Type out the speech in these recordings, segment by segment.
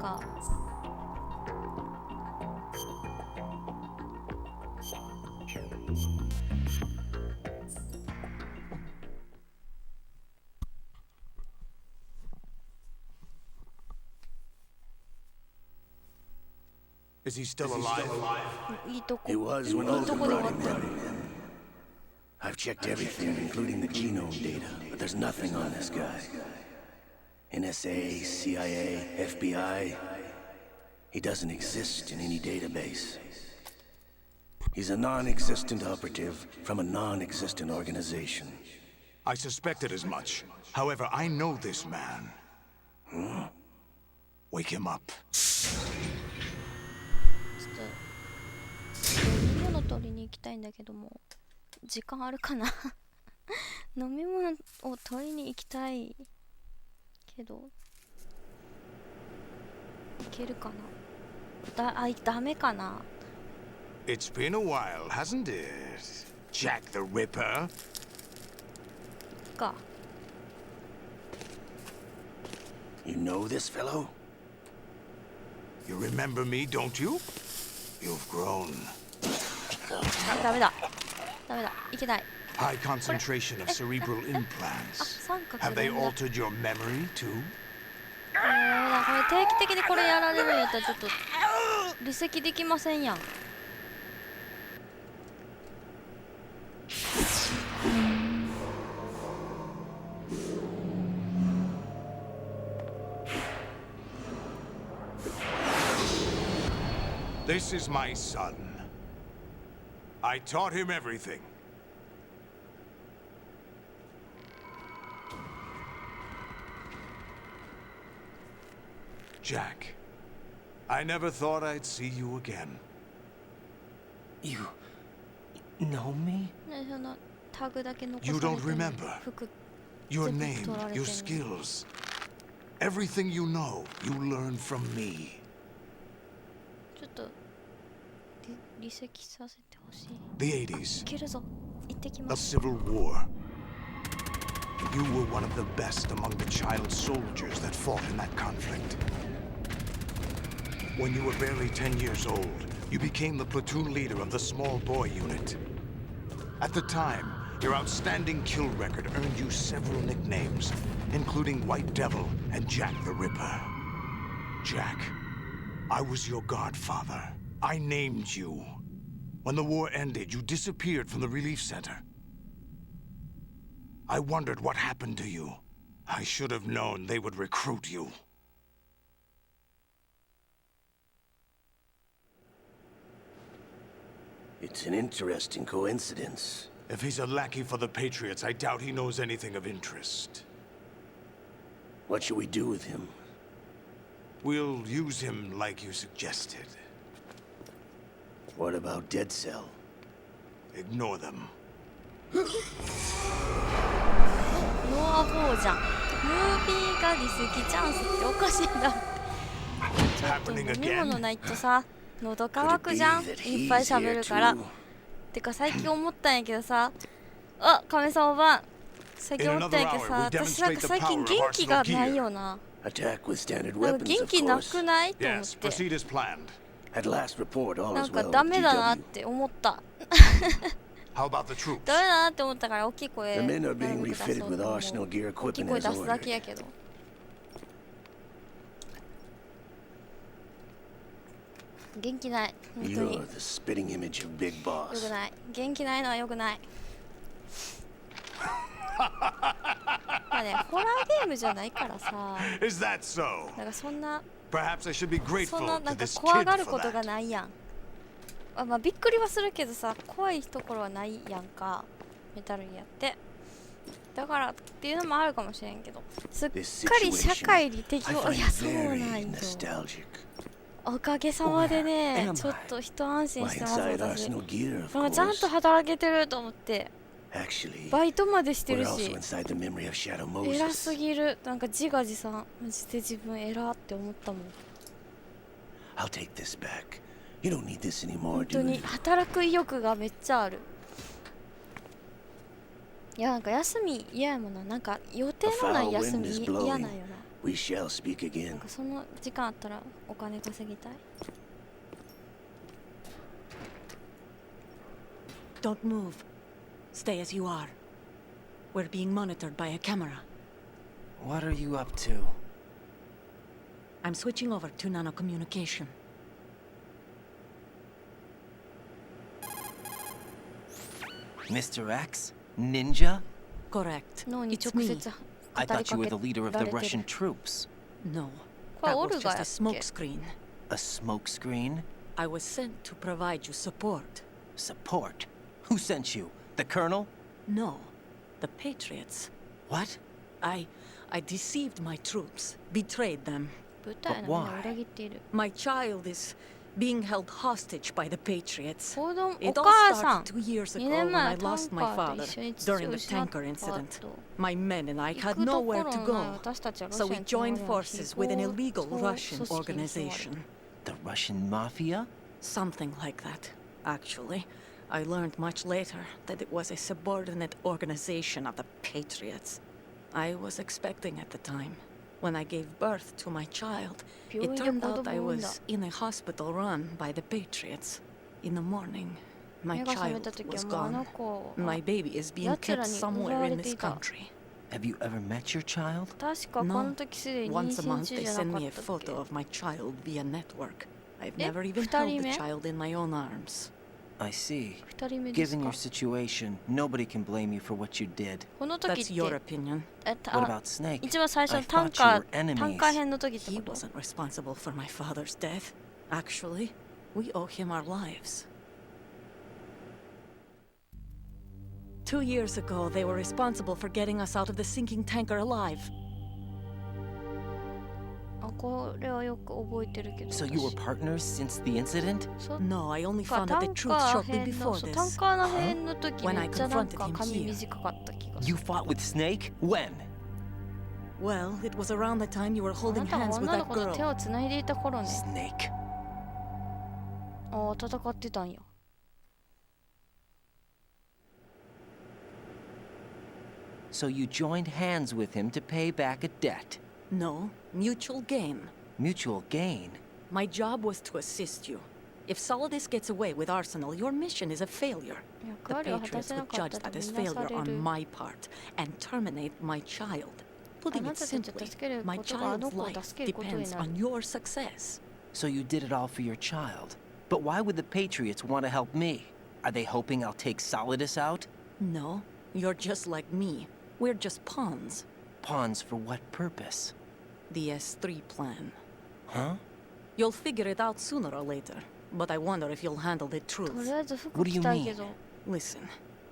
かIs he still alive? いいとこ He was いい when と Alden こで終 brought わっ him たよ running. I've checked everything, including the genome data, but there's nothing on this guy. NSA, CIA, FBI. He doesn't exist in any database. He's a non-existent operative from a non-existent organization. I suspected as much. However, I know this man. Wake him up. ちょっと飲み物取りに行きたいんだけども時間あるかな飲み物を取りに行きたいけどいけるかなダメかな It's been a while, hasn't it? Jack the Ripper? か You know this fellow? You remember me, don't you? You've grown. あ、ダメだいけない High concentration of cerebral あ、 implants. 三角 Have だ they ダメ altered your memory, too? だこれ定期的にこれやられるんやったらちょっと離席できませんやんThis is my son. I taught him everything. Jack, I never thought I'd see you again. You know me? ねそのタグだけ残さ You れて don't る remember. 服 Your 全部 name, 取られて your んの skills. Everything you know, you learned from me. ちょっと離席させてほしい The い 80s, けるぞ行ってき a ます civil war. You were one of the best among the child soldiers that fought in that conflict. When you were barely 10 years old, you became the platoon leader of the small boy unit. At the time, your outstanding kill record earned you several nicknames, including White Devil and Jack the Ripper. Jack, I was your godfather. I named you. When the war ended, you disappeared from the relief center. I wondered what happened to you. I should have known they would recruit you. It's an interesting coincidence. If he's a lackey for the Patriots, I doubt he knows anything of interest. What should we do with him? We'll use him like you suggested. What about Dead Cell? Ignore them. ノア4じゃんムービーが離席チャンスっておかしいなちょっと飲み物ないとさ喉乾くじゃんいっぱい喋るからてか最近思ったんやけどさあ、亀さんおばん最近思ったんやけどさ私なんか最近元気がないよな Attack with standard なん weapons, か元 of 気な course. くないと思っ Yes, て proceed as planned. At last report, all な is んか well ダ with メだなっ GW. て思った How about the troops? ダメだなって思ったから大きい声 The men are なる being べく出そう refitted と with 思う arsenal gear 大きい equipment 声 as 出すだ ordered. けやけど元気ない本当に You're the spitting image of Big よ Boss. くない元気ないのはよくないまあねホラーゲームじゃないからさ Is that so? なんかそんな Perhaps I should be そ grateful んな to なんか this 怖 kid がる for ことが that. ないやんまあびっくりはするけどさ怖いところはないやんかメタルギアってだからっていうのもあるかもしれんけどすっか This り社 situation, 会に適 I 応 find いやそうなん very よ nostalgic. おかげさまで Where ね am ちょっと一安心 My してます inside 私 arsenal gear, of なんかちゃん course. と働けてると思って Actually, バイトまでしてる we're also し inside the memory of Shadow 偉 Moses. すぎるなんか自画自賛マジで自分偉って思ったもん I'll take this back. You don't need this anymore, 本当 dude. に働く意欲がめっちゃあるいやなんか休み嫌やもんななんか予定のない休み嫌なんよな We shall speak なん again. かその時間あったらお金稼ぎたい。 Don't move. Stay as you are. We're being monitored by a camera. What are you up to? I'm switching over to nanocommunication. Mr. X? Ninja? Correct. 脳に It's 直 me. 接 I 語り thought you か were け the leader of ら the れて Russian る。 troops. No. これ That オ was ルガ just や a っけ？ smokescreen. A smokescreen? I was sent to provide you support. Support? Who sent you? The Colonel? No. The Patriots. What? I deceived my troops. Betrayed them. 部隊のみんなを裏切っている。 My child is being held hostage by the Patriots. 子供、お It all 母さん。 started 2 years 2 ago 年 when 前 I タン lost カ my ーと father 一緒に父 during を the 失っ tanker た incident. 後。 My men and I 行 had くとこ nowhere ろ to のない go. 私たちはロ So シア we に捕ま joined り forces with an illegal 非 Russian 法組織に襲われ organization. The Russian Mafia? Something like that, actually. I learned much later that it was a subordinate organization of the Patriots. I was expecting at the time. When I gave birth to my child, it turned out I was in a hospital run by the Patriots. In the morning, my 目が覚めた child 時 was はもうあの gone. 子 My は baby is being 奴 kept らに奪 somewhere わ in れて this いた。 country. Have you ever met your child? 確かこ No. の時すでに妊 Once a 娠 month 中 they じゃ send なか me っ a たっ photo け？ of my child via network. I've え、 never even 二 held 人 the 目？ child in my own arms. I see. 二人目です Given か？ your situation, nobody can blame you for what you did. この時っ That's your て、opinion. え、 What about Snake? 一番最初 I のタン thought カ you ー were タンカー enemies. 編の時って He こと？ wasn't responsible for my father's death. Actually, we owe him our lives. 2 years ago, they were responsible for getting us out of the sinking tanker alive. あ、これはよく覚えてるけど。 So you were 私 partners since the incident? そっ No, I only か found タ out the ン truth カー shortly 編の before そうタン this. カーの編の時 When め I っちゃなん confronted か him 髪 here. 短かった気がす You る。 fought with Snake? When? Well, it was around the time you were あ holding なたが hands with 女の that 子と手 girl. をつないでいた頃ね。 Snake. ああ、戦ってたんや。 So you joined hands with him to pay back a debt. No, mutual gain. Mutual gain. My job was to assist you. If Solidus gets away with Arsenal, your mission is a failure. 役 The 割を果た Patriots せな would かっ judge た that と as みなさ failure れ on る。 my part and terminate my child. Putting it あなたたちを simply, 助ける my ことがあの child's 子を life 助けることに depends なる。 on your success. So you did it all for your child. But why would the Patriots want to help me? Are they hoping I'll take Solidus out? No, you're just like me. We're just pawns. Pawns for what purpose? The S3 plan. Huh? You'll figure it out sooner or later, but I wonder if you'll handle the と truth. りあえず服 What do 着 you たいけど。 Listen,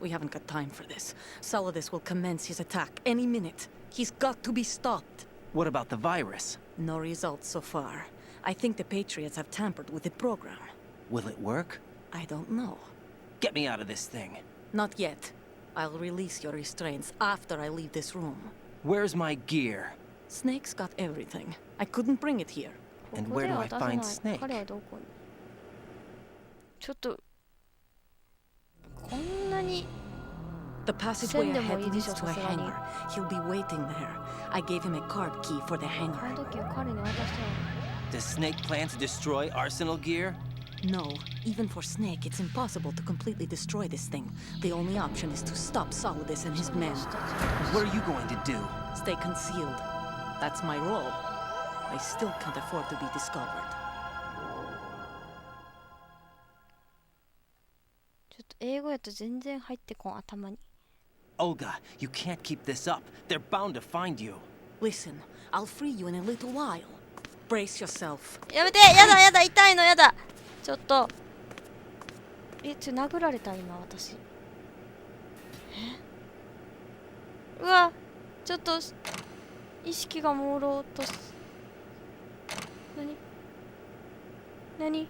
we haven't got time for this. Solidus will commence his attack any minute. He's got to be stopped. What about the virus? No results so far. I think the Patriots have tampered with the program. Will it work? I don't know. Get me out of this thing. Not yet. I'll release your restraints after I leave this room. Where's my gear? Snake's got everything. I couldn't bring it here. こ And こ where で do は I 出せ find ない。 Snake? 彼はどこに？ちょっとこんなに The passageway Send him ahead away, leads this to a is hangar. He'll be waiting there. I gave him a card key for the カー hangar. ドキーを彼に渡したの。 Does Snake plan to destroy Arsenal gear? No, even for Snake, it's impossible to completely destroy this thing. The only option is to stop Solidus and his men. What are you going to do? Stay concealed. That's my role. I still can't afford to be discovered. ちょっと英語やと全然入ってこん頭に。 Olga, you can't keep this up. They're bound to find you. Listen, I'll free you in a little while. Brace yourself. やめて、やだやだ、痛いのやだ。ちょっと殴られた今私。うわ、ちょっと意識が朦朧とし。何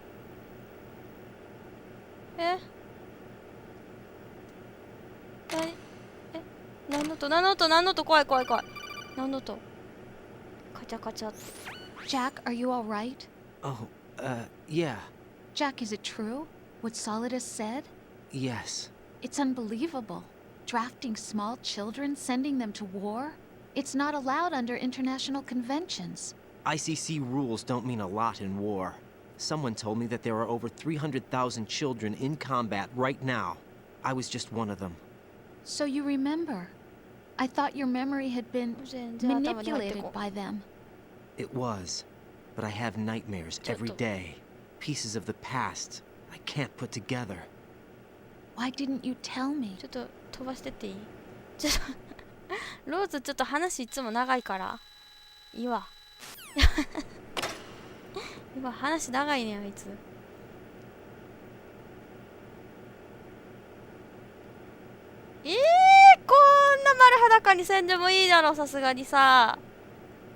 え何の音怖い何の音カチャカチャって。 Jack, are you all right? Oh, yeah. Jack, is it true? What Solidus said? Yes. It's unbelievable. Drafting small children, sending them to war? It's not allowed under international conventions. ICC rules don't mean a lot in war. Someone told me that there are over 300,000 children in combat right now. I was just one of them. So you remember. I thought your memory had been 全然頭に入って manipulated こ by them. It was. But I have nightmares every day. Pieces of the past I can't put together. Why didn't you tell me? ちょっと飛ばしてっていい？ちょっとローズちょっと話いつも長いからいいわ今話長いねあいつ。こんな丸裸にせんでもいいだろ、さすがにさ。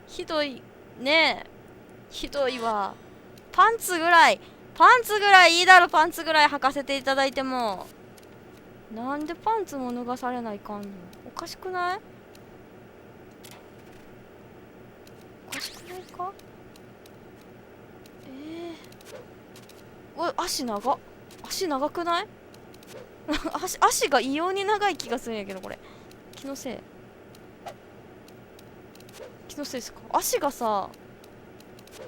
ひどいねえ、ひどいわ。パンツぐらいいいだろ。パンツぐらい履かせていただいても。なんでパンツも脱がされないかんの？おかしくない？おかしくないか？足長くない？足が異様に長い気がするんやけど、これ気のせいですか？足がさ、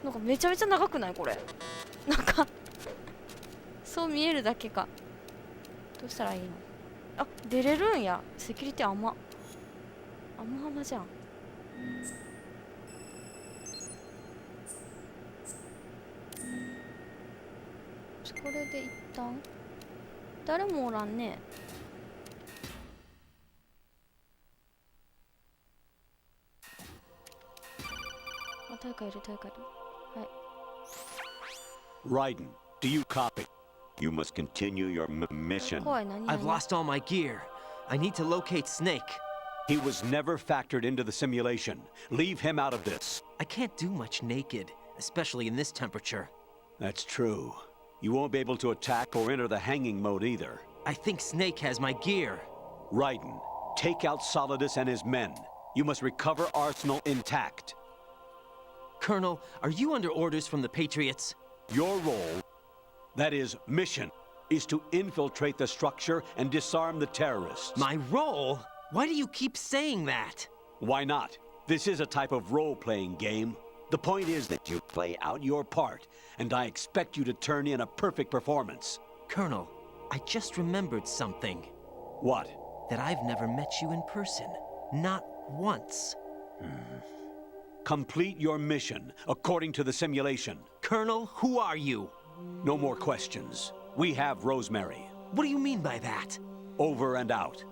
なんかめちゃめちゃ長くないこれ？なんかそう見えるだけか。どうしたらいいの？あ、出れるんや。セキュリティ甘々じゃん。これで一旦誰もおらんね。あ、誰かいる。はい。Raiden, do you copy? You must continue your mission. 怖い、何？ I've lost all my gear. I need to locate Snake. He was never factored into the simulation. Leave him out of this. I can't do much naked, especially in this temperature. That's true. You won't be able to attack or enter the hanging mode either. I think Snake has my gear. Raiden, take out Solidus and his men. You must recover Arsenal intact. Colonel, are you under orders from the Patriots? Your role, that is, mission, is to infiltrate the structure and disarm the terrorists. My role? Why do you keep saying that? Why not? This is a type of role-playing game. The point is that you play out your part, and I expect you to turn in a perfect performance. Colonel, I just remembered something. What? That I've never met you in person. Not once. Complete your mission, according to the simulation. Colonel, who are you? No more questions. We have Rosemary. What do you mean by that? Over and out.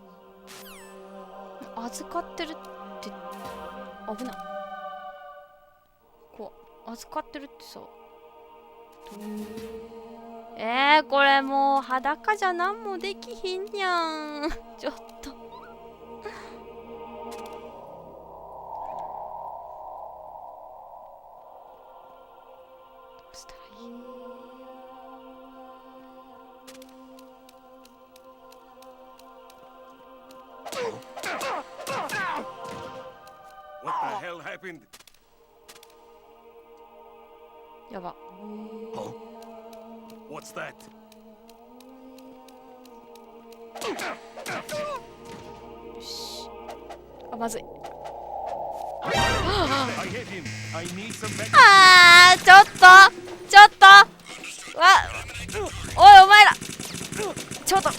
預かってるって危ない。こう預かってるってさ、これもう裸じゃ何もできひんやん。ちょっとどうしたらいい？What the hell happened? やば。What's that? よし。あ、まずい。I hit him. I need some backup. ちょっとおいお前らちょっと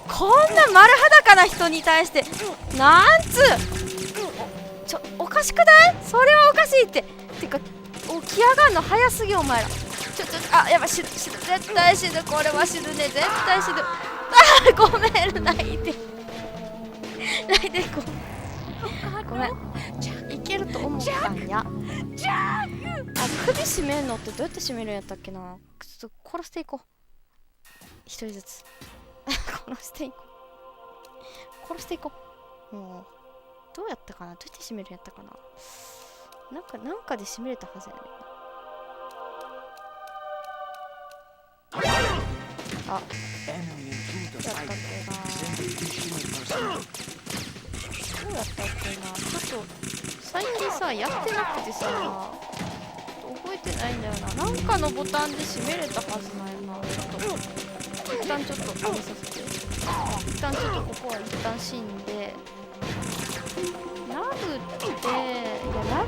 こんな丸裸な人に対してなんつおかしくない？それはおかしいってか起き上がんの早すぎお前ら。やばい、死ぬ絶対死ぬ。これは死ぬね、絶対死ぬ。ごめん、泣いてごめん、いけると思ったんや。首絞めるのってどうやって絞めるんやったっけな。ちょっと殺していこう、一人ずつ殺していこう。もうどうやったかな、どうやって締めるんやったかな。なんかで締めれたはずやね。あ、どうやったっけな。ちょっと最近さやってなくてさ覚えてないんだよな。なんかのボタンで締めれたはずなんやな。一旦ちょっと上げさせて。一旦ちょっとここは一旦死んで殴って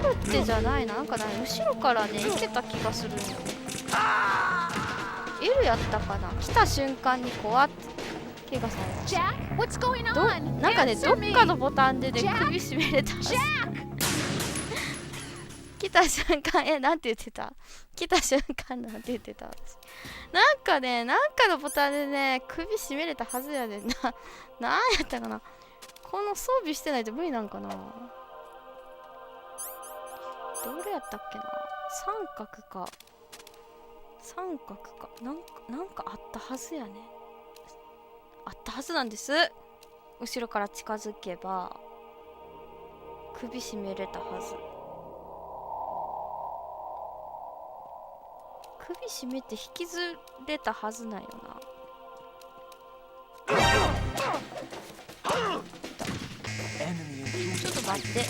殴ってじゃないな、なんかね後ろからねいけた気がするんよね。L やったかな、来た瞬間に怖って怪我されました。 Jack, what's going なんかね on? どっかのボタンでね首絞めれたはず。来た瞬間なんて言ってた、来た瞬間なんて言ってた私。なんかねなんかのボタンでね首絞めれたはずやでんな。なんやったかな、この装備してないと無理なんかな。どれやったっけな、三角かなんかあったはずやね。あったはずなんです。後ろから近づけば首絞めれたはず。首絞めて引きずれたはずなんよな。ちょっと待って、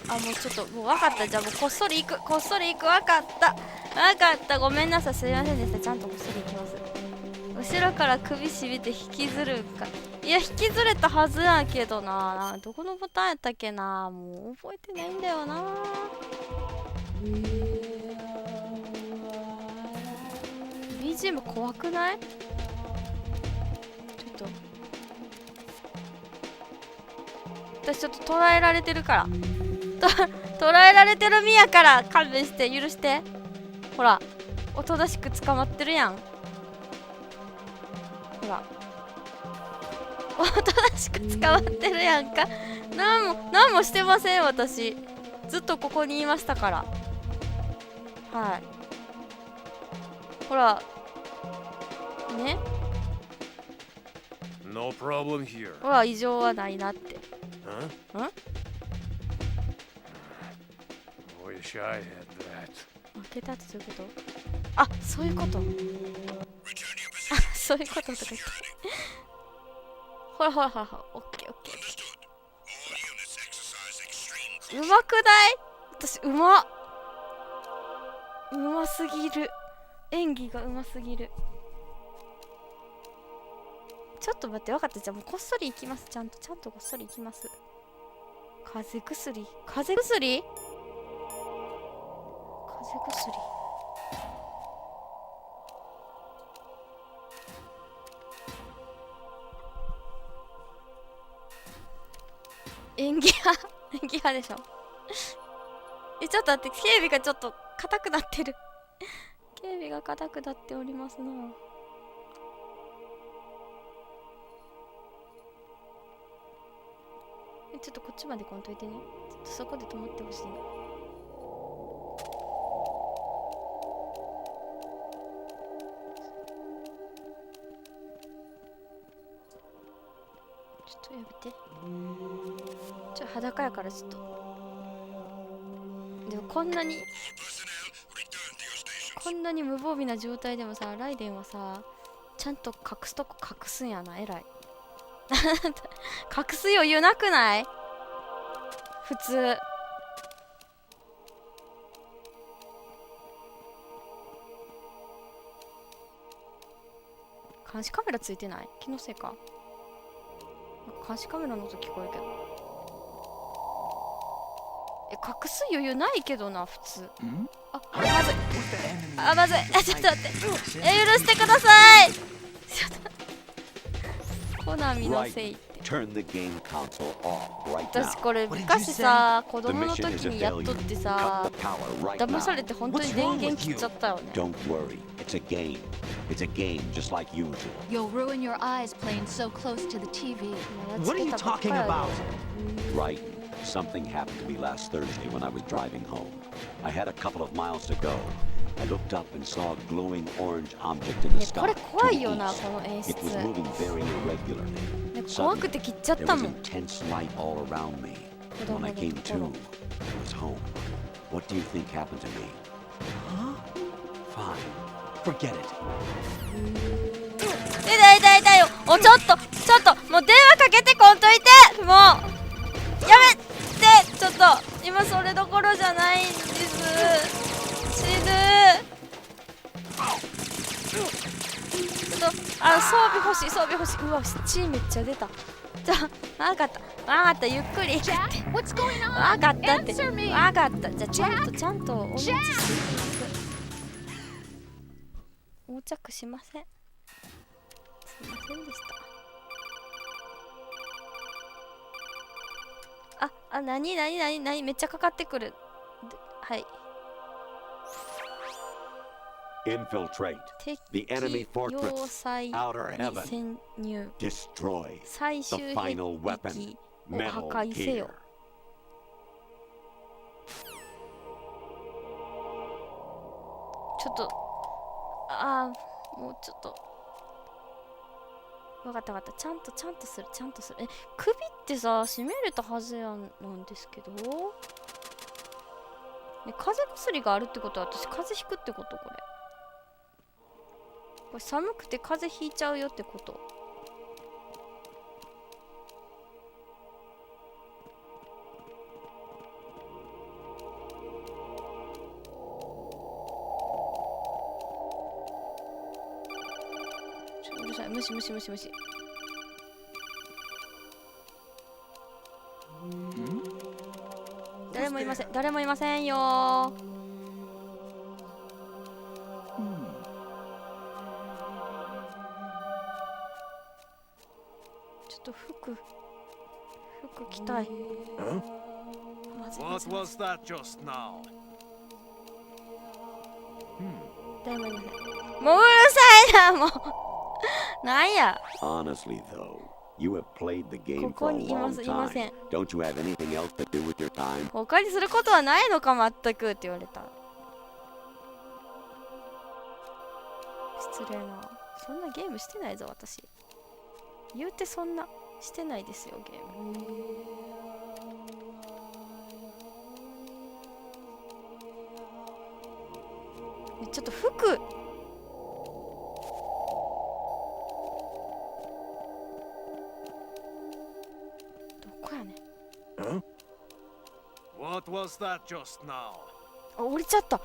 あ、もうちょっともう分かった。じゃあもうこっそり行く、分かったごめんなさい、すいませんでした。ちゃんとこっそり行きます。後ろから首絞めて引きずるんか。いや引きずれたはずやけどな。どこのボタンやったっけな、もう覚えてないんだよな。BGM 怖くない？ちょっと私ちょっと捉えられてるから捉えられてる身やから勘弁して許して。ほらおとなしく捕まってるやん。ほらおとなしく捕まってるやんか。なんもしてません私。ずっとここにいましたから。はい、ほらね、 No problem here. ほら異常はないなって。Huh? ん Wish I had that. 開けたってどういうこと？あ、そういうことあ、そういうこととか言ってほら、オッケー。うまくない？私うますぎる。演技がうますぎる。ちょっと待って、分かった。じゃあもうこっそり行きます。ちゃんとこっそり行きます。風邪薬演技派でしょちょっと待って、警備がちょっと硬くなってる警備が硬くなっておりますな。ちょっとこっちまで来んといてね。ちょっとそこで止まってほしいな。ちょっとやめて。裸やからちょっと。でもこんなに無防備な状態でもさ、ライデンはさちゃんと隠すとこ隠すんやな。偉い隠す余裕なくない？普通。監視カメラついてない？気のせいか。監視カメラの音聞こえるけど。隠す余裕ないけどな普通。あ、まずい。まずい。ちょっと待って。許してください。コナミのせいって。私これ昔さ子供の時にやっとってさ騙されて本当に電源切っちゃったよね。You'll ruin your eyes playing so close to the TV. What are you talking about? Right. Something happened to me last Thursday when I was driving home. I had a couple of miles to go. I looked up and saw a glowing orange object in the sky. これ怖いよなこの演出。 It was moving very irregularly. 怖くて切っちゃっ There た was もん。 intense light all around me. When I came to, I was home. What do you think happened to me? Huh? Fine. Forget it. 痛いよ。ちょっともう電話かけてこんといて。もうやめて。ちょっと今それどころじゃないんです。死ぬ。ちょっと装備欲しい。うわ血めっちゃ出た。わかった、ゆっくり。 Jack, what's going on? わかったって。 Answer me. わかった。じゃあちゃんとお持ちしていきます。横着しません。すいませんでした。なにめっちゃかかってくる。はい。Infiltrate 敵 the enemy 要 fortress, 塞 outer に heaven. 潜入。 Destroy 最 the 終兵 final 器 weapon, を破 Metal 壊せよ。 Gear. ちょっともうちょっとわかった。ちゃんとする。首ってさ締めれたはずなんですけど、風邪薬があるってことは私風邪ひくってこと？これ寒くて風邪ひいちゃうよってこと？うるさい、無視。誰もいませんよー。ちょっと服着たい。What was that just now? 誰もいません。もううるさいな、もう。なんや。 Honestly, though, you have played the game ここ for a にいま long せん。 time. Don't you have anything else to do with your time? 他にすることはないのか全くって言われた。失礼な。そんなゲームしてないぞ私。言うてそんなしてないですよゲーム。ちょっと服。どこやねん。What was that just now? 降りちゃった。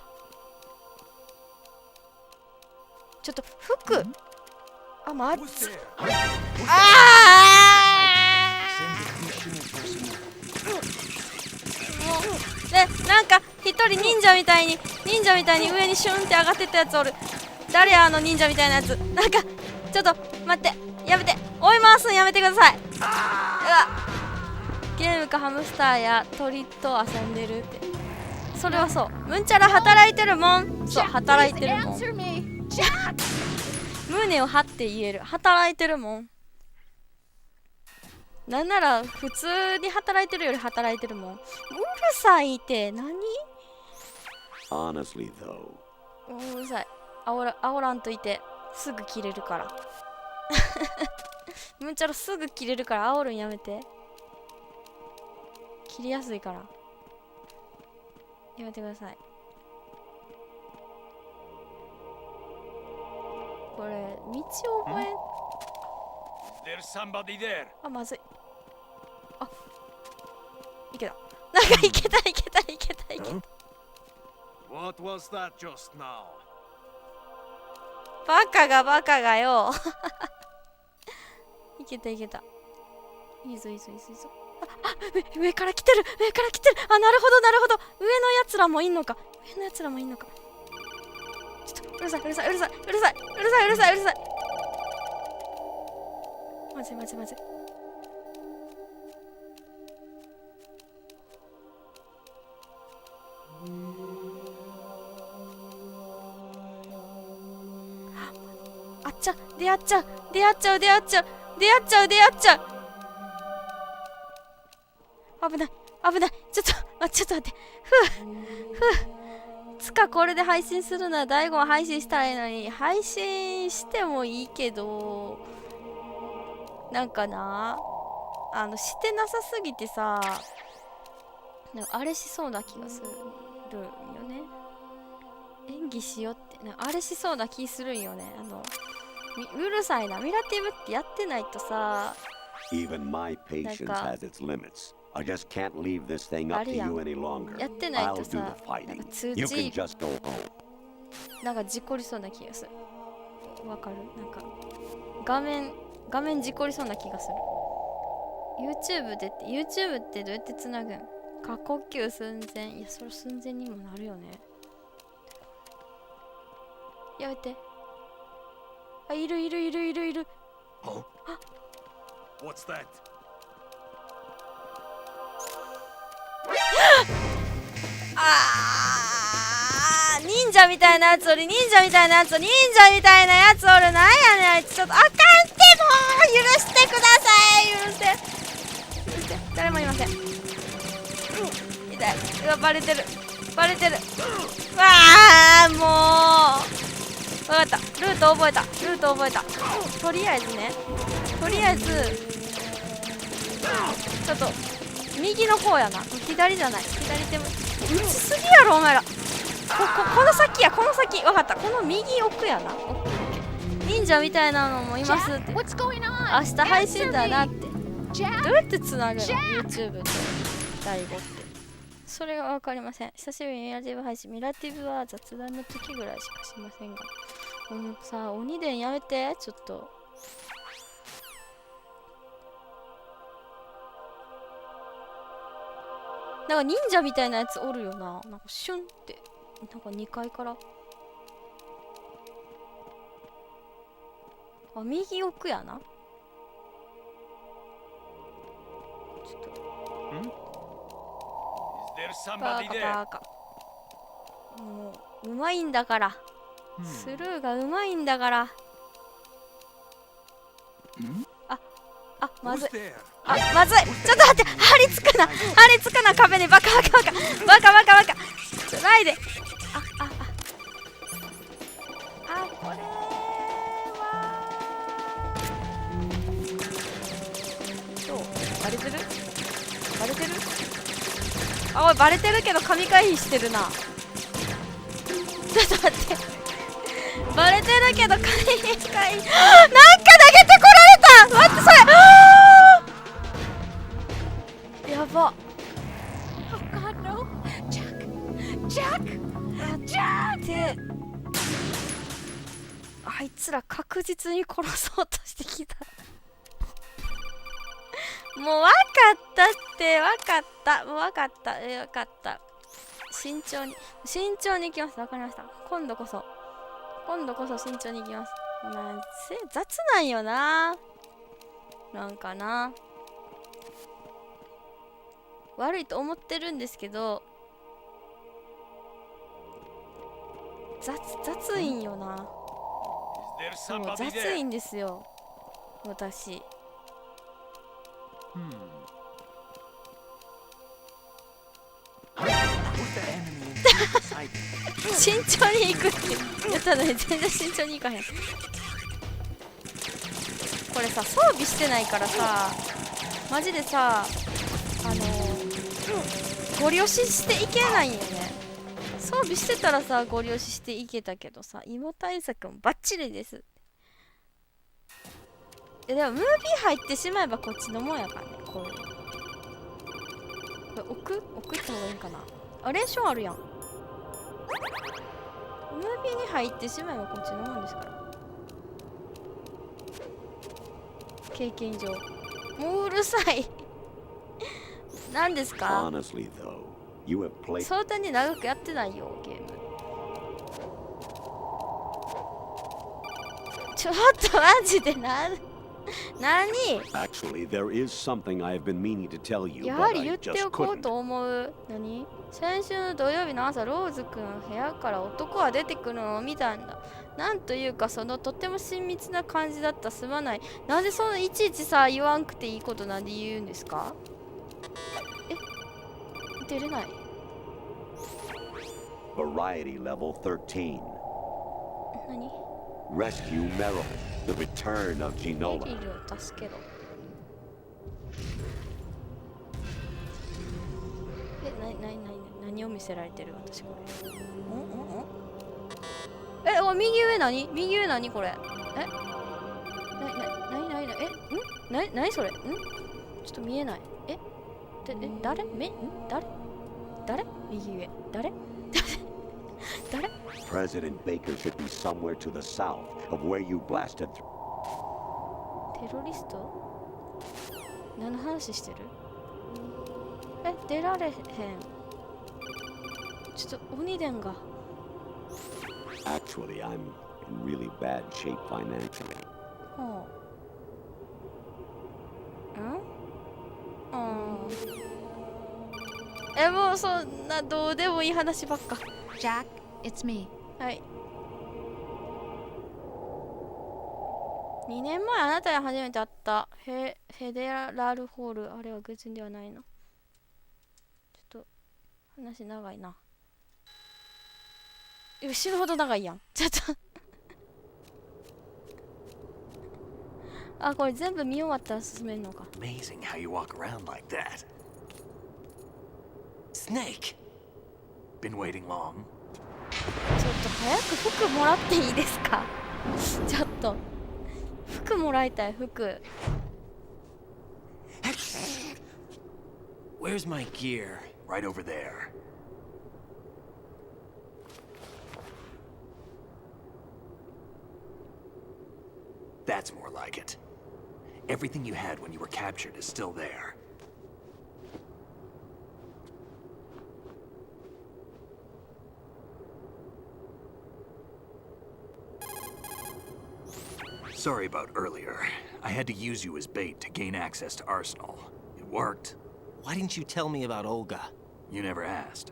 ちょっと服。まずね、なんか一人忍者みたいに上にシュンって上がってったやつおる。誰やあの忍者みたいなやつ。なんかちょっと待って、やめて、追い回すんやめてください。うわ、ゲームかハムスターや鳥と遊んでるって。それはそう、むんちゃら働いてるもん。そう、働いてるもん。胸を張って言える。働いてるもん。なんなら普通に働いてるより働いてるもん。うるさいって何？ Honestly, though. うるさい。煽らんといて。すぐ切れるから。むんちゃらすぐ切れるから煽るんやめて。切りやすいから。やめてください。これ道を覚え。 There's somebody there. まずい。いけた。なんかいけた。What was that just now? バカがよ。いけた。いいぞ。上から来てる。なるほど。上のやつらもいんのか。ちょっとうるさい。まずい。出会っちゃう。危ない。ちょっと待って。つかこれで配信するなら大悟は配信したらいいのに。配信してもいいけど、なんかな、してなさすぎてさ、なんかあれしそうな気がするよね。演技しようってあれしそうな気するんよね。うるさいな。ミラティブってやってないとさ。 Even my patience has its limits. I just can't leave this thing up to you any longer. やってない I'll と do the さ、 fighting. 通 You can 知 just go home. なんか事故りそうな気がする。わかる？なんか画面事故りそうな気がする。YouTube でって YouTube ってどうやってつなぐん？過呼吸寸前。いや、それ寸前にもなるよね。やめて。あ、いる。Oh? What's that? 忍者みたいなやつおる。忍者みたいなやつおる。なんやねんあいつ。ちょっとあかんって、もう許してください。許して誰もいません。痛い。うわ、バレてる。わあ、もうわかった。ルート覚えた。とりあえずちょっと右の方やな。左じゃない。左手も打ちすぎやろお前ら。この先や。わかった。この右奥やな。オッケー。忍者みたいなのもいますって。明日配信だなって。どうやってつなぐの YouTube と第5って。それが分かりません。久しぶりにミラティブ配信。ミラティブは雑談の時ぐらいしかしませんが。さあ、鬼伝やめて。ちょっと。なんか忍者みたいなやつおるよな。なんかシュンって。なんか2階から。あ、右奥やな。ちょっと。バカ。もう、うまいんだから。スルーがうまいんだから。まずい。ちょっと待って。張り付くな壁に。バカ。ないで。これはどう？バレてる？おい、バレてるけど神回避してるな。ちょっと待って。バレてるけど神回避。なんか投げてこられた。待ってそれ。やば。Oh God, no! Jack! で、あいつら確実に殺そうとしてきた。もう分かった慎重に行きます。分かりました。今度こそ慎重に行きます。雑なんよな。なんかな、悪いと思ってるんですけど、雑いんよな。そう雑いんですよ私。慎重に行くって言ったのに全然慎重に行かへん。これさ、装備してないからさ、マジでさ、ゴリ押ししていけないんよね。装備してたらさ、ゴリ押ししていけたけどさ、芋対策もバッチリです。でもムービー入ってしまえばこっちのもんやからね。これ置った方がいいかな。あ、レーションあるやん。ムービーに入ってしまえばこっちのもんですから。経験上もううるさい。何ですか？相当に長くやってないよゲーム。ちょっとマジで何やはり言っておこうと思う。何？先週の土曜日の朝、ローズくん部屋から男は出てくるのを見たんだ。なんというか、そのとても親密な感じだった。すまない。なんでそのいちいちさ、言わんくていいことなんで言うんですか？出れない。Variety level 13. 何？ Rescue Meryl, the return of メ Ginola. リルを助けろ。何を見せられてる私これ。お、右上何これ。何それ。ちょっと見えない。誰右上誰President Baker should be somewhere to the south of where you blasted through. テロリスト何の話してる？え、出られへん。ちょっと鬼伝が。Actually, I'm in really bad shape financially. ほう。え、もうそんなどうでもいい話ばっか。 Jack, it's me. はい。2年前あなたに初めて会ったフェデラルホール。あれは偶然ではないの。ちょっと話長いな。死ぬほど長いやん。ちょっとあ、これ全部見終わったら進めるのか。 Amazing how you walk around like that. Snake! Been waiting long? ちょっと早く服もらっていいですか？ちょっと服もらいたい。服。 Where's my gear? Right over there. That's more like it. Everything you had when you were captured is still there. Sorry about earlier. I had to use you as bait to gain access to Arsenal. It worked. Why didn't you tell me about Olga? You never asked.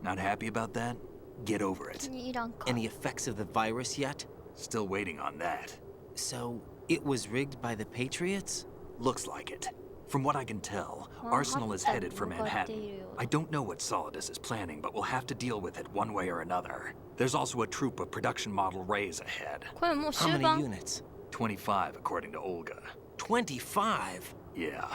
Not happy about that? Get over it. いらんか。 Any effects of the virus yet? Still waiting on that. So, it was rigged by the Patriots? Looks like it. From what I can tell, Arsenal is headed for Manhattan. I don't know what Solidus is planning, but we'll have to deal with it one way or another. There's also a troop of production model Rays ahead. これもう How 終 many 盤。 units? 25, according to Olga. 25? Yeah.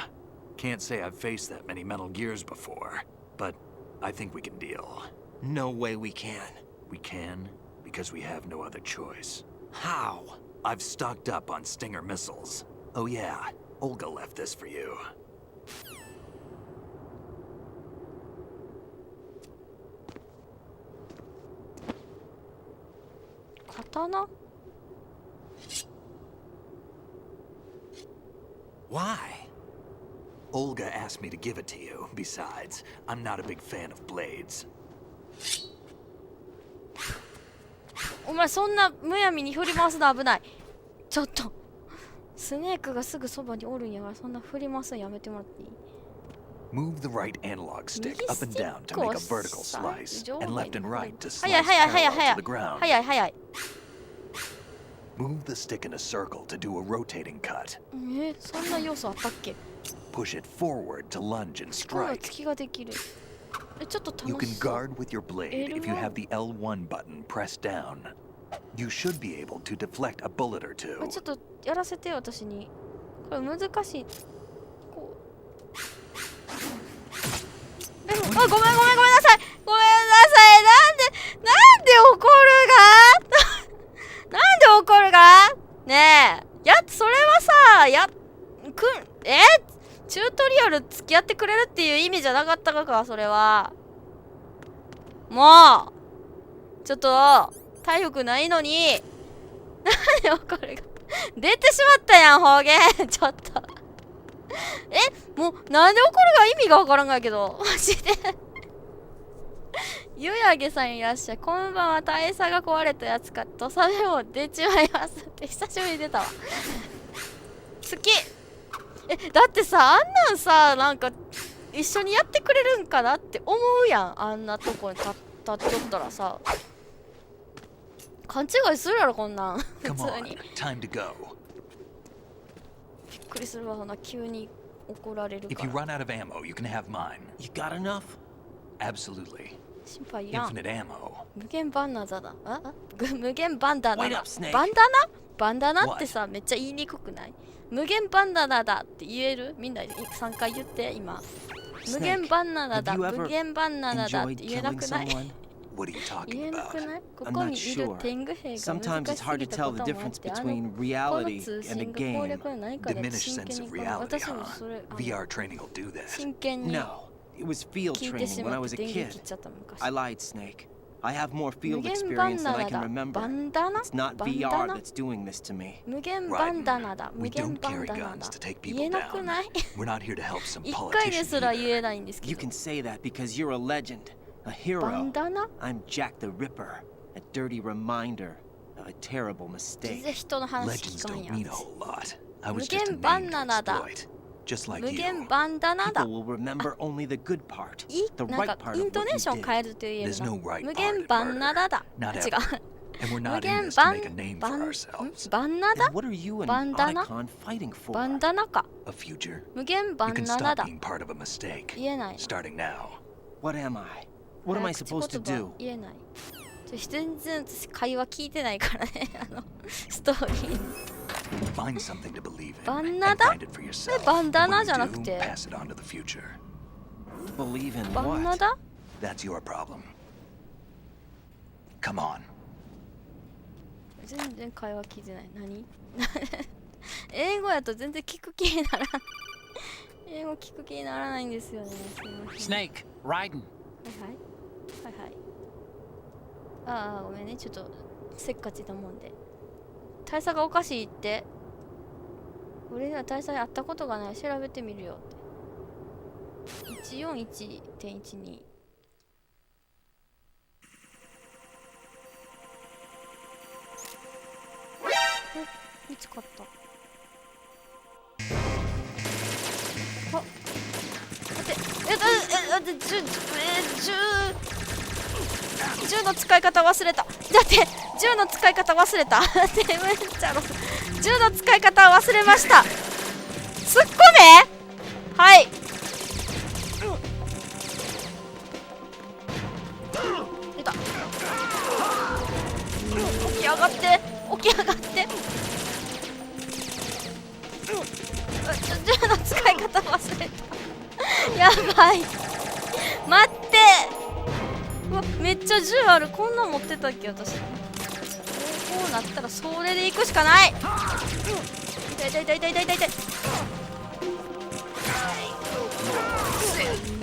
Can't say I've faced that many Metal Gears before, but I think we can deal. No way we can. We can, because we have no other choice. How? I've stocked up on Stinger missiles. Oh yeah, Olga left this for you. Katana? Why? Olga asked me to give it to you. Besides, I'm not a big fan of blades. お前そんなむやみに振り回すの危ない。ちょっとスネークがすぐそばにおるんやから、そんな振り回すのやめてもらっていい？ Move the right analog stick up and down to make a vertical slice, and left and right to 早い slice 早い早い parallel 早 to い the ground. 早い早い。 Move the stick in a circle to do a rotating cut. そんな要素あったっけ？ Push it forward to lunge and こういう strike. 突きができる。ちょっと You 楽 can しそう。 guard with your blade if you have the L1 button pressed down. You should be able to deflect a bullet or ち two. ょっとやらせてよ私に。これ難しい。こう。あ、ごめんなさい。ごめんなさい。なんで怒るが？なんで怒るが？ねえ。それはさ、チュートリアル付き合ってくれるっていう意味じゃなかったか、それは。もうちょっと体力ないのになんで怒るが出てしまったやん、方言ちょっともうなんで怒るが意味がわからんがやけど、マジでゆやげさんいらっしゃい。こんばんは。大佐が壊れたやつかとさめも出ちまいますって久しぶりに出たわ。好き。だってさ、あんなんさ、なんか一緒にやってくれるんかなって思うやん。あんなとこに立っとったらさ、勘違いするやろこんなん普 Come 通 on, に。 time to go. びっくりするわ、そんな急に怒られる If か you ら。 run out of ammo, you can have mine. You got enough? Absolutely. 心配いらん。 Infinite ammo. 無限バンダナだ。無限バンダナ Wait だ。 up, Snake. バンダナ？バンダナってさ、めっちゃ言いにくくない？無限バンダナだって言える？みんな3回言って今。無限バンダナだ。 Have you ever 無限バンダナだって Enjoyed 言えな killing くない？ someone? What are you 言 talking えなく about? ない？こ I'm こ not にいる sure. 天狗兵が Sometimes 難 it's し hard す to ぎた tell こと the もあっ difference て、こ between の reality 通 and a 信が攻 game. 略の何かで Diminished 真 sense 剣 of に reality, 私も huh? それVR training will do that. 真剣に No, it was field 聞いて training し when I まっ was て a 電源切 kid. っちゃった昔。 I lied, Snake. I have more 無 field 限 experience バ than ンダ I ナ can だ。 remember. バンダナ It's not バン VR ダナ that's doing this to me. 無限バンダナだ。 Raiden, 無 we 限 don't バン carry ダナ guns だ to take。言 people えなく down. ない？ We're not here to help some 一回で politician すら言 either. えないんですけ You ど。 can say that because you're a legend, a バ hero. ンダナ I'm Jack the Ripper, a dirty reminder of a terrible 全然 mistake. 人の話 Legends 聞かん don't やん。 mean a whole lot. I was 無 just a 限 name バン to ダナだ。 exploit, just like 無 you. 限バンダナだ。 People will remember only the good part, い the なん right か part イ of ント what ネー you ション did. 変えると言える There's な。 no right 無 part 限 in バンナダ murder. だ。 Not 違 ever. う。 And we're 無 not in 限 this バ to ン make a name バ for ン ourselves. バンナダ And what are you and Bandana? Otacon fighting バ for? ンダナか。 A future. 無限バ You ン can ナダ stop だ。 being part of a mistake. 言えないな。 Starting now. What am I? What am I 口 supposed to 言葉 do? 言えない。全然私会話聞いてないからね。ストーリー。 Find something to believe in Bandana? and find it for yourself. バンダ And ナ when じゃな you く do, て pass it on to the future. Believe in バンナ what? ダ That's your problem. Come on. 全然会話聞いてない。何英語やと全然聞く気にならん。英語聞く気にならないんですよね。すいません。 Snake, Raiden. はいはい。はいはい。ああ、ごめんね。ちょっとせっかちなもんで。大佐がおかしいって。俺には大佐に会ったことがない。調べてみるよって。141.12。見つかった。あ、待って、銃の使い方忘れた。だって銃の使い方忘れた。ってめっちゃ銃の使い方忘れました。突っ込め。はい。出た。起き上がって。起き上がって。銃の使い方忘れた。やばい。待って。うわ、めっちゃ銃ある。こんなん持ってたっけ私。こうなったらそれで行くしかない。痛い痛い痛い痛い痛い痛い痛い。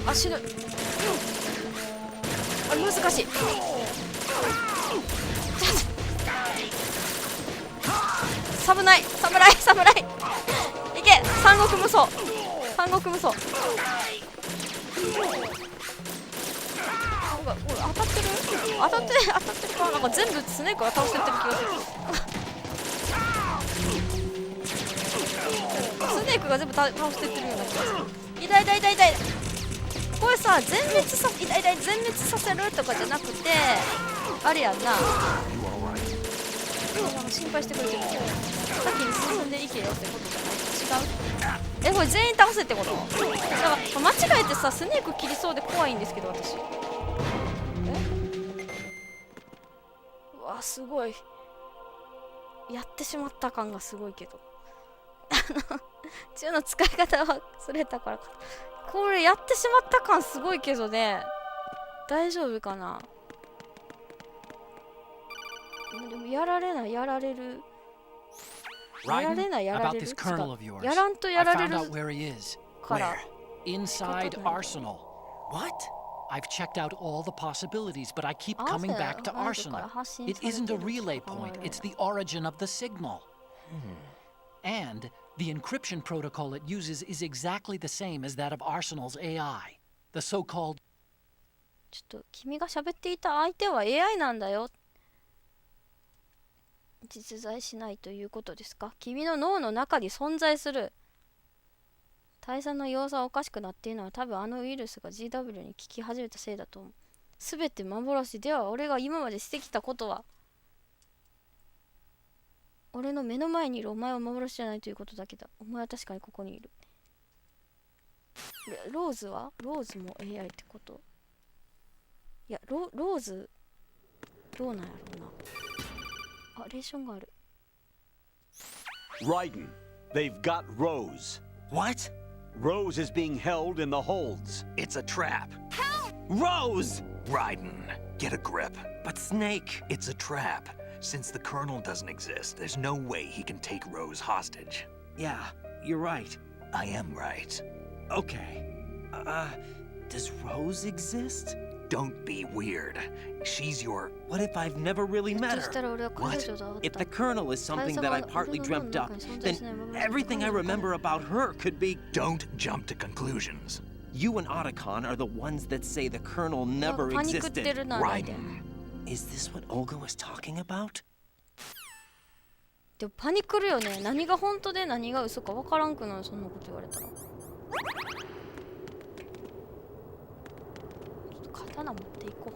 あ、死ぬ。あ、難しい。侍いけ。三国無双。おい当たってるか。なんか全部スネークが倒してってる気がする。スネークが全部倒してってるような気がする。痛い。これさ、全滅させるとかじゃなくてあれやんな。心配してくれてる。先に進んでいけよってことじゃない？違う？これ全員倒せってこと？だから間違えてさ、スネーク切りそうで怖いんですけど私。うわ、すごい。やってしまった感がすごいけど。銃の使い方は忘れたからか。これやってしまった感すごいけどね。大丈夫かな？でもやられる。やらんとやられるから。 Inside Arsenal. What? I've checked out all the possibilities, but I keep coming back to Arsenal. It isn't a relay point, it's the origin of the signal. And the encryption protocol it uses is exactly the same as that of Arsenal's AI. The so-called ちょっと君が喋っていた相手は AI なんだよ。実在しないということですか？君の脳の中に存在する。大佐の様子はおかしくなっているのは多分あのウイルスが GW に効き始めたせいだと思う。すべて幻では俺が今までしてきたことは俺の目の前にいるお前は幻じゃないということだけだ。お前は確かにここにいる。ローズも AI ってこと？いや、ローズどうなんやろうな。あ、レーションがある。 Raiden, they've got Rose. What? Rose is being held in the holds. It's a trap. Rose! Raiden, get a grip. But Snake... It's a trap. Since the Colonel doesn't exist, there's no way he can take Rose hostage. Yeah, you're right. I am right. Okay. Does Rose exist? Don't be weird. She's your... What if I've never really met そしたら her? 俺は彼女だっ If た the Colonel is something that I partly dreamt up, then everything I remember about her could be... Don't jump to conclusions. You and Otacon are the ones that say the Colonel なんか never パニックって existed. るなないで Is this what Olga was talking about? でもパニクるよね。何が本当で何が嘘か分からんくなる、そんなこと言われたら。ちょっと刀持っていこう。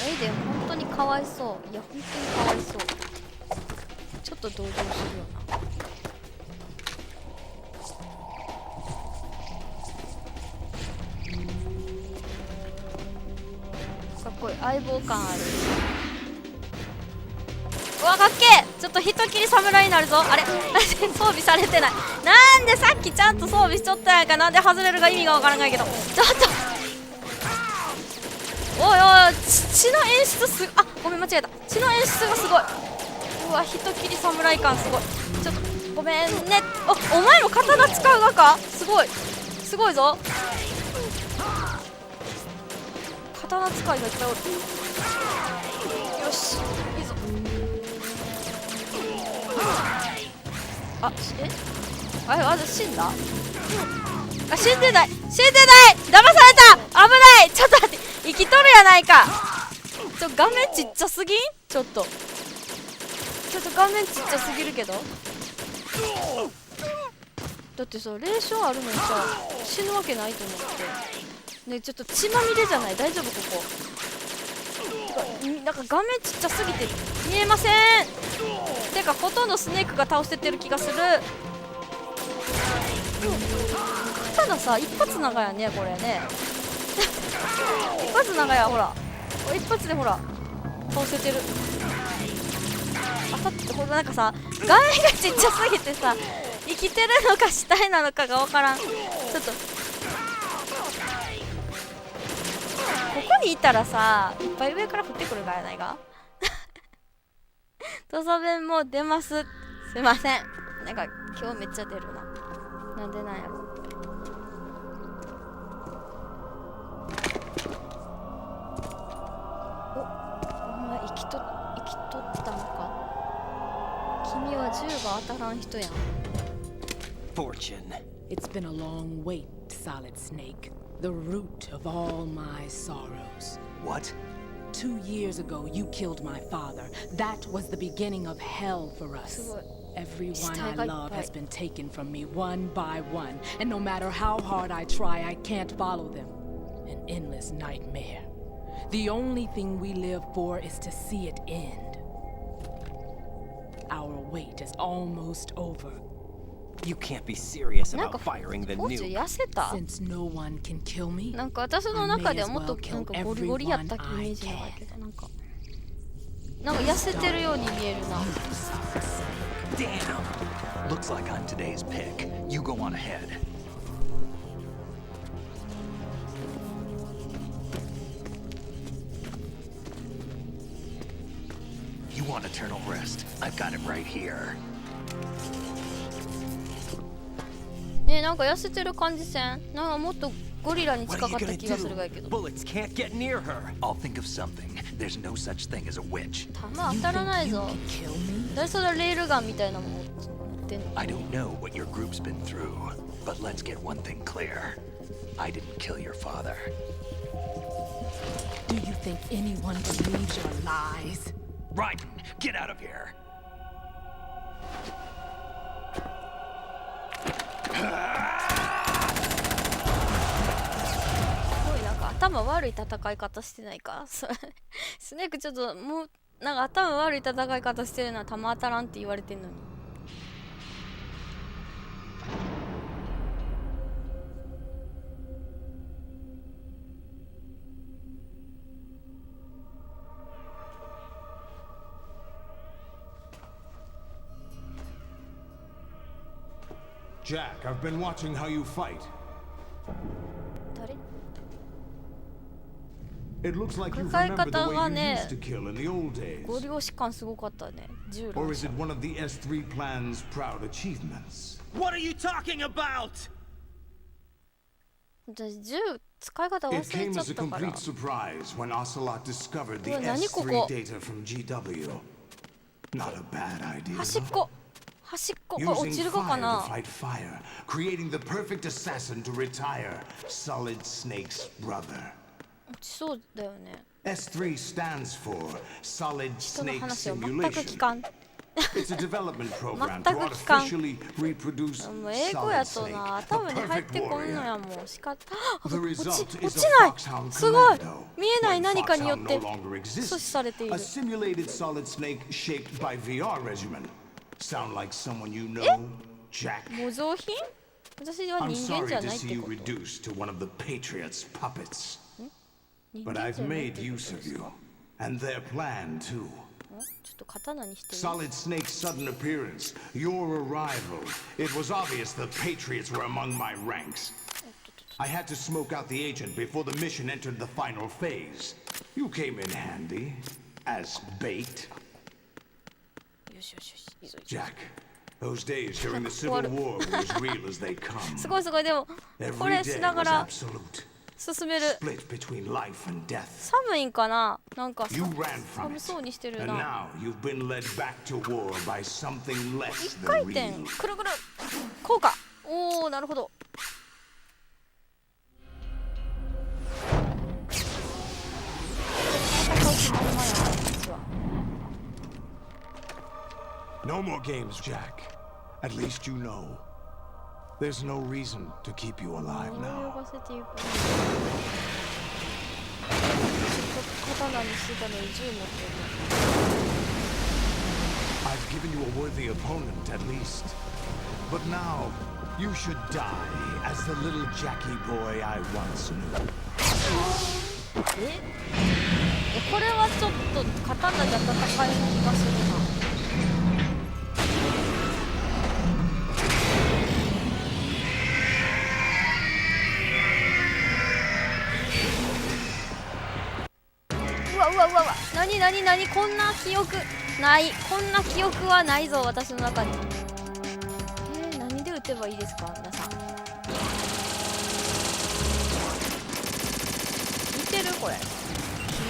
レイデン本当にかわいそう。いや本当にかわいそう。ちょっと同情するよな。かっこいい。相棒感ある。うわかっけえ。ちょっと人切り侍になるぞ。あれ装備されてない。なんでさっきちゃんと装備しとったんやんか。なんで外れるか意味がわからないけど、ちょっとおいおい、血の演出すあ、ごめん間違えた。血の演出がすごい。うわ人切り侍感すごい。ちょっとごめんね。お前も刀使うがか。すごいすごいぞ。刀使いがいっぱいおる。よしいいぞ。ああれ私死んだ。あ死んでない死んでない。騙された。危ない。ちょっと待って、生きとるやないか。画面ちっちゃすぎん。ちょっと画面ちっちゃすぎるけど。だってさ霊障あるのにさ死ぬわけないと思ってね。ちょっと血まみれじゃない。大丈夫ここ。なんか画面ちっちゃすぎて見えません。てかほとんどスネークが倒せてる気がする。刀さ一発長やねこれね一発長や。ほら一発でほら倒せてる。当たってほらなんかさ画面がちっちゃすぎてさ生きてるのか死体なのかがわからん。ちょっとここにいたらさいっぱい上から降ってくるからやないか土佐弁も出ます。すいません。なんか今日めっちゃ出るな。なんでなんやろ。お前生きとったのか。君は銃が当たらん人やん。 Fortune. It's been a long wait, Solid Snake. The root of all my sorrows. What? 2 years ago, you killed my father. That was the beginning of hell for us. Everyone I love has been taken from me one by one, and no matter how hard I try, I can't follow them. An endless nightmare. The only thing we live for is to see it end. Our wait is almost over. You can't be serious about firing the nuke. 痩せた。 Since no one can kill me, なんか私の中ではもっとなんかゴリゴリやったイメージなんだけど、なんか痩せてるように見えるな。 Damn. Looks like I'm today's pick. You go on ahead. You want eternal rest? I've got it right here. ねえなんか痩せてる感じせん。なんかもっとゴリラに近かった気がするがいけど。 Bullets can't get near her. I'll think of something. There's no such thing as a witch. 弾当たらないぞ。誰それレールガンみたいなもん持ってんの。 I don't know what your group's been through, but let's get one thing clear. I didn't kill your father. do you think anyone believes your lies? Raiden, get out of here. なんか頭悪い戦い方してないかスネークちょっともうなんか頭悪い戦い方してるのは弾当たらんって言われてんのに。Jack, I've been watching how you fight. 誰戦い方がね、ゴリ押し感すごかったね。銃乱射。私銃使い方忘れちゃったから。何ここ。端っこ。端っこ。これ落ちるかかな。落ちそうだよね。S3 stands for Solid 人の Snake 話を全く聞かん。 It's a development program to artificially reproduce もう英語やと Solid な、 Snake, 頭 the に入っ perfect てこんの warrior. やもう仕方。 The 落 result ち is ない a Foxhound すごい Commando. 見えない When 何かによっ Foxhound て no longer 阻止 exists, されてい a る。 simulated Solid Snake shaped by VR regimen. Sound like someone you know, Jack? 模造品？私は I'm 人間 sorry じゃ to ないっ see て you こと？ reduced to one of the Patriots' puppets. 人 But 間 I've じゃないっ made てこ use と of です you か？ and their plan too. ちょっと刀にしてみ。 Solid Snake's sudden appearance, your arrival. It was obvious the Patriots were among my ranks. I had to smoke out the agent before the mission entered the final phase. You came in handy, as bait. よしよしよし。いいぞいいぞ。 Jack, those days during the Civil War were as real as they come. すごいすごい。でもこ Every れ day しなが was ら absolute. 進める。 Split between life and death. 寒いんかな。なんか You ran from 寒 it. そうにしてる And な。 now you've been led back to war by something less 一回 than 転 real. くるくる。こうか。おお、なるほど。戦う気満々やな、実は。 No more games, Jack. At least you know. There's no reason to keep you alive 泳 now. がせていく。刀にしてたのに銃持ってる。 I've given you a worthy opponent, at least. But now, you should die as the little Jackie boy I once knew. これはちょっと刀じゃ戦える気がするな。うわうわうわうわ。なになになに、こんな記憶ない。こんな記憶はないぞ、私の中に。何で撃てばいいですか、皆さん。見てるこれ。聞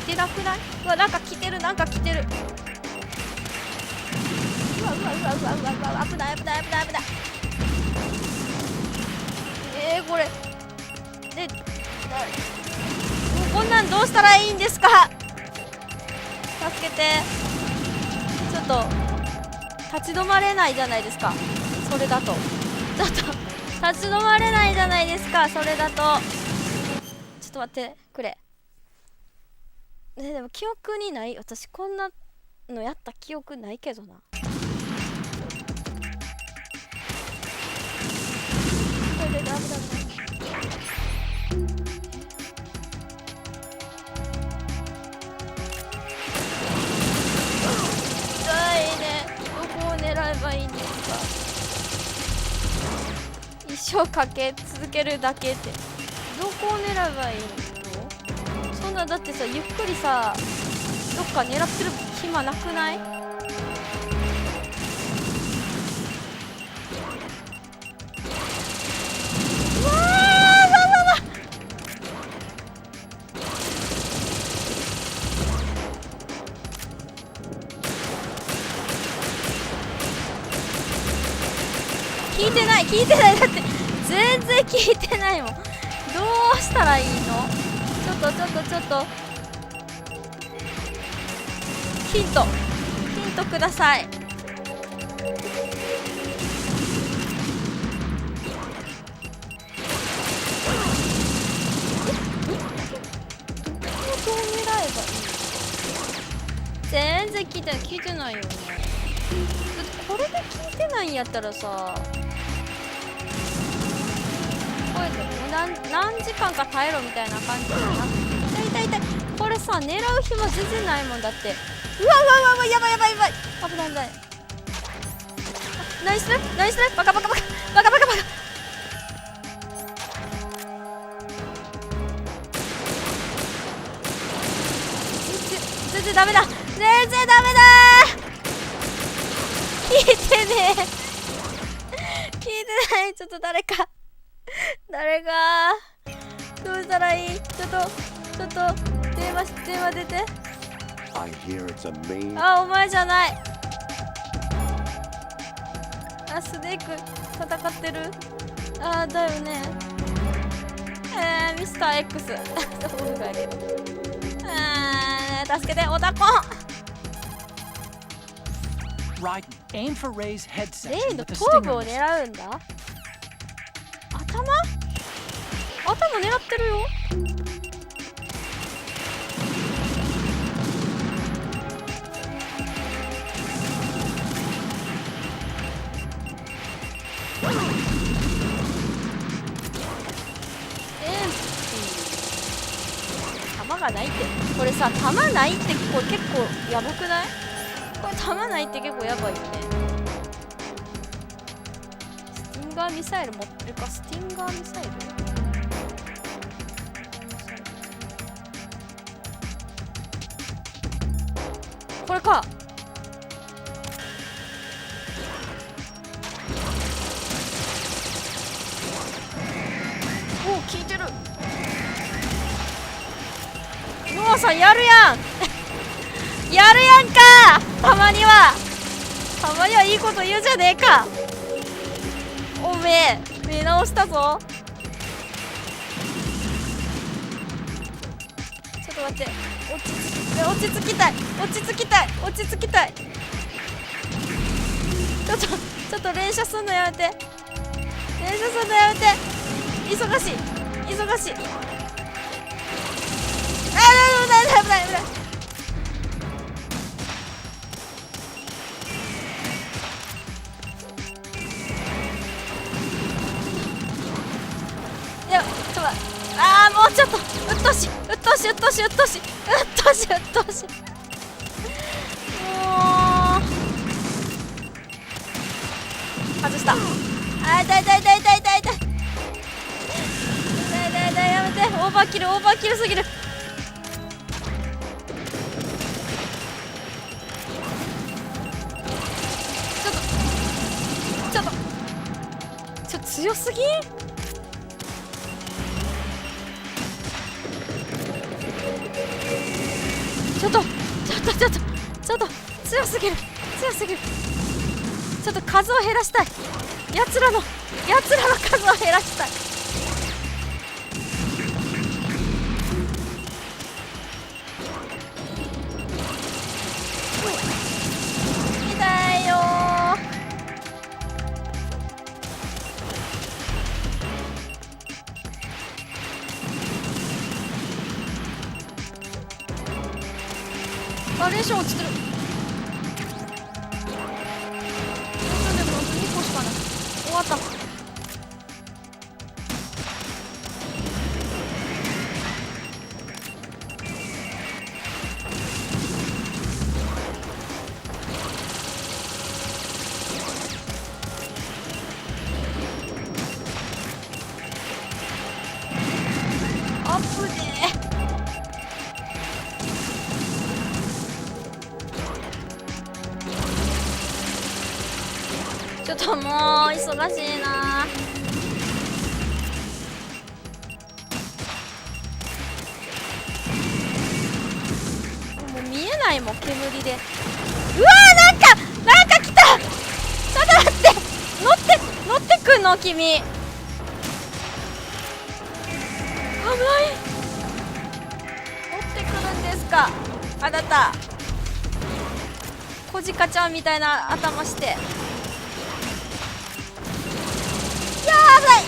いてなくない？うわ、なんか来てる、なんか来てる。うわうわうわうわうわうわ、危ない危ない危ない危ない。これで、もうこんなんどうしたらいいんですか？助けて。ちょっと立ち止まれないじゃないですか、それだと。ちょっと立ち止まれないじゃないですか、それだと。ちょっと待ってくれ。でも記憶にない。私こんなのやった記憶ないけどな。危ない危ない危ない。狙えばいいんですか？一生かけ続けるだけってどこを狙えばいいの？そんなだってさ、ゆっくりさどっか狙ってる暇なくない？うわー、わわわ。聞いてない聞いてない。だって全然聞いてないもん。どうしたらいいの？ちょっとヒントください。どう狙えばいいの？全然聞いてないよね。だってこれで聞いてないんやったらさ、これ何時間か耐えろみたいな感じだな。痛いこれさ、狙う暇全然ないもんだって。うわうわやばい危ない危ない。何してるバカ然ダメだ、全然ダメだー。聞いてねー、聞いてない。ちょっと誰かどうしたらいい。ちょっと電話出て。あ、お前じゃない。あ、スネーク戦ってる。あ、だよね。ミスター X そうだけど、助けて、オタコン。レイの頭部を狙うんだ。頭狙ってるよ。弾がないって、これさ、弾ないってこれ結構やばくない？これ弾ないって結構やばいよね。スティンガーミサイル持ってるか。スティンガーミサイル、これか。おお、効いてる。ノアさんやるやんやるやんか。たまにはいいこと言うじゃねえか。おめえ目直したぞ。ちょっと待って、落ち着きたい。ちょっと連射すんのやめて。忙しい。危ない。いや、ちょっと待って。もうちょっと。うっとうし。もう外した。痛い。やめて。オーバーキルすぎる。ちょっと強すぎん？ちょっと強すぎる。ちょっと数を減らしたい。やつらの数を減らしたい。痛いよー。レーション落ちてる。でも2個しかない。終わった。アップでちょっともう忙しいな。もう見えないもん、煙で。うわー、なんか来た。ちょっと待って、乗ってくんの君。危ない。乗ってくるんですかあなた。小鹿ちゃんみたいな頭して。やばい。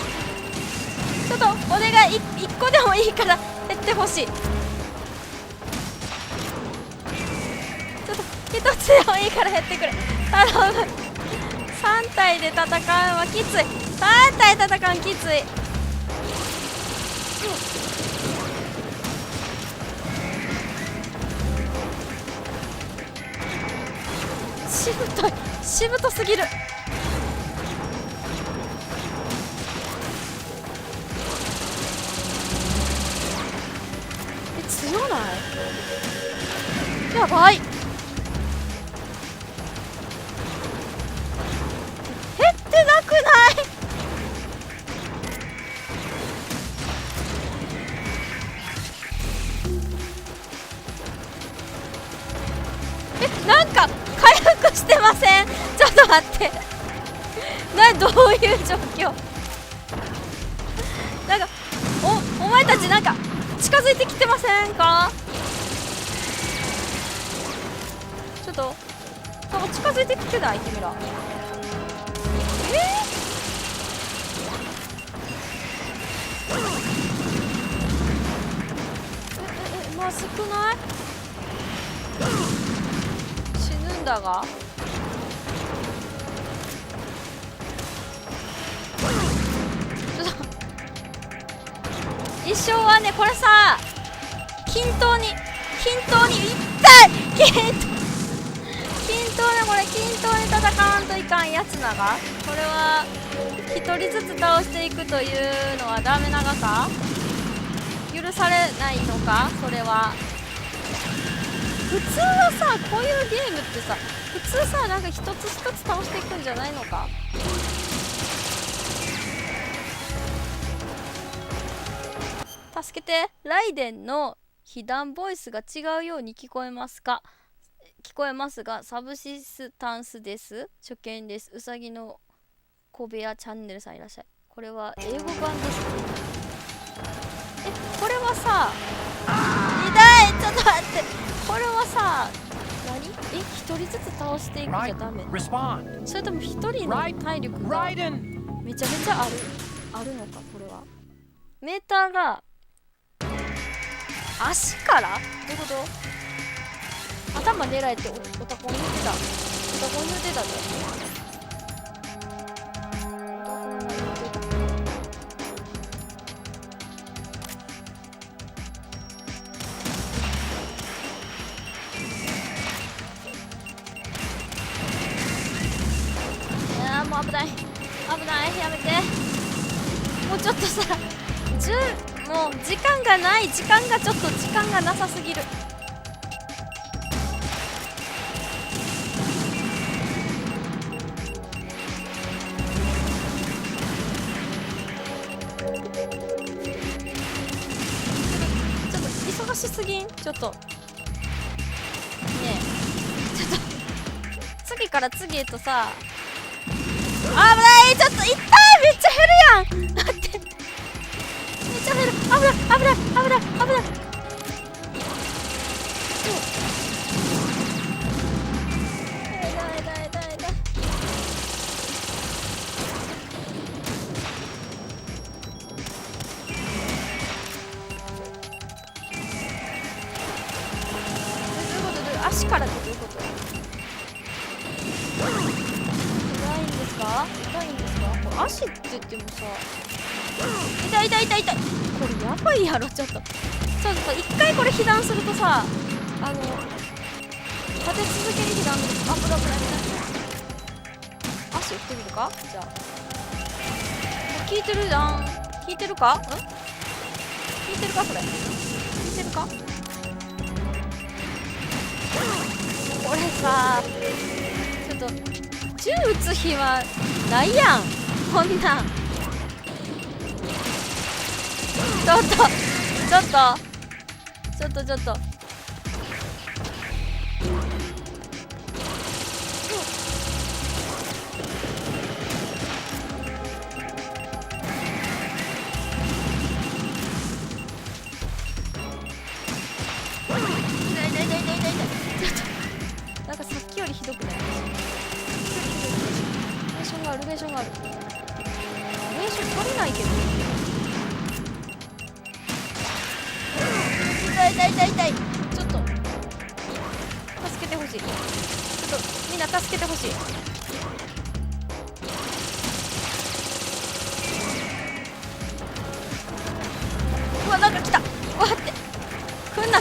ちょっとお願い、1個でもいいから減ってほしい。ちょっと1つでもいいから減ってくれ、頼む。3体で戦うのはきつい。3体戦うのきつい。しぶとすぎる。強ない？やばい。減ってなくない？なんか回復してません？ちょっと待って。どういう状況？なんかお前たちなんか近づいてきてませんか？ちょっとなんか近づいてきてない？君ら。まずくない？死ぬんだが。一生はね、これさ、均等にいったい均等ね、これ均等に戦わんといかんやつなが。これは一人ずつ倒していくというのはダメながか？許されないのか？それは普通はさ、こういうゲームってさ、普通さ、なんか一つ一つ倒していくんじゃないのか？助けて。ライデンの被弾ボイスが違うように聞こえますか？聞こえますが、サブシスタンスです。初見です。うさぎの小部屋チャンネルさんいらっしゃい。これは英語版です。これはさ、痛い。ちょっと待って。これはさ、何？一人ずつ倒していくじゃダメ？それとも一人の体力がめちゃめちゃあるのか？これはメーターが足からどういうこと？頭狙えってオタコン言ってた。オタコン言ってたぞ。いやもう危ない。やめて。もうちょっとさ、もう時間がない。時間がなさすぎる。ちょっと忙しすぎん？ちょっとねえ、ちょっと次から次へとさ、危ない。ちょっと痛い。めっちゃ減るやん。待って、めっちゃ減る。危ない。足からってどういうこと？痛いんですか？これ足って言ってもさ、痛い。これやばいやろ。ちょっと一回これ被弾するとさ、立て続けに被弾する。危ない。足打ってみるか？じゃあ効いてるじゃん。効いてるか？それ効いてるか？これさ、ちょっと銃撃つ暇ないやん、こんなん。ちょっとなんかさっきよりひどくない？レーションがある。レーション足りないけど。痛い。ちょっと助けてほしい。みんな助けてほしい。うわ、なんか来た。わって来んな。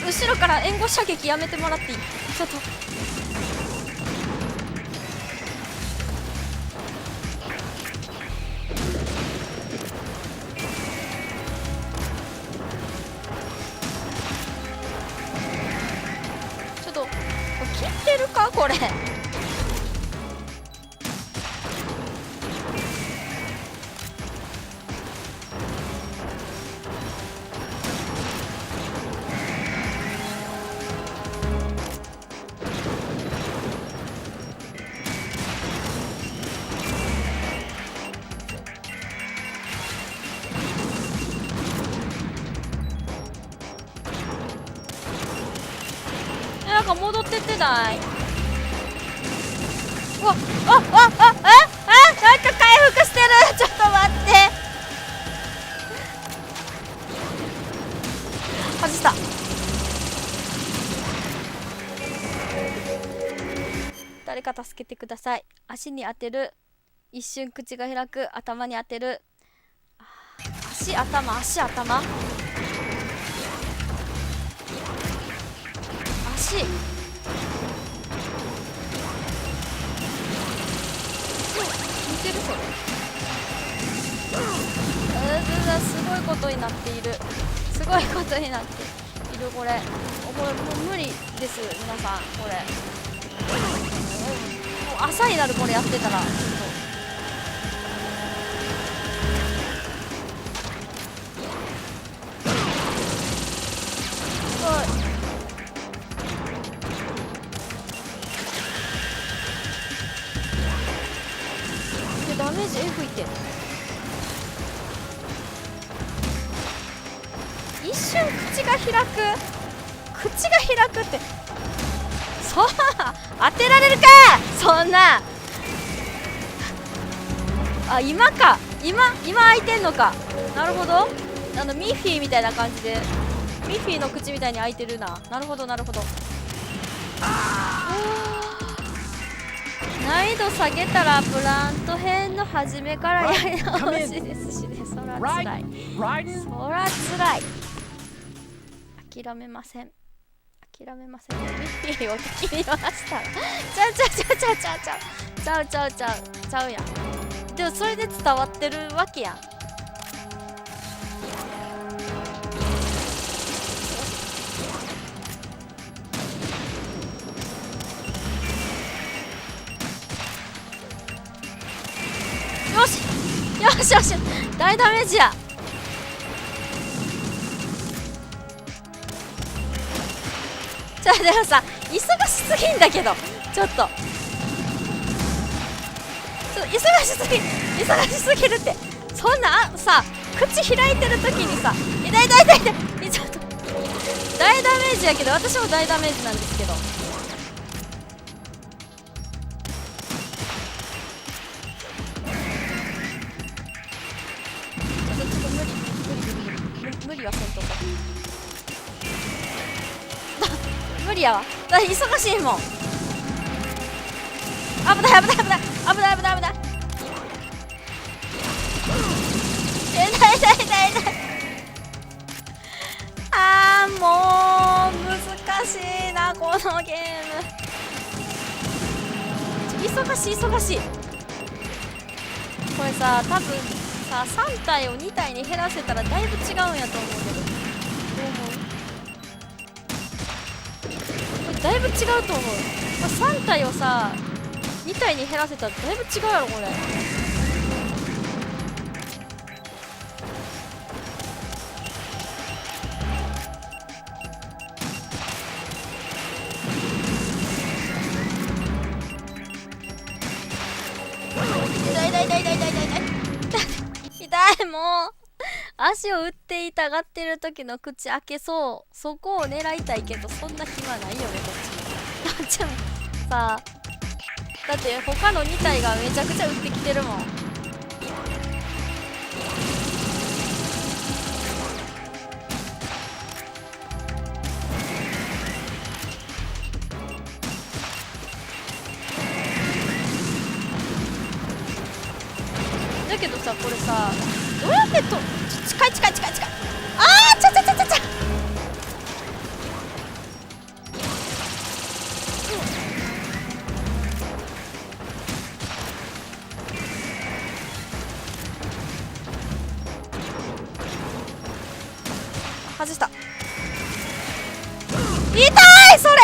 後ろから援護射撃やめてもらっていい？ちょっと切ってるかこれ。なんか戻ってってない？うわ、なんか回復してる。ちょっと待って。外した。誰か助けてください。足に当てる。一瞬口が開く。頭に当てる。足、頭、足、頭。足。似てるそれ。すごいことになっている。すごいことになっているこれ。これもう無理です皆さんこれ。もう朝になるこれやってたら。すごい。ダメージ F いて一瞬口が開く。口が開くってそんな当てられるかそんな。あ、今か。今開いてんのか。なるほど。ミッフィーみたいな感じでミッフィーの口みたいに開いてるな。なるほどなるほど。難易度下げたらプラント編の初めからやり直しですしね。そらつらい。そらつらい。諦めません。諦めません。ミッフィーを敵に回したらちゃうやん。でもそれで伝わってるわけやん。よし大ダメージや。でもさ忙しすぎんだけどちょっと忙しすぎるって。そんなさ口開いてる時にさ痛いちょっと大ダメージやけど私も大ダメージなんですけど。無理はせんとこ無理やわ。だって忙しいもん。危ない痛い。あーもう難しいなこのゲーム。忙しいこれさ。多分さ3体を2体に減らせたらだいぶ違うんやと思うけど、どう思う？これだいぶ違うと思う。3体をさ2体に減らせたらだいぶ違うやろこれ。痛いもう足を打って痛がってる時の口開けそう。そこを狙いたいけどそんな暇ないよねこっちも。さあだって他の2体がめちゃくちゃ打ってきてるもん。だけどさこれさどうやってと近い。あーちゃ外した。痛いそれ。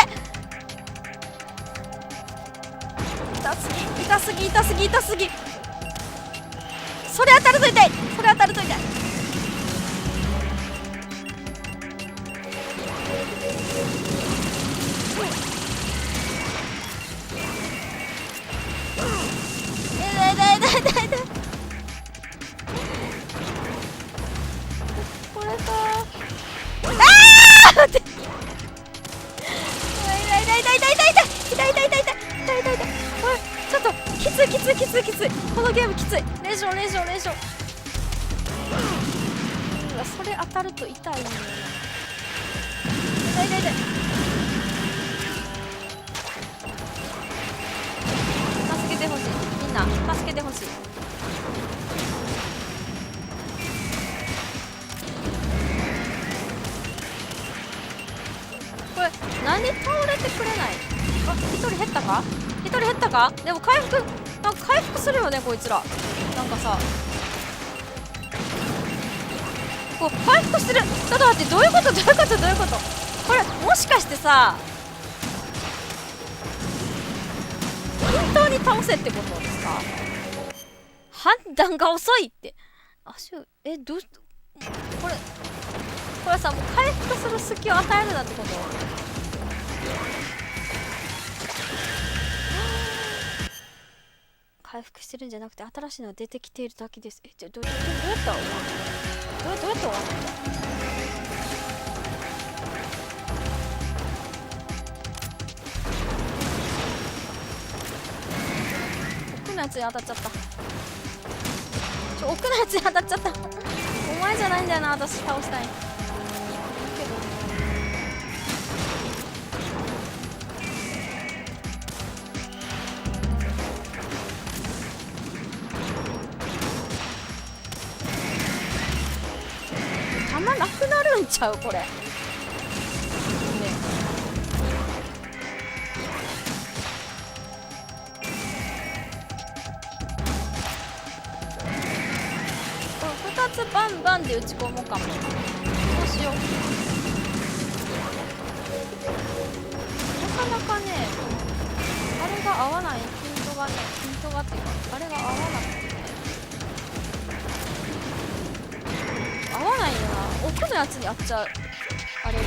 痛すぎ痛すぎ痛すぎ痛すぎ。それ当たると痛い。それ当たると痛い。これか。ああ！って。痛い痛い痛い痛い痛い痛い痛い痛い痛い痛い痛い痛い痛い。これちょっときついきついきついきつい。このゲームきつい。連勝連勝連勝。うわ、それ当たると痛いんだよな。痛い痛い痛い。助けてほしい。みんな助けてほしい。これなんで倒れてくれない？あ、一人減ったか？一人減ったか？でも回復、なんか回復するよねこいつら。なんかさ、こう回復する。ちょっと待って、どういうことどういうことどういうこと？これもしかしてさ、均等に倒せってことですか？判断が遅いって。足をどうし、これさ、もう回復する隙を与えるなってこと？回復してるんじゃなくて新しいのが出てきているだけです。どうやったら終わるの？どうやったら終わるの？奥のやつに当たっちゃった。奥のやつに当たっちゃった。お前じゃないんだよな、私倒したい。弾なくなるんちゃうこれ。ね、2つバンバンで打ち込もうかも。どうしよう。なかなかね、あれが合わない。ピントがね、ピントがっていうか、あれが合わなくてね、合わないよな。奥のやつにあっちゃう、あれが。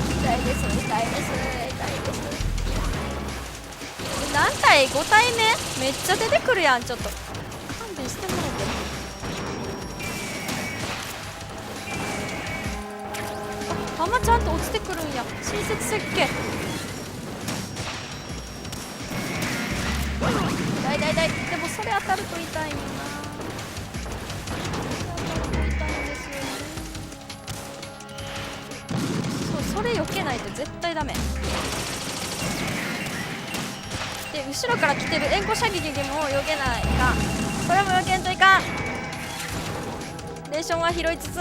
痛いです、痛いです、痛いです。何体？5体目？めっちゃ出てくるやん。ちょっと勘弁してもらって。あ、弾ちゃんと落ちてくるんや。親切設計。痛い痛い痛い。でもそれ当たると痛いよな。当たると痛いんですよね。そう、それ避けないと絶対ダメ。で、後ろから来てる援護射撃も避けないかん。これも避けんといかん。レーションは拾いつつ、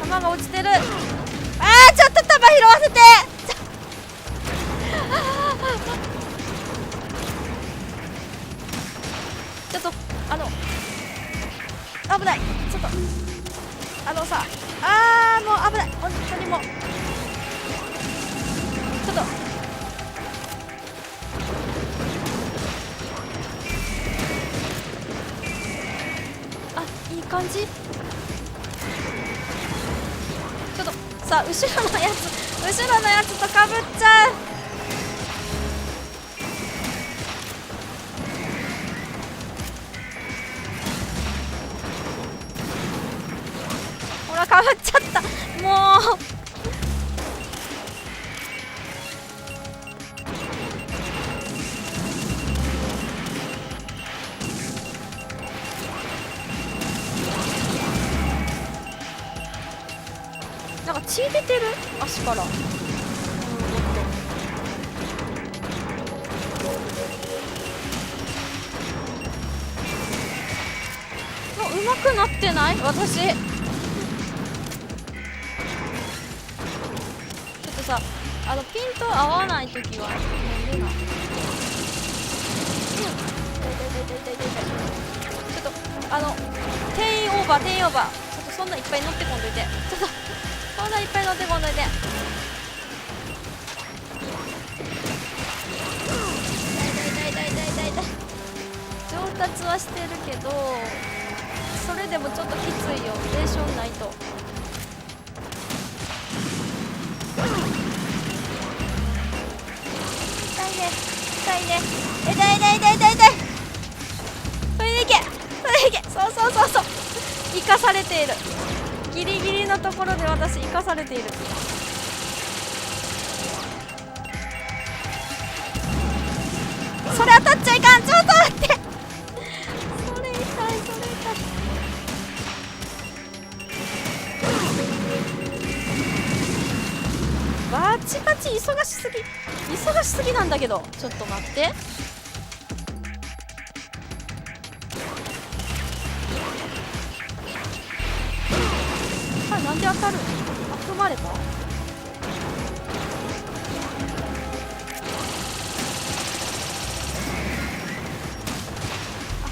弾が落ちてる。あー、ちょっと弾拾わせて。ちょっと危ない。ちょっとさ、もう危ない。本当にもうちょっといい感じ。ちょっとさ、後ろのやつとかぶっちゃう。ほら、かぶっちゃった。もうなんか血出てる、足から。うまくなってない？私ちょっとさ、ピント合わないときはなんでな。ちょっと定員オーバー。ちょっとそんないっぱい乗ってこんといて。ちょっとそんないっぱい乗ってこんといて。上達はしてるけど、それでもちょっときついよ。レーションないと。痛いね。痛い。それでいけ。そう。生かされている。ギリギリのところで私生かされている。それ当たっちゃいかん。ちょっと待って。それ痛い。バチバチ忙しすぎなんだけど。ちょっと待って。あ、なんで当たる？踏まれた？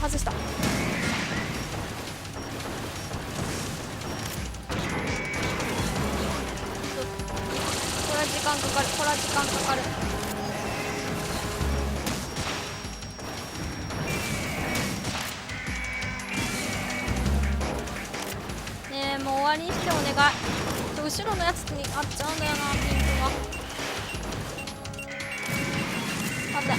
外した。これは時間かかる。ねえ、もう終わりにしてお願い。後ろのやつにあっちゃうんだよな、ピンクが。待って。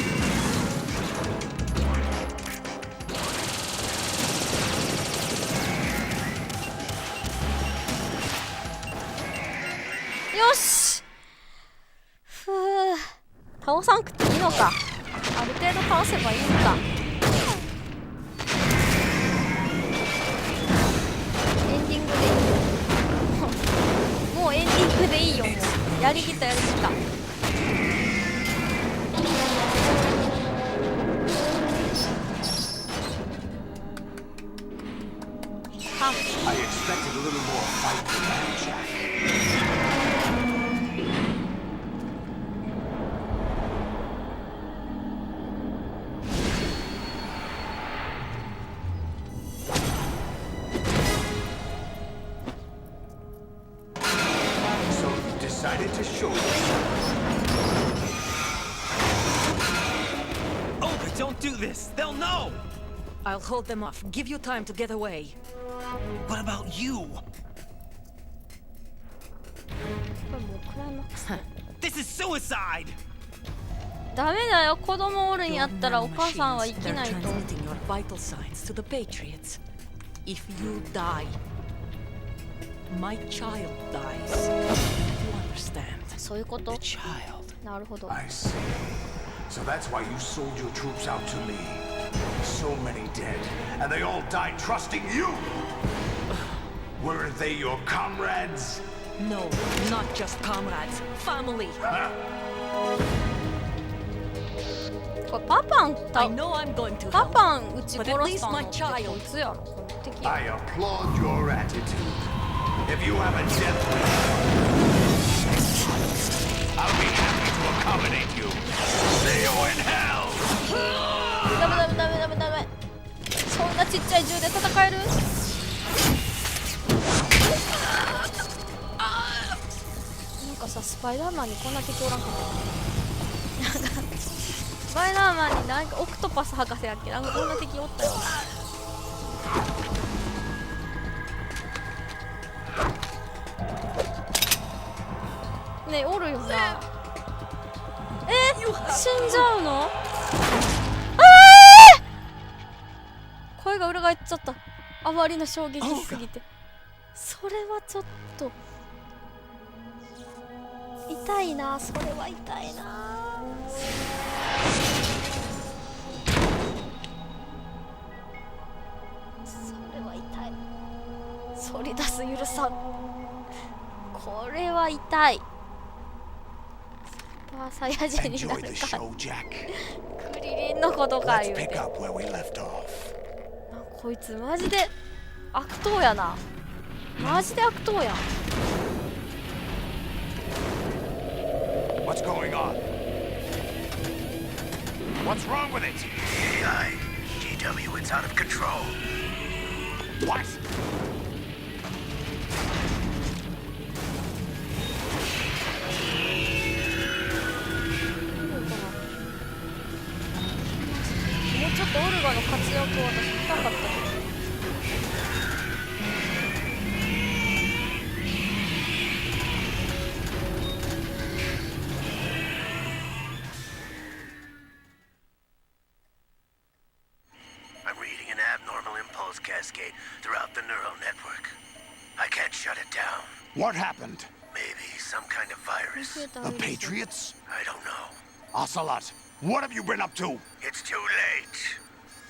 よし。ふう、倒さんくていいのか。ある程度倒せばいいのか。エンディングでいいよ。もうエンディングでいいよ。もうやりきった。I expected a little more fight than that, Jack. So you decided to show yourself. Oh, but don't do this! They'll know! I'll hold them off. Give you time to get away. What about you? This is suicide! ダメだよ。子供おるんやったらお母さんは生きないと。 Transmitting your vital signs to the Patriots. If you die, my child dies. You understand? そういうこと。 Child. なるほど。 I see. So that's why you sold your troops out to me. So many dead, and they all died trusting you. Weren't they your comrades? No, not just comrades. Family. Huh? これパパン I know I'm going to パ help. パン撃ち But 殺 at し least たの my って child. こいつやろ。この敵や。 I applaud your attitude. If you have a death wish, I'll be happy to accommodate you. See you in hell. ダメ。そんなちっちゃい銃で戦える？なんかさ、スパイダーマンにこんな敵おらんかった。なんかスパイダーマンになんかオクトパス博士やっけ、なんかこんな敵おったよ。ねえ、おるよな。死んじゃうの？声が裏返っちゃった。あまりの衝撃すぎて。それはちょっと痛いな。それは痛いな。それは痛い。反り出す許さん。これは痛い。スーパーサイヤ人になる Enjoy the か。 show, Jack. クリリンのことか Let's 言うて。 pick up where we left off. こいつマジで悪党やな。マジで悪党やん。What's What's going on? What's wrong with it? AI, GW, it's out of control. What? I'm reading an abnormal impulse cascade throughout the neural network. I can't shut it down. What happened? Maybe some kind of virus. The Patriots? I don't know. Ocelot, what have you been up to? It's too late.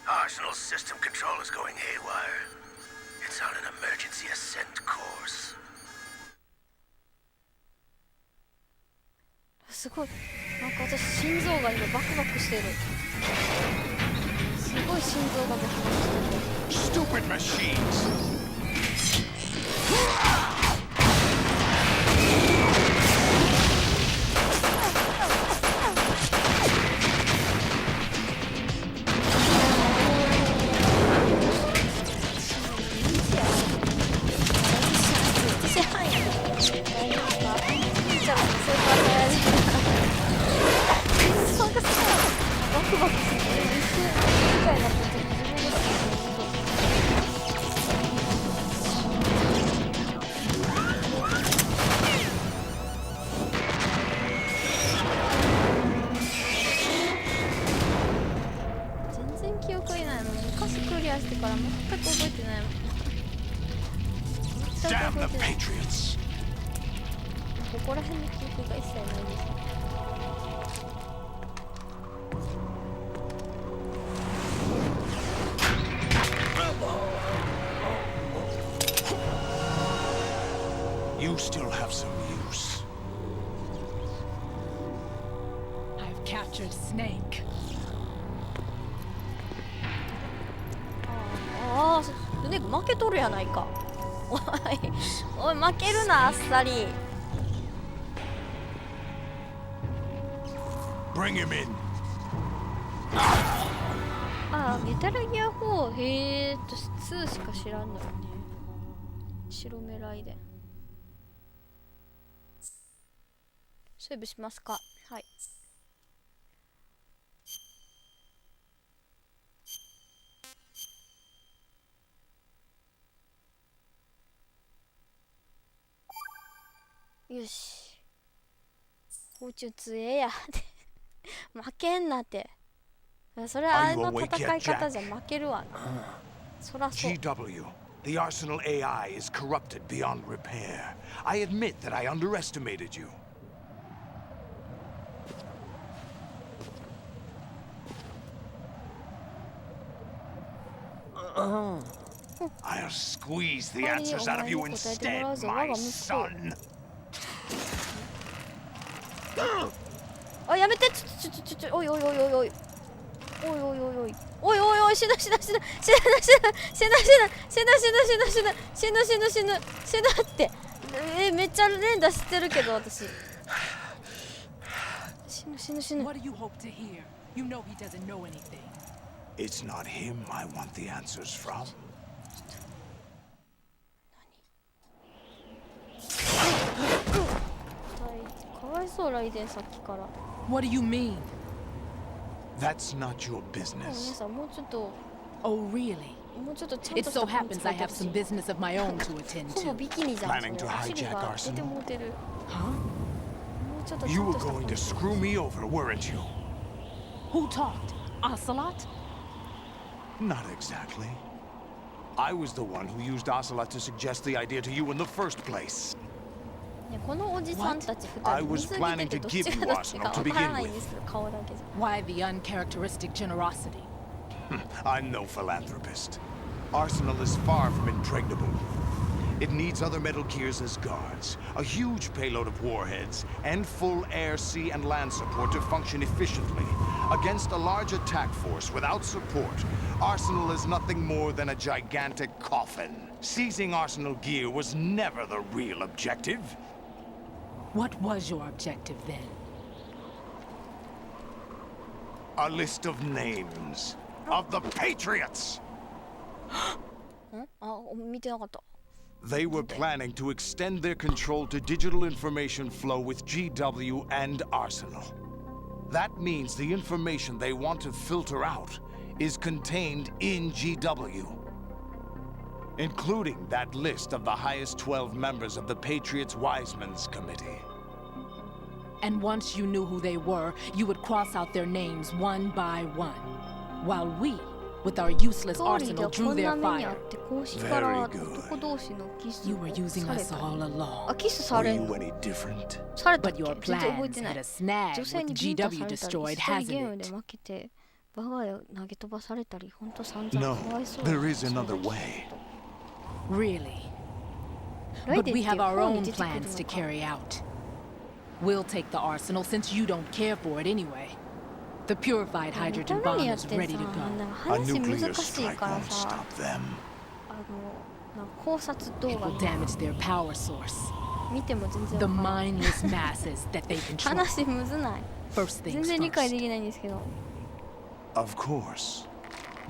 Arsenal's system control is going haywire. It's on an emergency ascent course. すごい。なんか私心臓が今バクバクしてる。すごい心臓がバクバクしてる。 Stupid machines! ここら辺の記憶が一切ないです。You still have some use. I've captured Snake. ああ、スネーク負けとるやないか。おい、おい負けるなあっさり。Bring him in. ああ、メタルギア4、へえ、2しか知らんのよね。白目ライデン。セーブしますか。はい。よし。包丁強えや。負けんなって。それはあの戦い方じゃ負けるわな。そらそう。GW, the Arsenal AI is corrupted beyond repair. I admit that I underestimated you. I'll squeeze the answers out of you instead, my son. あ、やめて、おいおいおいおいおいおいおいおいおいおいおいおい、死ぬ死ぬ死ぬ死ぬ死ぬ死ぬ死ぬ死ぬ死ぬ死ぬ死ぬ死ぬ死ぬ死ぬって、めっちゃ連打してるけど私。死ぬ死ぬ死ぬ。 What do you hope to hear? You know he doesn't know anything. It's not him I want the answers from. かわいそうライデンさっきから。 What do you mean? That's not your 皆 business. さんもうちょっと。 Oh, really? もうちょっとちゃん It とした so パンツ happens 履 I いて have ほしい some business of my own to attend ほぼ to. ビキニじゃん。 Planning to お尻 hijack が Arsenal? 出てもうてる。 Huh? もうちょっとち You ゃん were としたパン going ツ to screw me over, weren't you? Who talked? Ocelot? Not exactly. I was the one who used Ocelot to suggest the idea to you in the first place. ね、このおじさんたち2 I 人 was 水着 planning て to てどっ give ち you がどっちか Arsenal to 分から begin ないん with. ですけど、顔だけじゃ。 Why the uncharacteristic generosity? I'm no philanthropist. Arsenal is far from impregnable. It needs other Metal Gears as guards, a huge payload of warheads, and full air, sea, and land support to function efficiently. Against a large attack force without support, Arsenal is nothing more than a gigantic coffin. Seizing Arsenal gear was never the real objective. What was your objective then? A list of names of the Patriots. あ、見てなかった。 They were planning to extend their control to digital information flow with GW and Arsenal. That means the information they want to filter out is contained in GW, including that list of the highest 12 members of the Patriots Wiseman's Committee. And once you knew who they were, you would cross out their names one by one, while we, with our useless arsenal, drew their fire. Very good. You were using us all along. あ、キスさ Are れ you any different? されたっ But け your 全然覚え plans てな had い a snag 女性 with に the ビンタさ GW れたり destroyed, 一人ゲー hasn't ムで it? 負けてバカが投げ飛ばされたりほんと散々 No, かわいそう there is another way. Really? ライ But デン we っていう have our 方に own 出てくる plans の to か carry out. We'll take the arsenal since you don't care for it anyway. The purified メタ hydrogen ル bomb ギアっ is て ready さ to go. なんか A 話 nuclear 難しい strike から won't さ stop them. なんか考察動 It 画 will damage their power source. 見ても全然 The わからん mindless masses that they control. 話むずない First 全 things 然理解 first. できないんですけど Of course.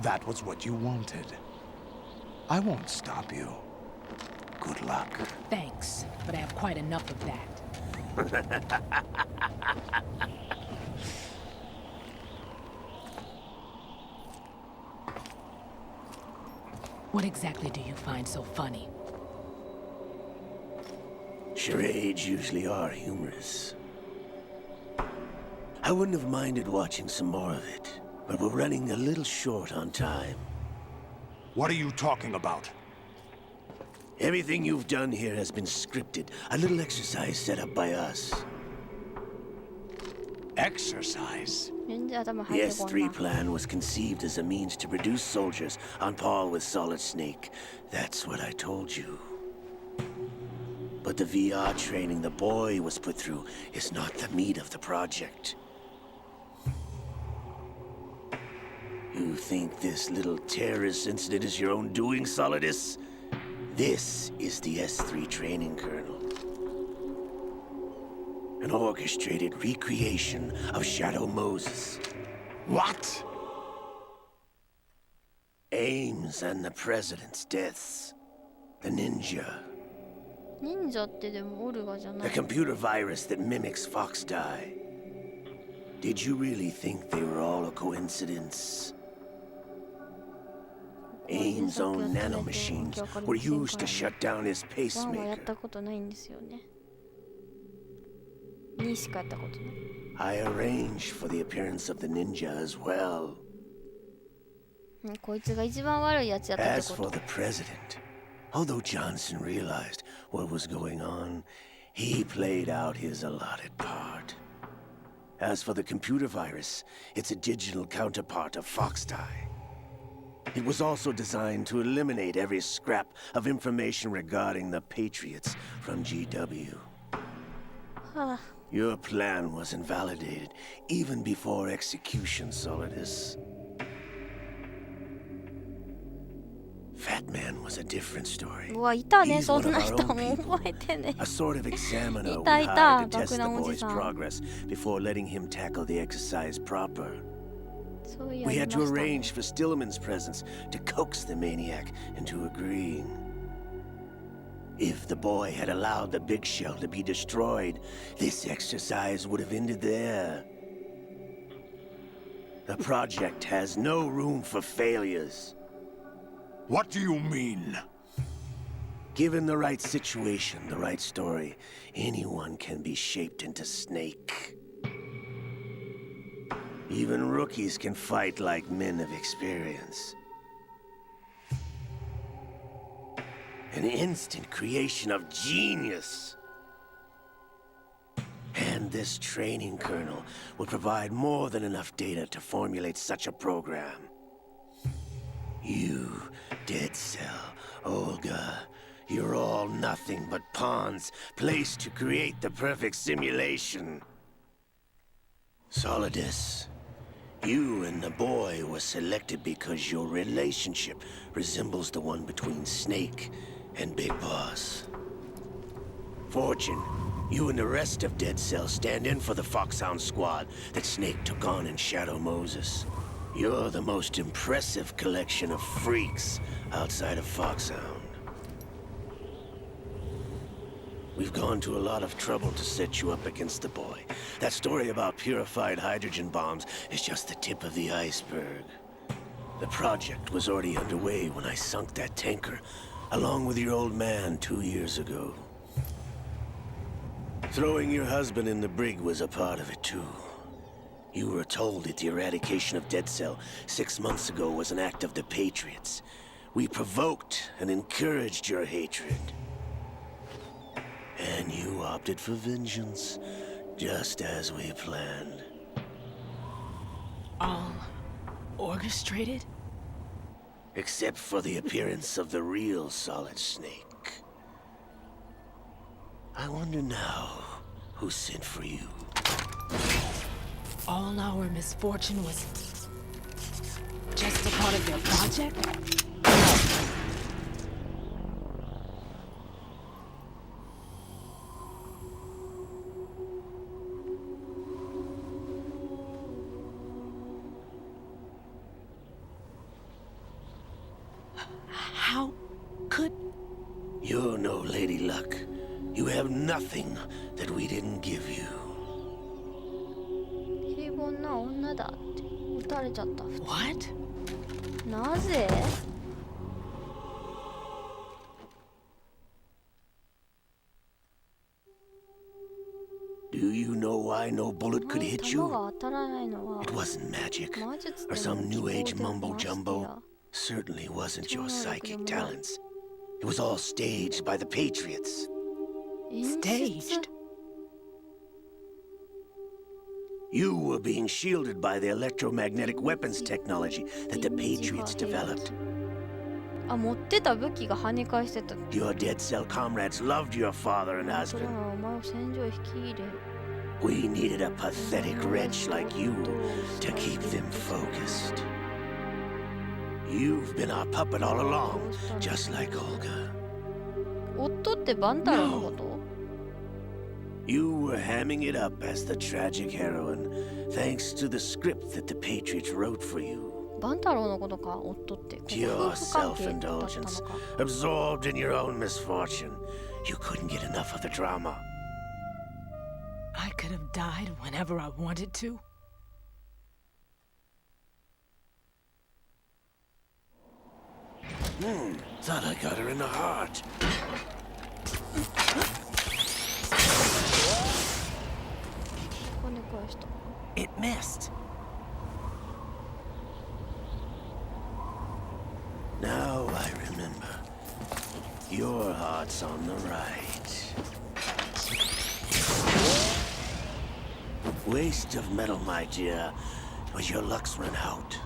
That was what you wanted. I won't stop you. Good luck. Thanks, but I have quite enough of that. What exactly do you find so funny? Charades usually are humorous. I wouldn't have minded watching some more of it, but we're running a little short on time. What are you talking about? Everything you've done here has been scripted, a little exercise set up by us. Exercise? 全然頭 The 入ってこん S3 な plan was conceived as a means to produce soldiers on par with Solid Snake. That's what I told you. But the VR training the boy was put through is not the meat of the project. You think this little terrorist incident is your own doing, Solidus? This is the S3 training kernel. An orchestrated recreation of Shadow Moses. What? Ames and the president's deaths. The ninja. 忍者ってでもオルガじゃな The い computer virus that mimics Fox Die. Did you really think they were all a coincidence? Ames' own nanomachines were used to shut down his ワンはやっ pacemaker. たことないんですよね2しかやったことない I arranged for the appearance of the ninja as well. うんこいつが一番悪いやつやったって As こ for と the president, although Johnson realized what was going on, he played out his allotted part. As for the computer virus, it's a digital counterpart of Fox Die. It was also designed to eliminate every scrap of information regarding the Patriots from GW. はあ Your plan was invalidated even before execution, Solidus. Fat Man was a different story. うわいたね He's そん one of な our 人 own も people. 覚えてね A sort of examiner we いたいた hired to test the 爆弾おじ boy's さん progress before letting him tackle the exercise proper. そういうや We り had ま to したね arrange for Stillman's presence to coax the maniac into agreeing. If the boy had allowed the big shell to be destroyed, this exercise would have ended there. The project has no room for failures. What do you mean? Given the right situation, the right story, anyone can be shaped into Snake. Even rookies can fight like men of experience. An instant creation of genius. And this training kernel would provide more than enough data to formulate such a program. You, Dead Cell, Olga, you're all nothing but pawns placed to create the perfect simulation. Solidus, you and the boy were selected because your relationship resembles the one between Snake and Big Boss. Fortune You and the rest of Dead Cell stand in for the Foxhound squad that Snake took on in Shadow Moses. You're the most impressive collection of freaks outside of Foxhound. We've gone to a lot of trouble to set you up against the boy. That story about purified hydrogen bombs is just the tip of the iceberg. The project was already underway when I sunk that tanker, along with your old man 2 years ago. Throwing your husband in the brig was a part of it too. You were told that the eradication of Dead Cell 6 months ago was an act of the Patriots. We provoked and encouraged your hatred. And you opted for vengeance, just as we planned. All orchestrated? Except for the appearance of the real Solid Snake. I wonder now who sent for you. All our misfortune was just a part of their project? How could... You're no Lady Luck. You have nothing that we didn't give you. 平凡な女だって撃たれちゃった。 What? なぜ？ Do you know why no bullet could hit 弾 you? が当たらないのは It wasn't magic 魔術 or でも some 希 new 望 age でも mumbo ましてや jumbo. Certainly wasn't your psychic talents. It was all staged by the Patriots. 演出 Staged? You were being shielded by the electromagnetic weapons technology that the Patriots developed. あ、持ってた武器が跳ね返してた。 Your Dead Cell comrades loved your father and それ husband. はお前を戦場へ引き入れ We needed a pathetic wretch like you to keep them focused. You've been our puppet all along, just like Olga. 夫ってバンタロウのこと？ You were hamming it up as the tragic heroine, thanks to the script that the Patriots wrote for you. バンタロウのことか、夫って。 Pure 夫婦関係だったの self-indulgence, か。 absorbed in your own misfortune. You couldn't get enough of the drama. I could have died whenever I wanted to. Thought I got her in the heart. It missed. Now I remember. Your heart's on the right. Waste of metal, my dear, but your luck's run out.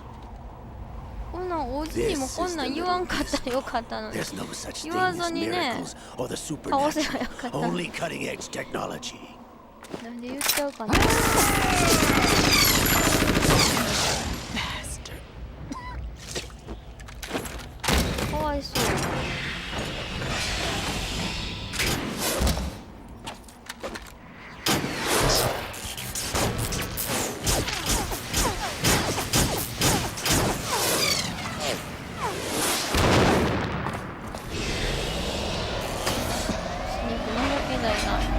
こんなんおじにもこんなん言わんかったらよかったのに。 There's no such thing 言わ as ずにね、 miracles or the 倒せば supernatural. よかったのに。 Only cutting edge technology. なんで言っちゃうかな。 Bastard. かわいそう。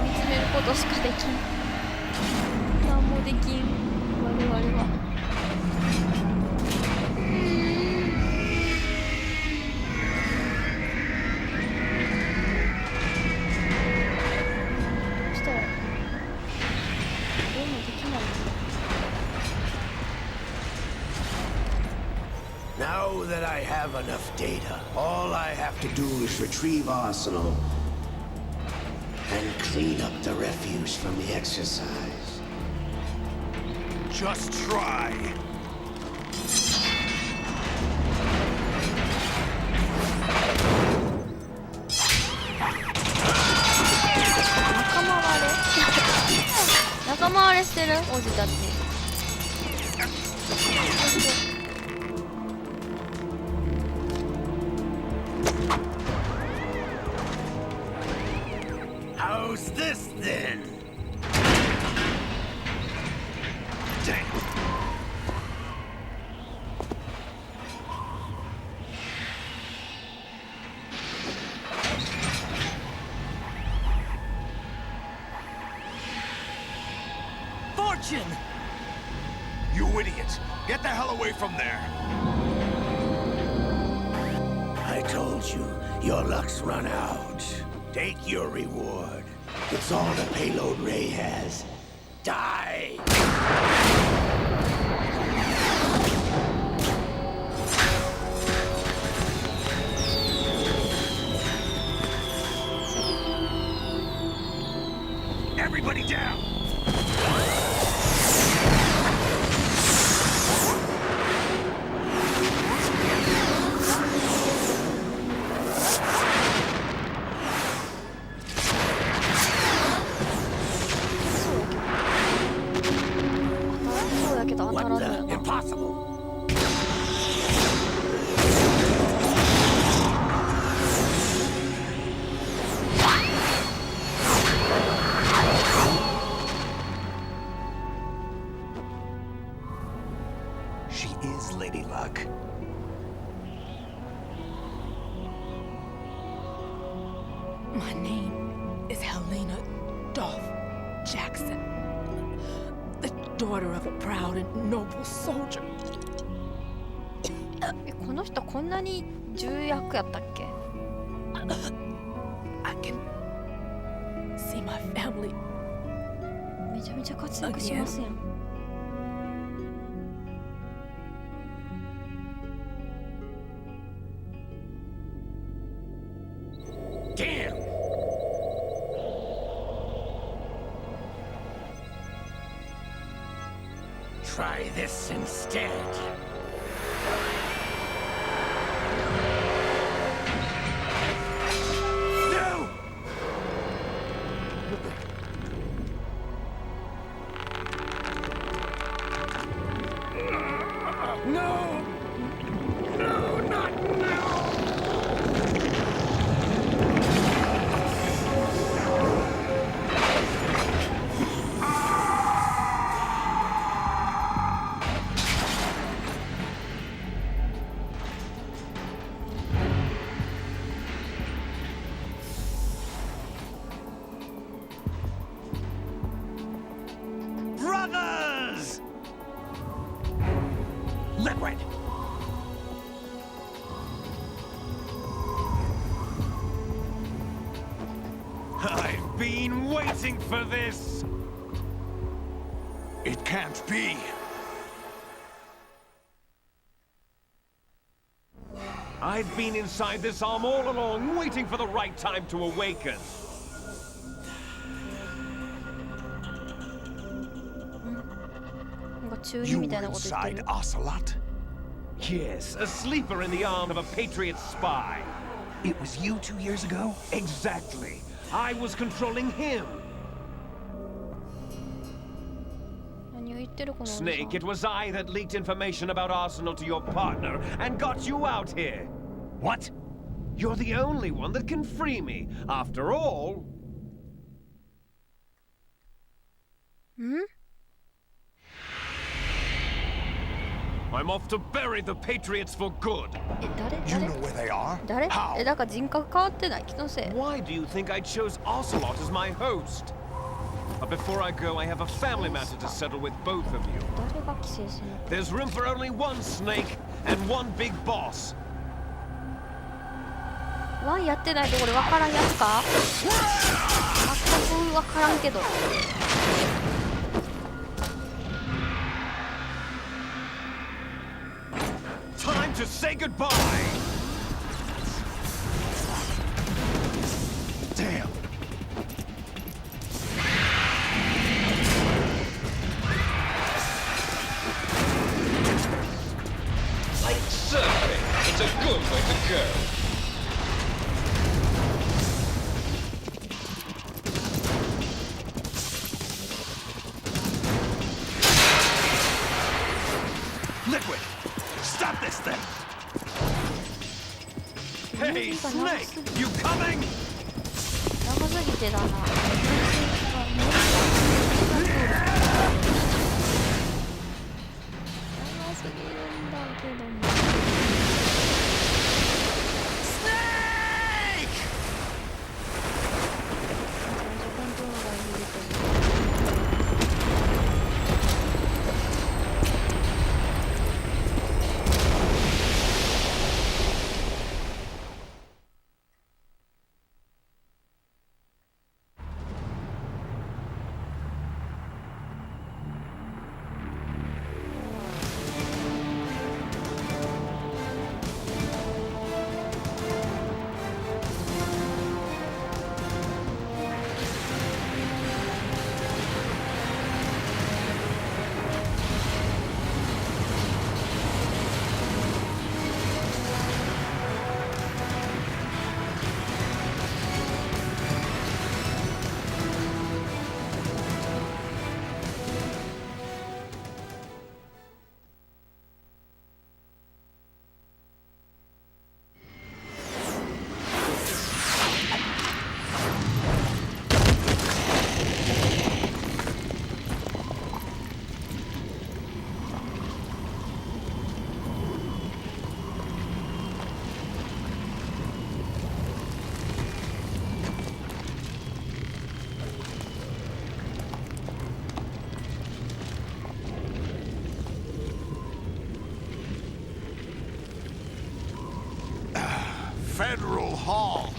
見つめることしかできん。何もできん。我々は。どうしたらどうもできないの。 Now that I have enough data, all I have to do is retrieve Arsenal and clean up the refuse from the exercise. Just try. Nakama 仲間割れしてる王子たち。How How's this then? Damn. Fortune! You idiot! Get the hell away from there! I told you, your luck's run out. Take your reward. It's all the payload Ray has. Die! Everybody down! What the? Impossible! She is Lady Luck. My name is Helena Dolph Jackson, the daughter of a proud and noble soldier. この人こんなに重役やったっけ？ I can see my family めちゃめちゃ活躍しますやん。Damn! Try this instead. No! No! No, not now! Brothers! Liquid! I've been waiting for this! It can't be! I've been inside this arm all along, waiting for the right time to awaken. You were inside Ocelot? Yes, a sleeper in the arm of a Patriot spy. It was you 2 years ago? Exactly. I was controlling him. Snake, it was I that leaked information about Arsenal to your partner and got you out here. What? You're the only one that can free me. After all... I'm off to bury the Patriots for good. You know where they are? 誰？ How? だから人格変わってない気のせい。 Why do you think I chose Ocelot as my host? But before I go, I have a family matter to settle with both of you. 誰が規制するの？ There's room for only one snake and one big boss. ワンやってないとこれ分からんやつか？全く分からんけど。 Time to say goodbye! Damn! Like surfing, it's a good way to go. Liquid! Stop this thing! Hey, Snake! You coming? 長すぎてだな。すぎるんだけども。スネーク。コントローラーに入れてる。Federal Hall.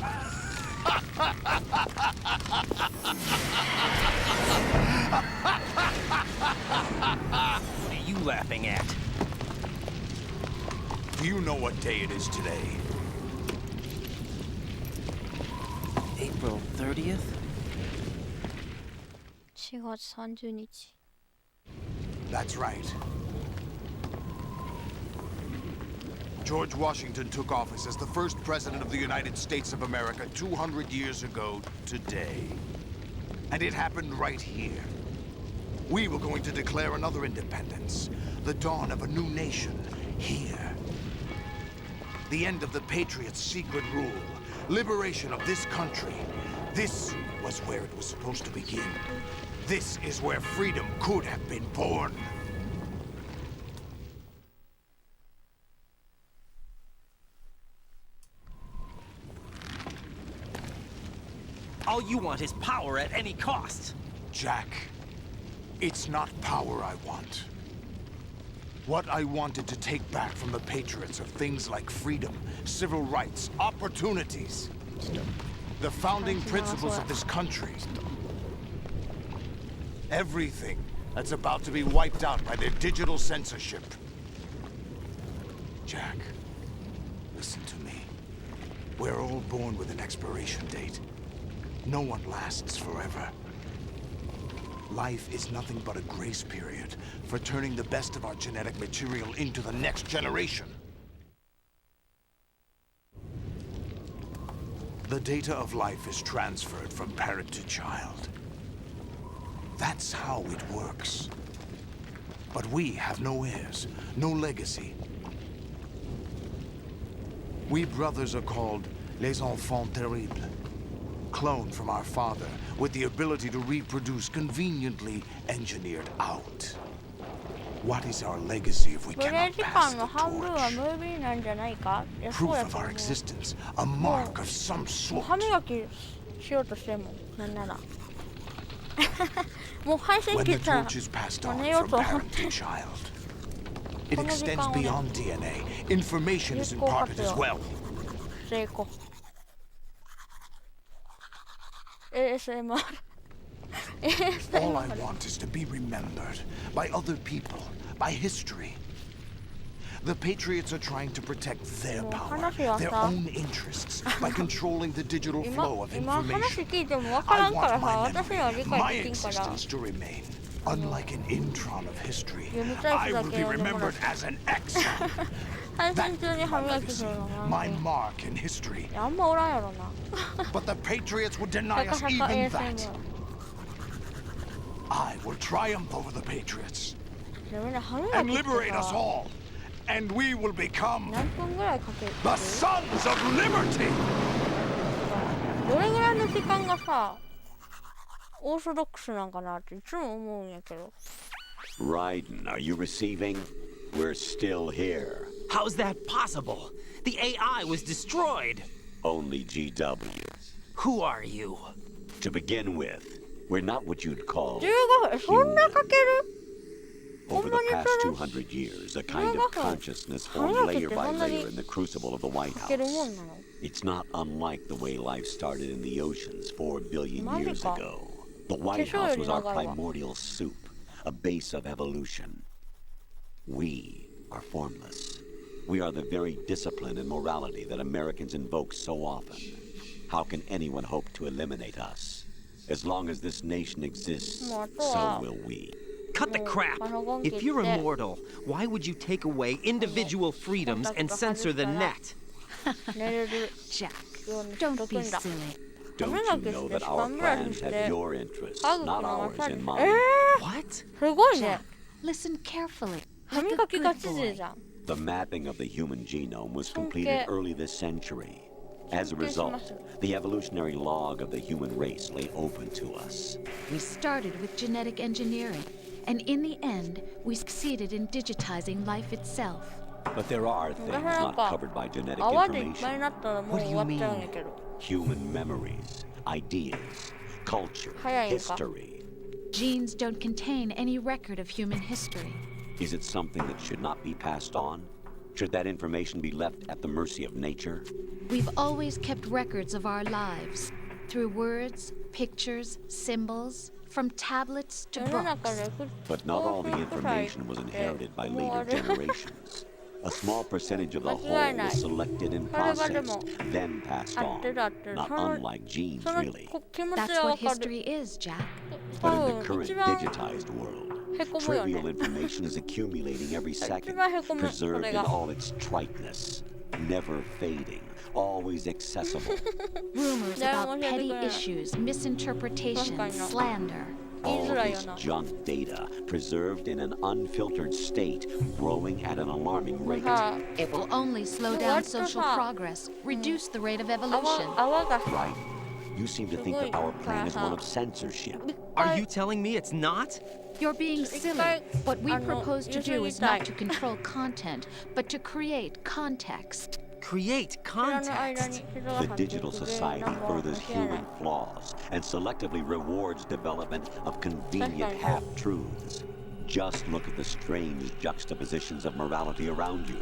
What are you laughing at? Do you know what day it is today? April 30th? 4月30日。 That's right. George Washington took office as the first president of the United States of America 200 years ago today. And it happened right here. We were going to declare another independence, the dawn of a new nation, here. The end of the Patriots' secret rule, liberation of this country. This was where it was supposed to begin. This is where freedom could have been born. All you want is power at any cost. Jack, it's not power I want. What I wanted to take back from the Patriots are things like freedom, civil rights, opportunities. The founding principles of this country. Everything that's about to be wiped out by their digital censorship. Jack, listen to me. We're all born with an expiration date. No one lasts forever. Life is nothing but a grace period for turning the best of our genetic material into the next generation. The data of life is transferred from parent to child. That's how it works. But we have no heirs, no legacy. We brothers are called les enfants terribles. Cloned from our father, with the ability to reproduce conveniently engineered out. What is our legacy if we cannot pass the torch? Proof of our existence, a mark of some sort. When the torch is passed on from parent to child, it extends beyond DNA. Information is imparted as well. ASMR. All I want is to be remembered by other people, by history. The Patriots are trying to protect their power, their own interests, by controlling the digital flow of information. I want my memory, my existence to remain. Unlike an intron of history, I will be remembered as an exon. That is my legacy, my mark in history. But the Patriots would deny us even that. I will triumph over the Patriots and liberate us all. And we will become the Sons of Liberty! どれぐらいの時間がさオーソドックスなんかなっていつも思うんやけど。 Raiden, are you receiving? We're still here. How's that possible? The AI was destroyed. Only GW. Who are you? To begin with, we're not what you'd call 15分そんなかける Over the past 200 years, a kind of consciousness formed layer by layer in the crucible of the White House. It's not unlike the way life started in the oceans 4 billion years ago. The White House was our primordial soup, a base of evolution. We are formless. We are the very discipline and morality that Americans invoke so often. How can anyone hope to eliminate us? As long as this nation exists, so will we. Cut the crap! If you're immortal, why would you take away individual freedoms and censor the net? Jack, don't be silly. Don't you know that our plans have your interests, not ours in mind? What? すごいね。 Jack, listen carefully. 歯磨きがち勢じゃん。 The mapping of the human genome was completed early this century. As a result, the evolutionary log of the human race lay open to us. We started with genetic engineering, and in the end, we succeeded in digitizing life itself. But there are things not covered by genetic 泡でいっぱいに information. なったらもう終わっちゃうんやけど。 Human memories, ideas, culture, 早いんか。 history. Genes don't contain any record of human history. Is it something that should not be passed on? Should that information be left at the mercy of nature? We've always kept records of our lives, through words, pictures, symbols, from tablets to 世の中 books. で But not all the information was inherited by later generations. A small percentage of the whole was selected and processed, then passed on. Not unlike genes, その really. 気持ち That's はわ what かる。 history is, Jack. But in 多 the 分 current 一番 digitized world, へこむよ trivial ね。 information is accumulating every second, 一番へこむ、 preserved それ in が。 all its triteness, never fading, always accessible. Rumors Yeah, about well, petty yeah. issues, misinterpretation, Some kind of- slander. All Israel, this no. junk data, preserved in an unfiltered state, growing at an alarming rate. さ It will only slow Well, down what the social fuck? progress, reduce the rate of あ、evolution. 泡が Right. You seem to think that our plan is one of censorship. Are you telling me it's not? You're being silly. What we あの propose to 譲り do is たい not to control content, but to create context. Create 部屋の間 context. に人が The 入って digital きて society なんか furthers 教えない human flaws and selectively rewards development of convenient That's right. half-truths. Just look at the strange juxtapositions of morality around you.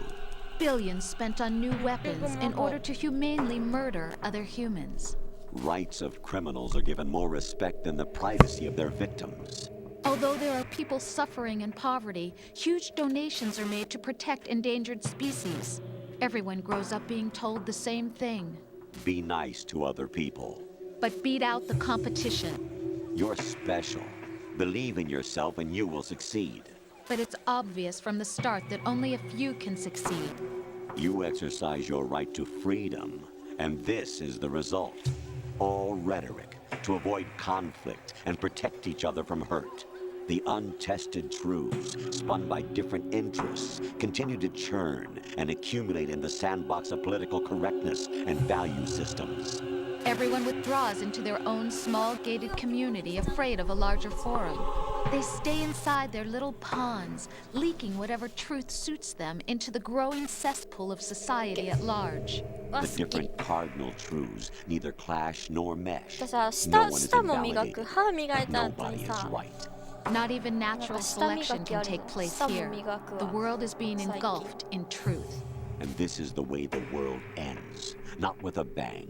Billions spent on new weapons in order to humanely murder other humans. Rights of criminals are given more respect than the privacy of their victims. Although there are people suffering in poverty, huge donations are made to protect endangered species. Everyone grows up being told the same thing. Be nice to other people. But beat out the competition. You're special. Believe in yourself and you will succeed. But it's obvious from the start that only a few can succeed. You exercise your right to freedom, and this is the result. All rhetoric to avoid conflict and protect each other from hurt. The untested truths, spun by different interests, continue to churn and accumulate in the sandbox of political correctness and value systems. Everyone withdraws into their own small gated community, afraid of a larger forum. They stay inside their little ponds, leaking whatever truth suits them into the growing cesspool of society at large. The different cardinal truths neither clash nor mesh. だから No one is 舌も磨く invalidated. 歯磨いた後 Nobody に is さ right. Not even natural selection can take place here. The world is being 最近 engulfed in truth. And this is the way the world ends. Not with a bang,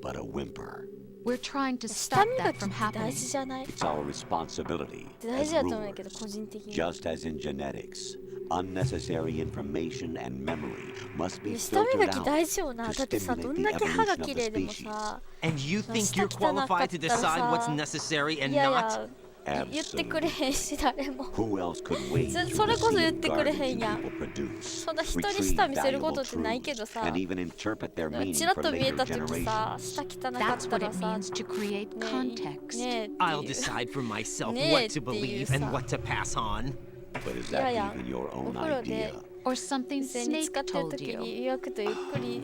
but a whimper. We're trying to 舌 stop 磨 that き from って大 happening. 事じゃない It's our responsibility 大 as 事だと思うんだけど rulers. 個人的に Just as in genetics, unnecessary information and memory must be 舌 filtered 磨き out 大事よな to だってさ stimulate どん the だけ歯が evolution of 綺 the 麗でも species. さ And you think 舌 you're 汚か qualified っ to たら decide what's さ necessary い and やい not? や言ってくれへんし誰も Who else could wage それこそ the 言 sea っ of てくれへ garbage んやん people produce, そんな人に retrieve 舌見せるこ valuable とってないけど truths, さ and even interpret their チ meaning ラッ for と見え later た時さ generations. 舌汚か That's った what ら it さ means to create ね context. ねえって I'll いう decide for myself Nee, what toっていう believe さ and what to pass on. But is いや that いや even your お own 風呂で idea? Or something 湯煎に Snake 使ってる told 時 you. に予約とゆっくり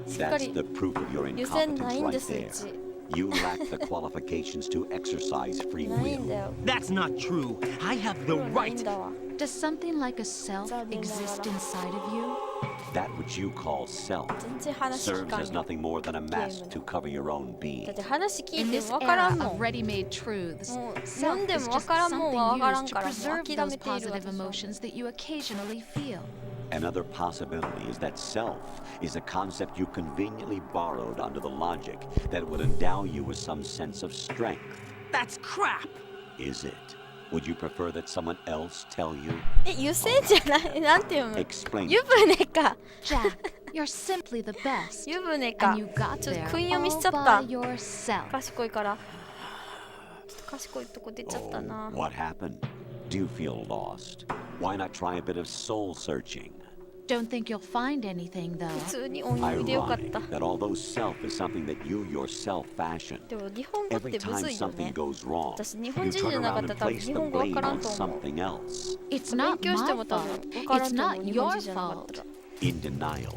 しっか That's り the proof of your 湯煎ない incompetence んで right すう there. ち You lack the qualifications to exercise free will. That's not true. I have the right. Does something like a self exist inside of you? That which you call self serves as nothing more than a mask to cover your own being. In this era of ready-made truths, self is just something used to preserve those positive emotions that you occasionally feel. Another possibility is that self is a concept you conveniently borrowed under the logic that it would endow you with some sense of strength. That's crap. Is it? Would you prefer that someone else tell you? 湯煎じゃない、なんて読む？ Explain. 湯船か。Jack, you're simply the best. 湯船か。 And you got ちょっと there 訓読みしちゃっ all た。 by yourself. 賢いから。ちょっと賢いとこ出ちゃったな。 What happened? Do you feel lost? Why not try a bit of soul searching? Don't think you'll find anything, though. 普通に音読みでよかっ Ironic た。 that although self is something that you yourself fashioned, でも日本語っ every てむ time ずいよ something ね。 goes wrong, 私日 you 本人 turn じゃなかっ around た and ら多分 place 日 the 本語わ blame からん on と思う。 something else. It's 勉 not 強して my も多分 fault. わからん It's と思う。 not 日本 your 人じゃなかったら。 In denial,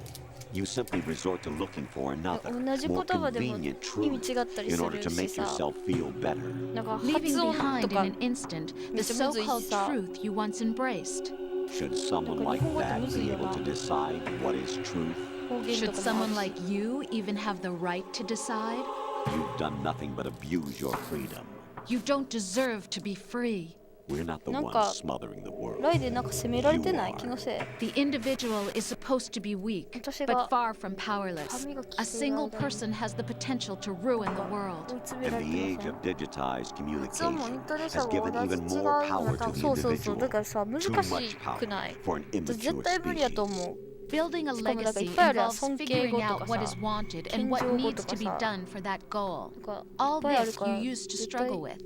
you simply resort to looking for another, 同じ言 more 葉でも convenient 意 truth 味違ったり in す order る to し make さ。 yourself feel better. なんか Leaving 発音 behind とか in an instant the めっちゃむずいし so-called さ。 truth you once embraced. Should someone like that be able to decide what is truth? 方言 Should とかもあ someone るし like you even have the right to decide? You've done nothing but abuse your freedom. You don't deserve to be free. We're not the なん ones か smothering the world. ライでなんか責められてない気のせい。 The individual is supposed to be weak, 私が but far from powerless. 髪が A 切れる single 間に person has the potential to ruin the world. 追い詰めら In れ the て age ません of digitized 発音もイン communication トネーショ has ンも given 同 even じ違う more なん power か to the そうそうそう individual. だからさ難 Too し much くない power for an 絶 immature 対無理やと species. 思う Building a しかもなんかい legacy っぱいあるやん involves 尊敬 figuring 語と out か what さ is wanted 謙 and what 譲語 needs と to か be さ done for that goal. なんかいっ All ぱいある this から you used to 絶対 struggle with.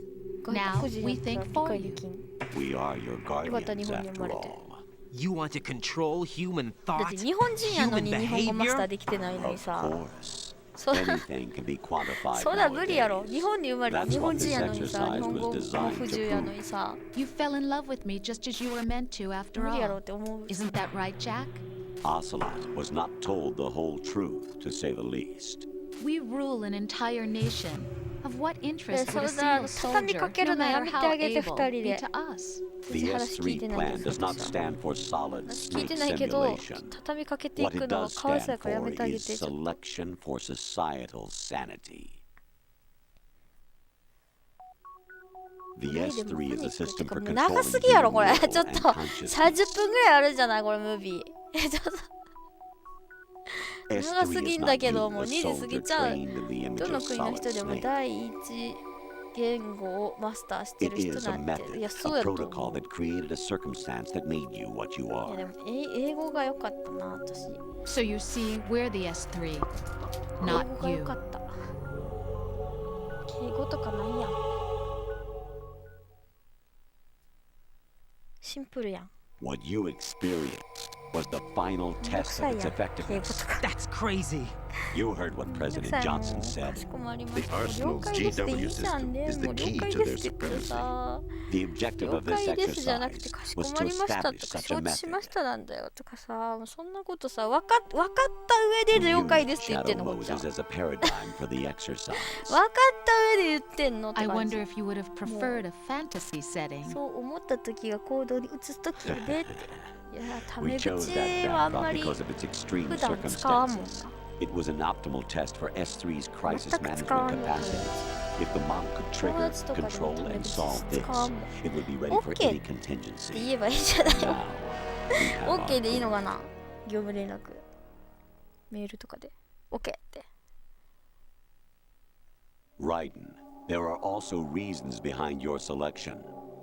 外 Now 国人 we やったら think 理 for 解で you. きん We are your よかった 日 guardians 本に生 after まれて all. You want to control human だっ thought, て日本人やの human に日本語マスター behavior? できてないのに Of さ course. そら Anything can be quantified そら無理やろ nowadays. 日本に生まれて That's 日本 what 人 this やのにさ exercise 日本語 was も designed 不 to 自由やの prove. にさ You fell in love with me just as you were meant to after 無理やろ all. って思う Isn't that right, Jack? Ocelot was not told the whole truth, to say the least. We rule an entire nation. Of what interest would a それだ single 畳み soldier, かけ no るのや matter めて how あげて able, 二人 be で to us? The 話聞い S3 てないで plan す does not 私は stand for solid 聞いて snake ないけど simulation. 畳みかけてい What く it のは does かわいそうや stand からやめ for てあげ is てちょっと selection for societal sanity. The でも S3 is a て system か for もう長 controlling すぎやろ human これ will ちょっ and と consciousness. 30分ぐらいあるんじゃないこれムービーちょっと長す S3 ぎ is んだ not け you, どもう a 2時過 soldier ぎちゃう trained in the image どの of 国の solid 人でも snake. 第一言語をマスターして It る人 is a なんていや method, そう a やと protocol 思う that created a circumstance that made you what you いや are. でも英語が良かったな私 So you see, we're the S3, 英 not 語が良 you. かった敬語とかないやんシンプルやん What you experienced was the final めんどく test さ of い its やん敬語 effectiveness. とか That's crazy. You heard what めんどく President さいもう Johnson か said. しこまりま The した了 Arsenal's 解ですってい GW いじゃん system ね is も the う了 key 解 to で their すって言って supremacy. さ The objective 了 of this 解ですじゃなくて exercise かしこ was ま to りましたと establish か such 承 a 知し method. ましたなんだよとかさもうそんなことさ分かった上で了 You 解ですって言ってん shadow のこっちは Moses as a paradigm for the exercise. 分かった上で言ってんのって I 感じ wonder if you would have preferred a fantasy setting. そう思った時が行動に移す時やでっていやタ We メ chose 口 that はあん backdrop まり because of its extreme 普段使わんもんな circumstances. It was an optimal test for S3's crisis 全く使わ management んの capacity. If the model could 友 trigger, 達とかでも control, タメ and 口 solve 使わ this, んもん it would be ready for OK any って contingency. 言えばいいじゃない Now, we have our OK でいいの proof. かな業務連絡メールとかで OK って Raiden, there are also reasons behind your selection.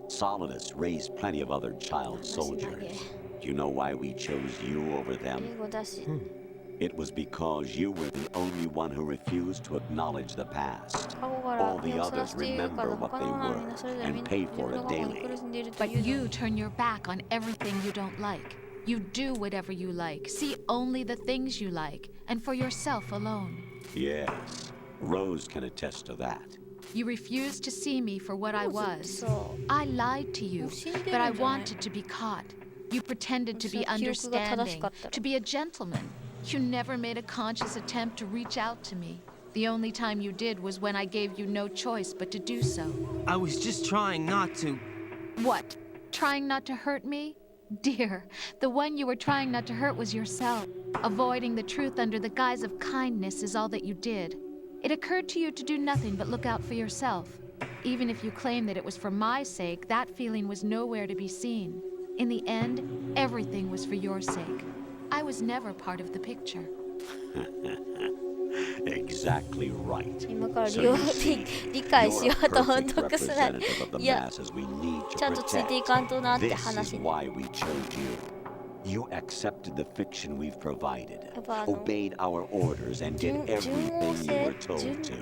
Solidus raised plenty of other child soldiers. Do you know why we chose you over 英 them? 語だし It was because you were the only one who refused to acknowledge the past. 過去から All the 目をそら others しているから remember what 他 they の女はみんなそれぞれ were みん and な pay 自 for 分 it の過去に daily. 苦しんでいると But いうの you turn your back on everything you don't like. You do whatever you like, see only the things you like, and for yourself alone. Yes, Rose can attest to that. You refused to see me for what I ローズって was. さ I lied to も you, う死んでるんじ but ゃ I ない wanted to be caught. You pretended to be 私の記憶が正し understanding, かったら to be a gentleman. You never made a conscious attempt to reach out to me. The only time you did was when I gave you no choice but to do so. I was just trying not to. What? Trying not to hurt me? Dear, the one you were trying not to hurt was yourself. Avoiding the truth under the guise of kindness is all that you did. It occurred to you to do nothing but look out for yourself. Even if you claim that it was for my sake, that feeling was nowhere to be seen. In the end, everything was for your sake. I was never part of the picture. Exactly right. 今から So 理 you see, 理解しよ you're う a と本 perfect 当くすなり representative of the いや masses we need to ちゃんとついていかんとなって protect. This is 話に why we chose you. You accepted the fiction we've provided, やっぱobeyed our orders, and did 順応 everything 性 you were told to.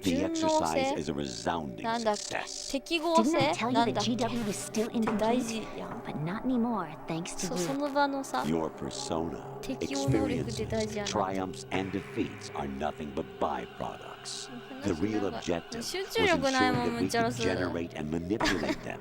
The 順応 exercise 性 is a resounding なんだっけ success. 適合 Didn't 性 I tell な you んだ that っけ GW was still 大 incomplete? 事やん But not anymore, thanks to そ you. の場のさ Your persona, 適応能力で experiences, 大事やな triumphs, and defeats are nothing but byproducts. The real objective was 集中力ない ensuring もん that む we んちゃろ could す generate and manipulate them.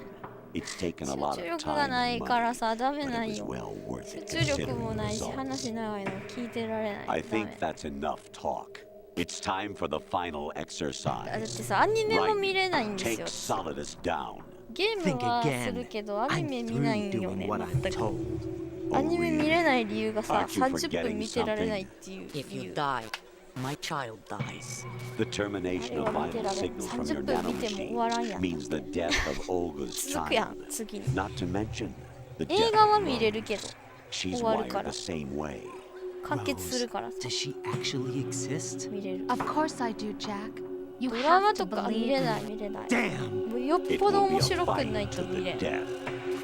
It's taken a 集 lot 中 of 力が time ない and から money, さダメ but な it ん was よ well worth it 集中力 considering も the ないし results. 話長いの聞いてられない I ダ think メ that's enough talk. It's time for the final だって exercise. さアニメも見れないんです Take よ Solidus down. ゲーム Think はす again. るけどアニ I'm メ見ない through んよね doing what I'm 全く told. アニメ見れない理由がさ Aren't you 30分見てられないっていう If 理 you 由 die, my child dies. The termination of vital signals from your 30分見ても終わらんや nanomachine ん means the death of Olga's 続くやん child. 次に Not to mention the 映 death 画は of 見れ Rose. るけど She's 終わるか wired ら the same way. 完結するからさ Does she actually exist? 見れる Of course I do, Jack. You ドラマ have to とか見 believe れない me. 見れない Damn! もうよっ It ぽど will be 面 a 白くない fight と to 見 the れん death.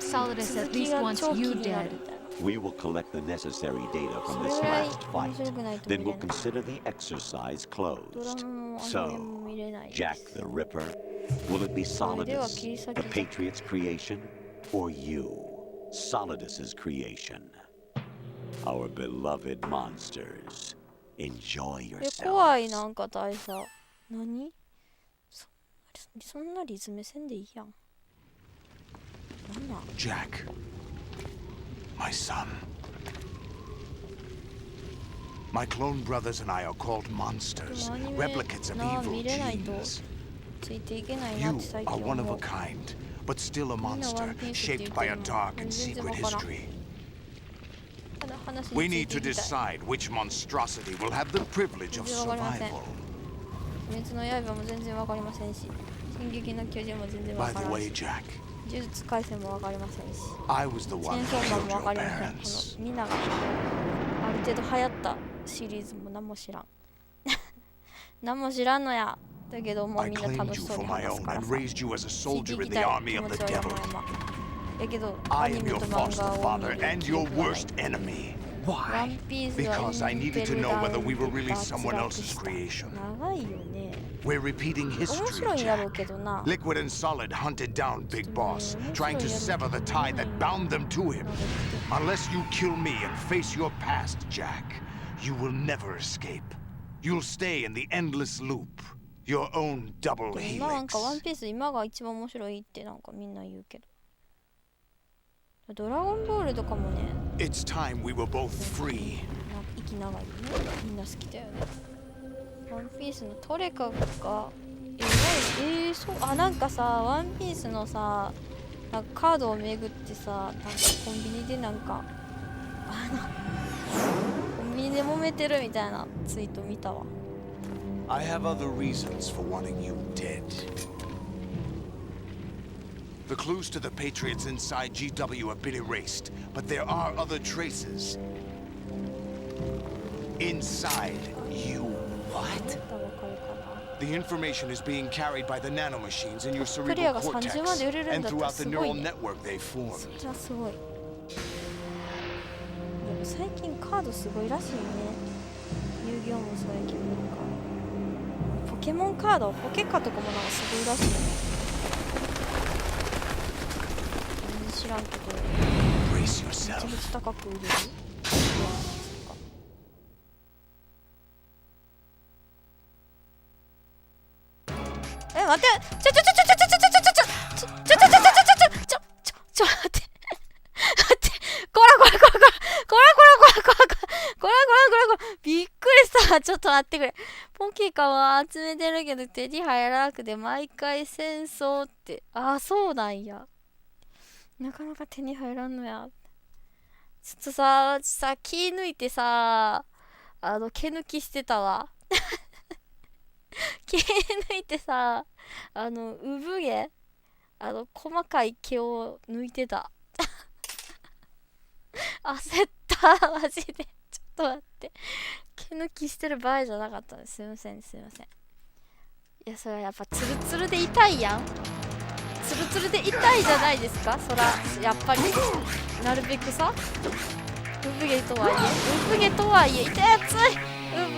Solidus 続 at き least が wants 超気 you になる dead. みたいな We will collect the necessary data from this それぐらい last 面 fight. 白くないと Then 見 we'll れない consider the exercise ドラ closed. マもアニメも So, 見れないです Jack the Ripper, will it be それでは Solidus, 切り裂 the き Patriot's creation, or you, Solidus's creation? Our beloved monsters. Enjoy え yourself. 怖いなんか大佐何そんなリズムせんでいいやんなんなん Jack, my son. My clone brothers and I are called monsters, でもアニメ replicates of な evil 見れないと genes. ついていけないなっ You て最 are 近 one of 思 a う kind, but still a One monster, Pieceって言 shaped って by る a の dark and 全然 secret わからん history. ただ話 We につ need いて to いきたい decide which monstrosity will have the privilege of 全然わかりません survival. 鬼滅の刃も全然わかりませんし進撃の巨人も全然わ By か the らん way, し Jack, 呪術廻戦もわかりませんし I was the チェ one ーン who ソーマン killed もわか your りませんこ parents. のみんながある程度流行ったシリーズも何も知らん何も知らんのやだけどもう I みんな claimed 楽 you しそう for に my 話す own から and さ raised you as a ついてい soldier き in the たい army 気 of 持 the ちは山 devil. 々だけどア I ニ am メ your と漫 foster 画を見 father る and 記 your 憶がない worst enemy. ワンピースは Because I イン needed ペ to ル know ダウ whether we were ン really が someone 辛く else's した creation. 長いよね We're repeating 面 history, 白いんやろう Jack. けどな Liquid and Solid hunted down Big Boss, trying to sever the tie that bound them to him. Unless you kill me and face your past, Jack, you will never escape. You'll stay in the endless loop. Your own double でも今なん helix. かワンピース今が一番面白いってなんかみんな言うけどドラゴンボールとかもね It's time we were both free. なんか息長いよねみんな好きだよねワンピースのトレカがそうあなんかさワンピースのさなんかカードを巡ってさなんかコンビニでなんかコンビニで揉めてるみたいなツイート見たわ I have other reasons for wanting you dead. The clues to the Patriots inside GW have been erased, but there are other traces. Inside you. What? The information is being carried by the nanomachines in your cerebral cortex and throughout the neural network they formed. それはすごいでも最近カードすごいらしいね遊戯王もそうやけどなんかポケモンカードポケカとかもなんかすごいらしいね全然知らんけど Brace めちゃ yourself. めちゃ高く売れる待ってちょ待ってこらびっくりしたちょっと待ってくれポケモン期間は集めてるけど手に入らなくて毎回戦争って。ああ、そうなんや。なかなか手に入らんのや。ちょっとさ、気抜いてさ、毛抜きしてたわ。毛抜いてさ、産毛、細かい毛を抜いてた。焦った、マジで。ちょっと待って。毛抜きしてる場合じゃなかったです。すいません、すいません。いや、それはやっぱツルツルで痛いやん。ツルツルで痛いじゃないですか。そら、やっぱり、なるべくさ、産毛とはいえ、産毛とはいえ、痛いやつい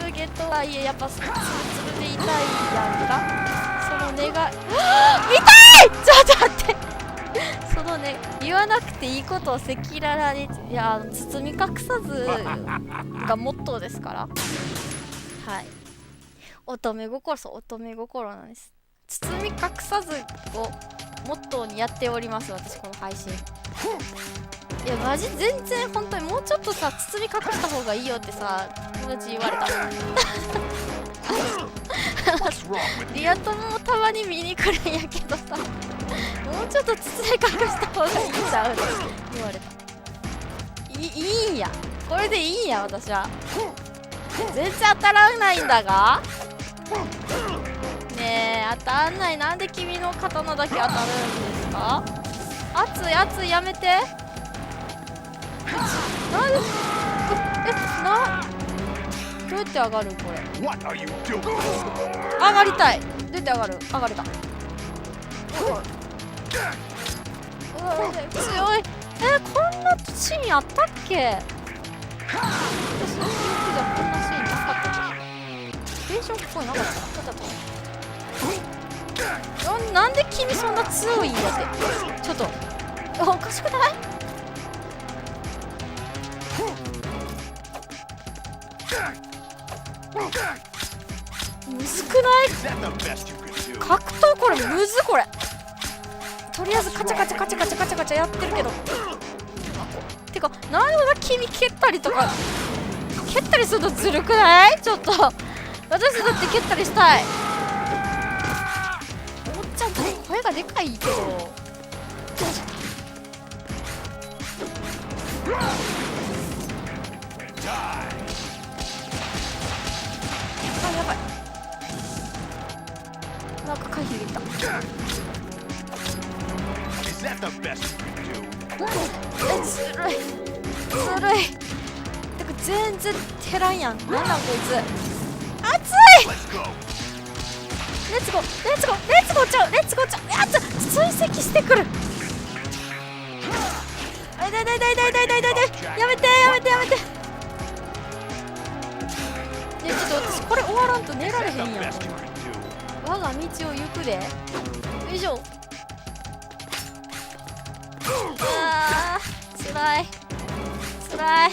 産毛とはいえ、やっぱツルツルで痛いやんか。その根が、痛いちょっと待ってそのね、言わなくていいことを赤裸々に、いや、包み隠さずがモットーですから。はい。乙女心、そう、乙女心なんです。包み隠さずをモットーにやっております、私、この配信。いや、マジ全然、本当にもうちょっとさ、包み隠した方がいいよってさ、友達言われた。リア友もたまに見に来るんやけどさ、もうちょっと包み隠した方がいいんちゃうって言われた。いいんや。これでいいんや、私は。全然当たらないんだがねえ、当たんない。なんで君の刀だけ当たるんですか？熱い熱い、やめて。なんでどうやって上がるこれ。上がりたい。どうやって上がる？上がれた。強い。こんなシーンあったっけ？私の記憶じゃこんなシーンなかったっけ？電車っぽいなかった。なんで君そんな強いんだって。ちょっとおかしくない？むずくない？格闘これむず。これとりあえずカチャカチャカチャカチャカチャカチャやってるけど、てかなんで君蹴ったりとか、蹴ったりするのずるくない？ちょっと私だって蹴ったりしたい。おっちゃんと声がでかいけど、あ、やばい。なんか回避できた。ずるいずるい。てか全然減らんやん。なんなんこいつ。熱い。レッツゴーレッツゴーレッツゴーちゃうレッツゴーちゃう。やつ追跡してくる。あいだいだいだいだいだいだいだいだい。やめてやめてやめて。いやちょっと私これ終わらんと寝られへんやん。我が道を行くで。よいしょ。あーつらいつらい。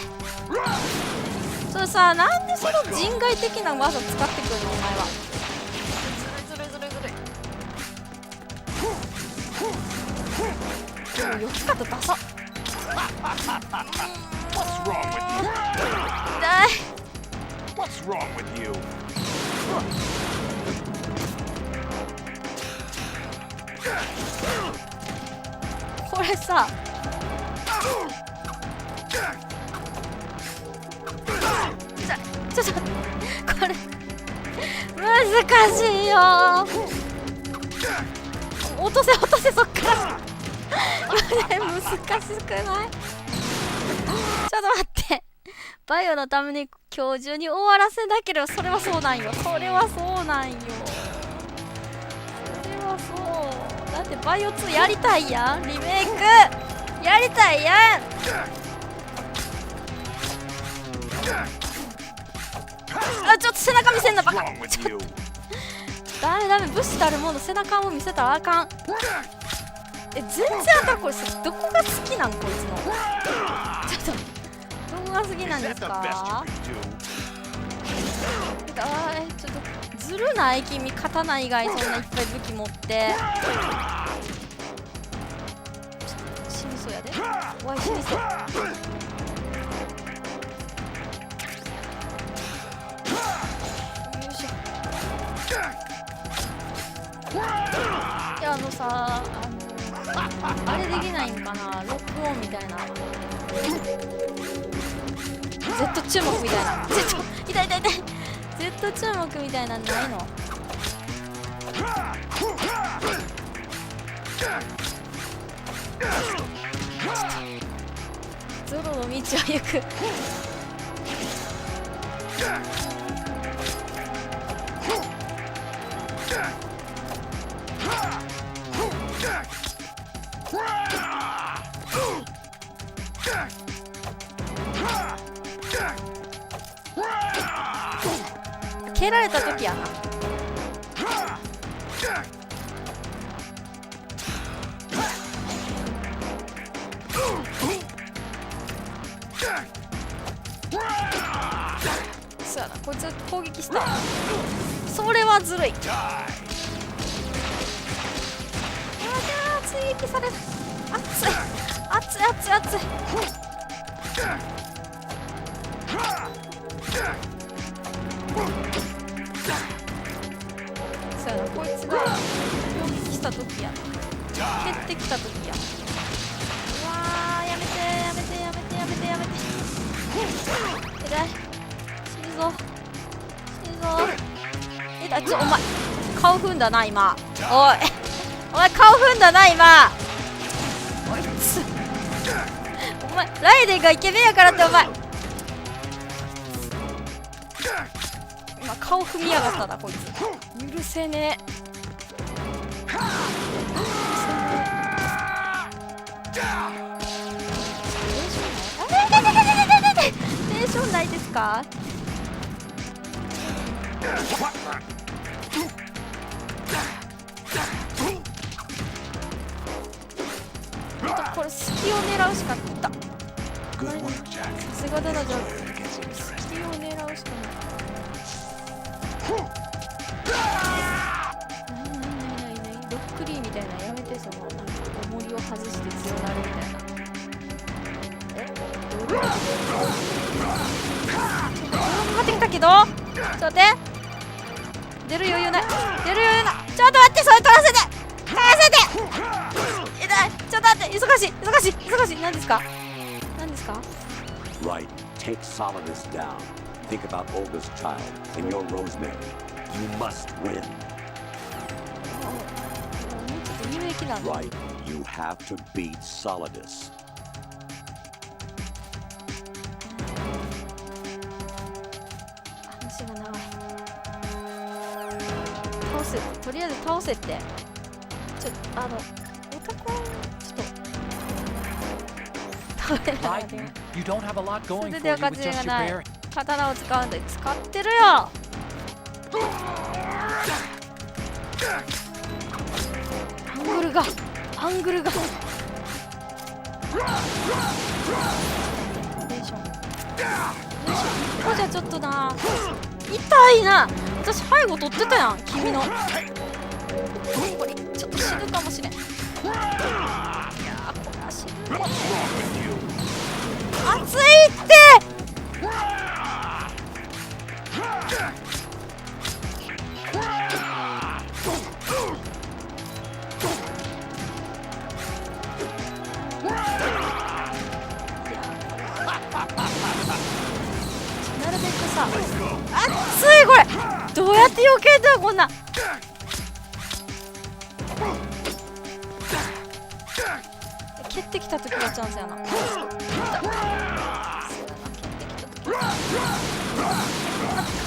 それさ、なんでその人外的な技使ってくるのお前は。ずるいずるいずるいずるい。でも避け方ダサ。痛い。これさ、ちょっとこれ難しいよ。落とせ落とせ、そっからこれ難しくない？ちょっと待って、バイオのために今日中に終わらせなければ。それはそうなんよ。それはそうなんよ。それはそう。だってバイオ2やりたいやん。リメイクやりたいやん。あ、ちょっと背中見せんなバカ。ダメダメ、武士たるもの背中を見せたらあかん。全然あかん。これさ、どこが好きなんこいつの。ちょっとどこが好きなんですか？ちょっとずるない君、刀以外そんないっぱい武器持って。死にそうやで。おい死にそう。よいしょ。いやさあれできないんかな、ロックオンみたいな Z 注目みたいな痛い痛い痛い Z 注目みたいなんないの？ゾロの道を行く蹴られた時やな。そうやな、こいつ攻撃した。それはずるい。追撃される。熱い熱い熱い熱い。そうやな、こいつが攻撃した時やな。蹴ってきた時や。うわー、やめてやめてやめてやめてやめて。痛い、死ぬぞ死ぬぞ。痛い、お前顔踏んだな今。おいお前顔踏んだな今。こいつお前ライデンがイケメンやからってお前今顔踏みやがったなこいつ。許せねえ。テンションないですか？これ隙を狙うしかった。さすがだな、じゃあ隙を狙うしかない。ロックリーみたいなやめて。そのなんか重りを外して強なるみたいな。どういうこと？かかってきたけど、ちょっと待って、出る余裕ない、出る余裕ない。ちょっと待って、それ取らせて取らせて。痛い、ちょっと待って、忙しい忙しい忙しい。何ですか何ですか？ Right, take Solidus down. Think about Olga's child and your Rosemary. You must win. ちょっと有益なんだ。 Right, you have to beat Solidus. 話が長い。倒せ、とりあえず倒せって。ちょっとオタコンちょっとダメだね。You don't have a lot going for それ you では with 勝ち目 just が your ない。 bearing. 刀を使うんで使ってるよ。アングルがアングルが。テンション。ここじゃちょっとな。痛いな。私背後取ってたやん君の。これちょっと死ぬかもしれん。いやー、これは死ぬね。熱いって。なるべくさ、熱いこれ。どうやって避けんだこんな。蹴ってきた時がチャンスやな。蹴ってきた時。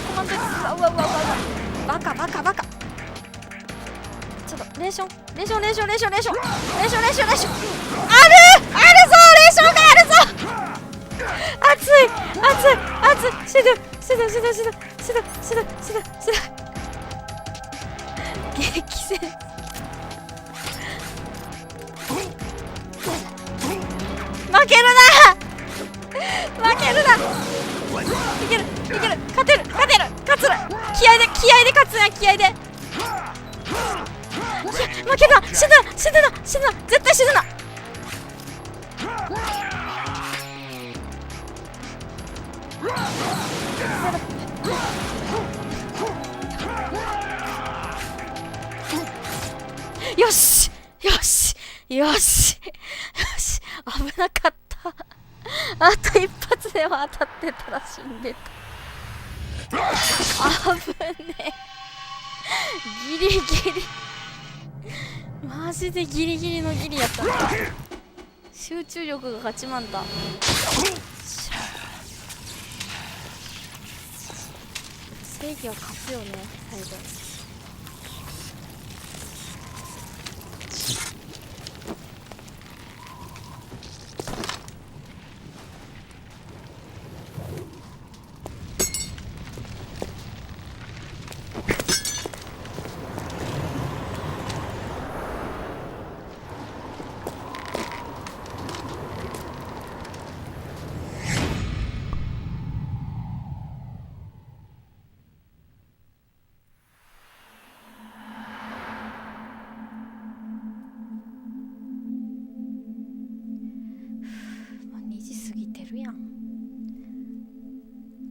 コマンドうわうわうわうわ。バカバカバカ。ちょっとレーションレーションレーションレーションレーションレーションレーションレーション。あるぞレーションがあるぞ。熱い熱い熱い。死ぬ死ぬ死ぬ死ぬ死ぬ死ぬ死ぬ死ぬ。激戦。負けるな負けるな。いけるいける。勝てる勝てる勝つる。気合で気合で勝つな気合で。負けた。死ぬ死ぬな死ぬな絶対死ぬな。よしよしよしよし、危なかった。あと一発では当たってたら死んでた。危ねえ。ギリギリ、マジでギリギリのギリやったな。集中力が勝ちまんだ。正義は勝つよね、最後。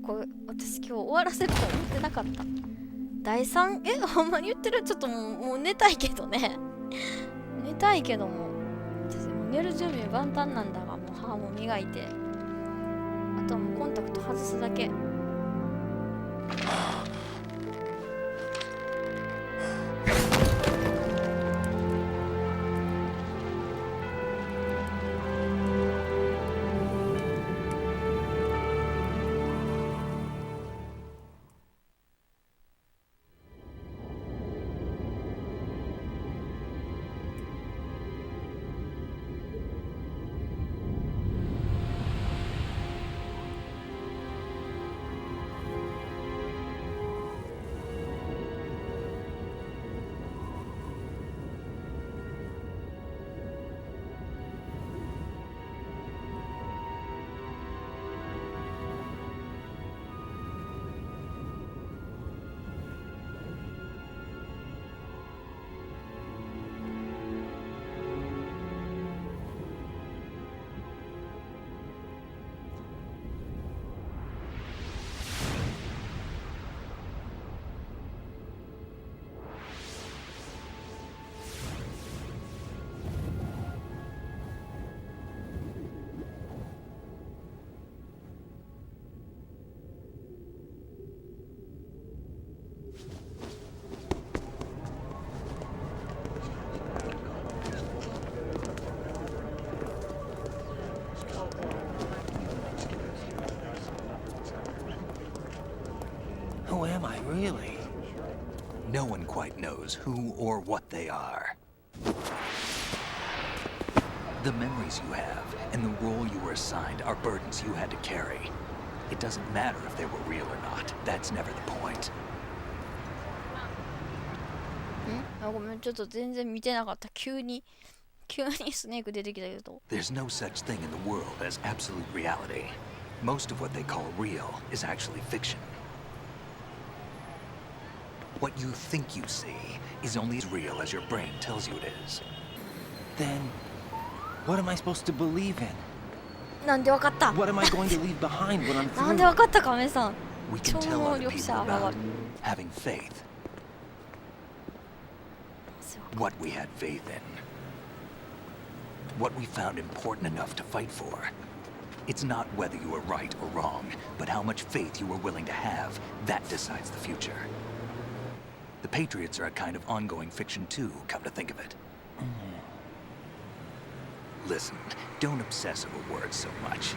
これ私今日終わらせると思ってなかった。第3、ほんまに言ってる。ちょっともう寝たいけどね。寝たいけども、私もう寝る準備万端なんだが、もう歯も磨いて、あとはもうコンタクト外すだけ。Who am I, really? No one quite knows who or what they are. The memories you have and the role you were assigned are burdens you had to carry. It doesn't matter if they were real or not. That's never the point. ごめん、ちょっと全然見てなかった。急にスネーク出てきたけど。There's no such thing in the world as absolute reality. Most of what they call real is actually fiction. What you think you see is only as real as your brain tells you it is. Then, what am I supposed to believe in? なんでわかった？ What am I going to leave behind when I'm through? なんでわかったか、メさん。 We can 超 tell 能 other 力 people 者現 about る。 having faith. What we had faith in. What we found important enough to fight for. It's not whether you were right or wrong, but how much faith you were willing to have. That decides the future. The Patriots are a kind of ongoing fiction too, come to think of it. Listen, don't obsess over words so much.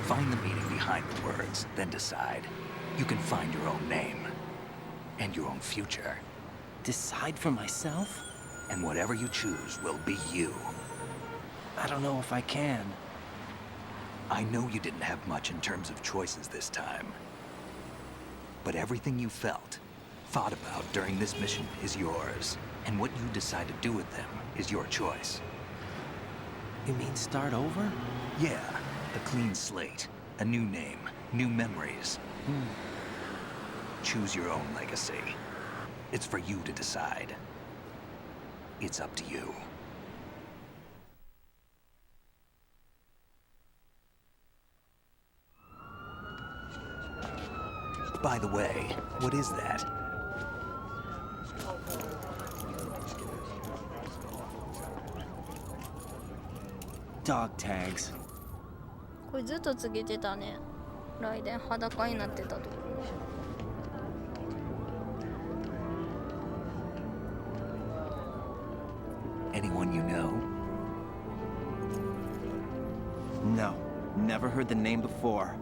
Find the meaning behind the words, then decide. You can find your own name. And your own future. Decide for myself? And whatever you choose will be you. I don't know if I can. I know you didn't have much in terms of choices this time. But everything you felt, thought about during this mission is yours. And what you decide to do with them is your choice. You mean start over? Yeah, a clean slate, a new name, new memories. Choose your own legacy. It's for you to decide. It's up to you. By the way, what is that? Dog tags. これずっとつけてたね。ライデン裸になってたところ。Anyone you know? No, never heard the name before.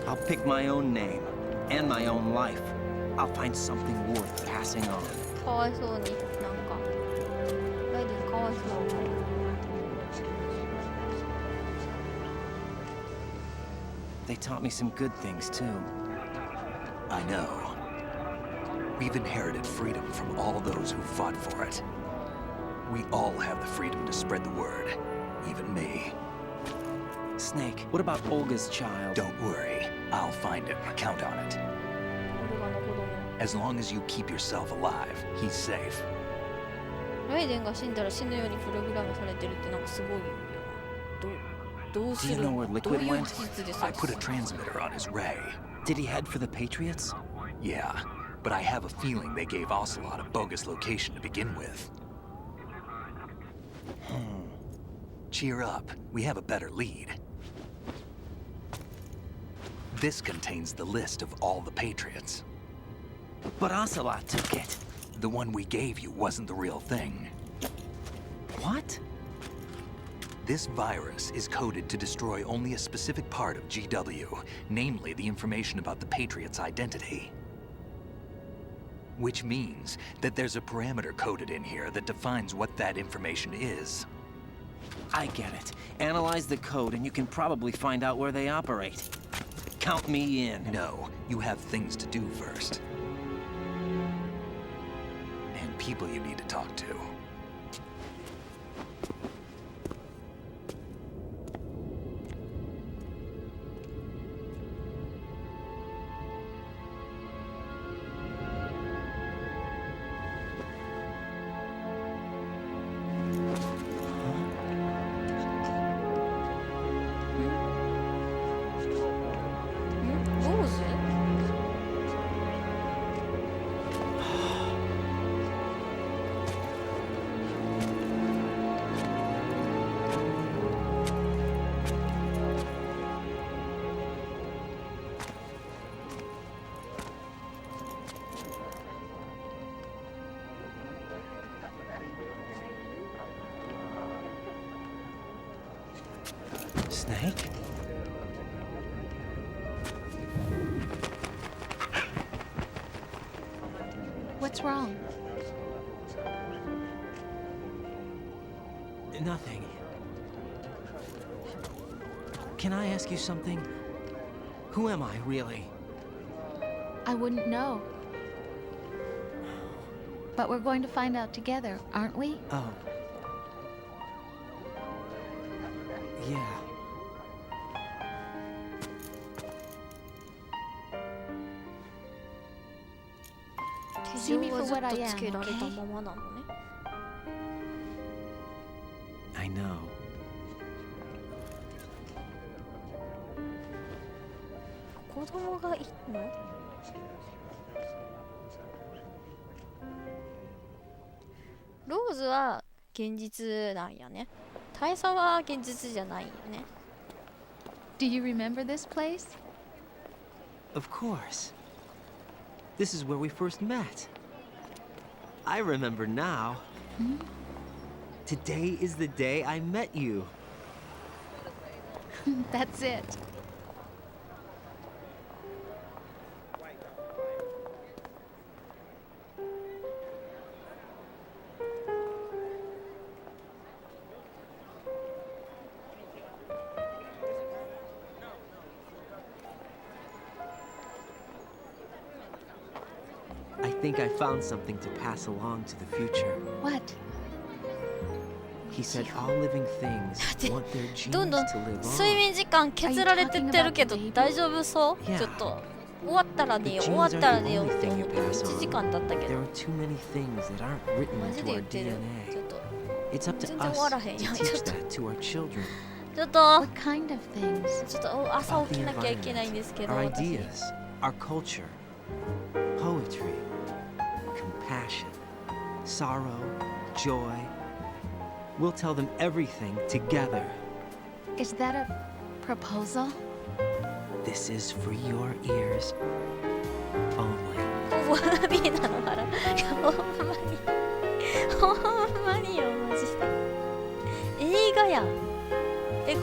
I'll pick my own name and my own life. I'll find something worth passing on. かわいそうに、なんか。ライデンかわいそう。They taught me some good things, too. I know. We've inherited freedom from all those who fought for it. We all have the freedom to spread the word, even me. Snake, what about Olga's child? Don't worry, I'll find him. Count on it. As long as you keep yourself alive, he's safe. ライデンが死んだら死ぬようにプログラムされてるってなんかすごいよな。どうする？ Do you know where どう Liquid いう went? 技術で I さ。 put a transmitter on his ray. Did he head for the Patriots? Yeah, but I have a feeling they gave Ocelot a bogus location to begin with. Cheer up, we have a better lead. This contains the list of all the Patriots. But Ocelot took it. The one we gave you wasn't the real thing. What? This virus is coded to destroy only a specific part of GW, namely the information about the Patriot's identity. Which means that there's a parameter coded in here that defines what that information is. I get it. Analyze the code and you can probably find out where they operate. Count me in. No, you have things to do first. And people you need to talk to. Snake? What's wrong? Nothing. Can I ask you something? Who am I, really? I wouldn't know. But we're going to find out together, aren't we? Oh. Yeah. See me for what I 手錠はずっとつけ am, られた okay? ままなのね。 I know. 子供がいるの？ローズは現実なんやね。大佐は現実じゃないよね。Do you remember this place? Of course. This is where we first met. I remember now. Today is the day I met you. That's it. I think I found something to pass along to the future. What? He said all living things want their どんどん genes to live 睡 on. 眠時間削られてってるけど大丈夫そう？ Yeah. ちょっと終わったら寝よう終わったら寝ようって思って1時間経ったけ There ど are too many things that aren't written マジ into で言 our ってる？ちょ DNA. っと It's up to 全然 us 終わらへん to やん。 teach that to our children. ちょっと What kind of things? ちょっと朝 About 起 the きなきゃいけないんですけど environment, our 私 ideas, our culture, poetry, compassion, sorrow, joy, We'll tell them everything together. Is that a proposal? This is for your ears only. ムービーなのかな。ほんまによマジで。映画やん。これ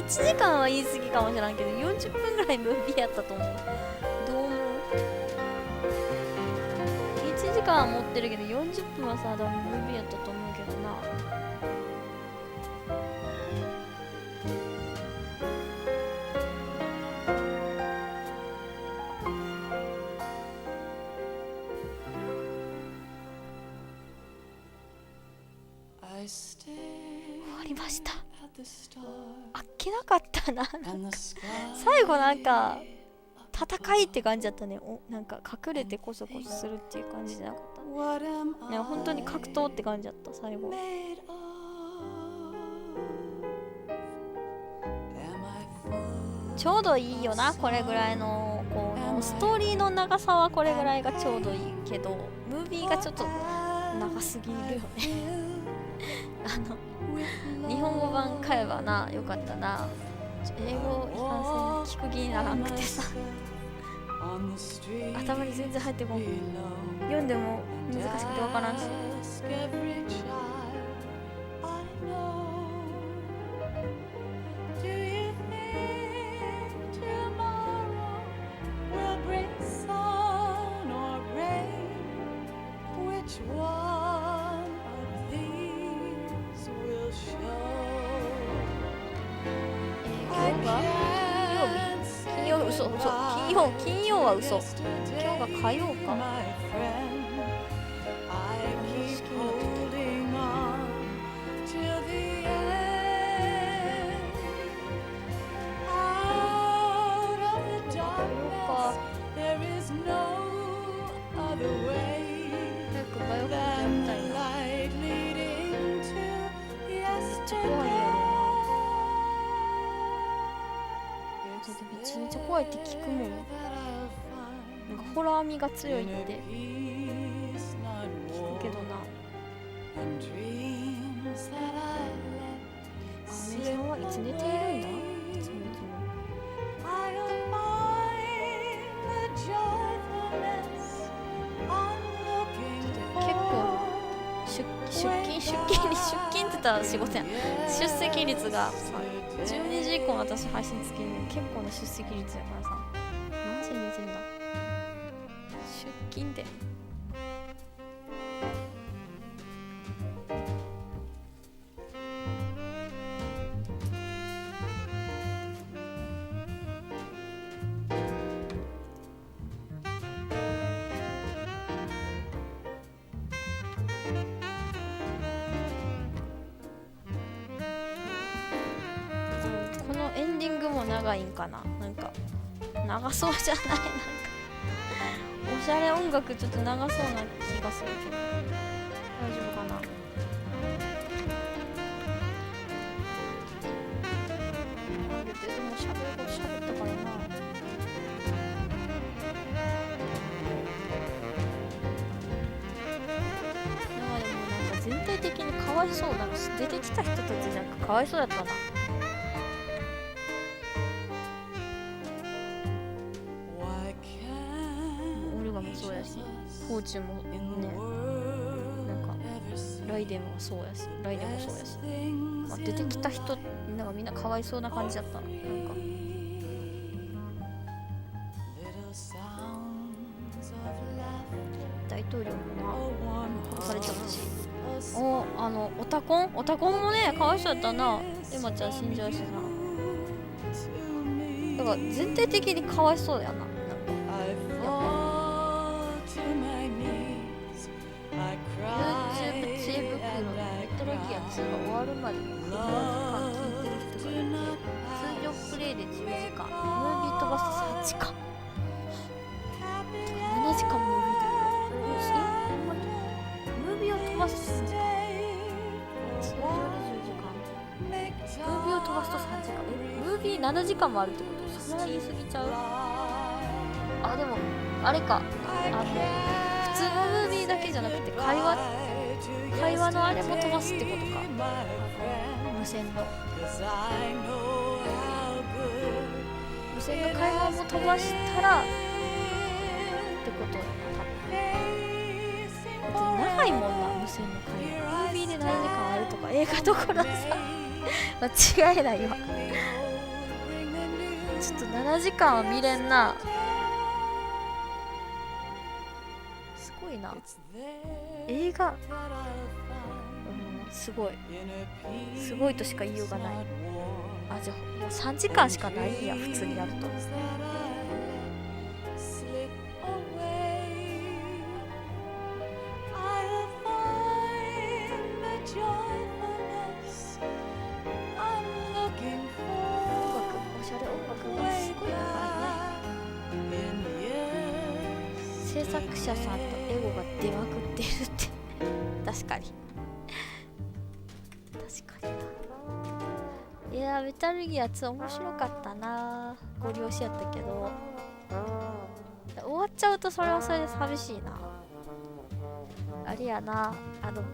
1時間は言い過ぎかもしれんけど40分ぐらいムービーやったと思う。どう思う？1時間は持ってるけど40分はさ、多分ムービーやったと思うけどな。終わりました。あっけなかったな。最後なんか戦いって感じだったね。なんか隠れてコソコソするっていう感じじゃなかったね。本当に格闘って感じだった最後。ちょうどいいよな、これぐらいのこうストーリーの長さはこれぐらいがちょうどいいけど、ムービーがちょっと長すぎるよね。日本語版買えばな、よかったな。英語いかんせん聞く気にならんくてさ、頭に全然入ってこん。読んでも難しくてわからんし。金曜は嘘。今日が火曜か。めちゃめちゃ怖いって聞くもん。なんかホラー味が強いって聞くけどな。アメさんはいつ寝ているんだ？いつ寝てるの？結構出勤って言ったら仕事やん。出席率がさ、12時以降私配信つけるの結構な出席率やからさ、何時に寝てんだ。出勤ってエンディングも長いんかな。なんか長そうじゃない？なんかおしゃれ音楽ちょっと長そうな気がするけど大丈夫かな。ある程度もう喋ったからな。でもなんか全体的にかわいそうだし、出てきた人たちなんかかわいそうだったな。コーチもね、なんかライデンもそうやし、まあ、出てきた人なんかみんなかわいそうな感じだったな。なんか大統領もな殺されちゃったし、オタコンもねかわいそうやったな。エマちゃん死んじゃうしな。だから全体的にかわいそうやな。なんかやっぱYouTube 知恵袋のメタルギア2が終わるまで5時間聞いてる人がいて、通常プレイで10時間、ムービー飛ばすと3時間、7時間ムービーでムービーを飛ばすと3時間、通常で10時間、ムービーを飛ばすと3時間、ムービー7時間もあるってこと？それは言い過ぎちゃう？あ、でもあれか、普通のムービーだけじゃなくて会話話のあれも飛ばすってことか。無線の会話も飛ばしたらってことだな、多分。長いもんな、無線の会話。ムービーで何時間あるとか映画どころさ間違えないわ。ちょっと7時間は見れんな。すごいな、映画。すごいすごいとしか言いようがない。あ、じゃあもう3時間しかないんや、普通にやると。制作者さんとエゴが出まくってるって確かにいやー、メタルギア2面白かったな。ゴリ押しやったけど終わっちゃうとそれはそれで寂しいな。あれやな、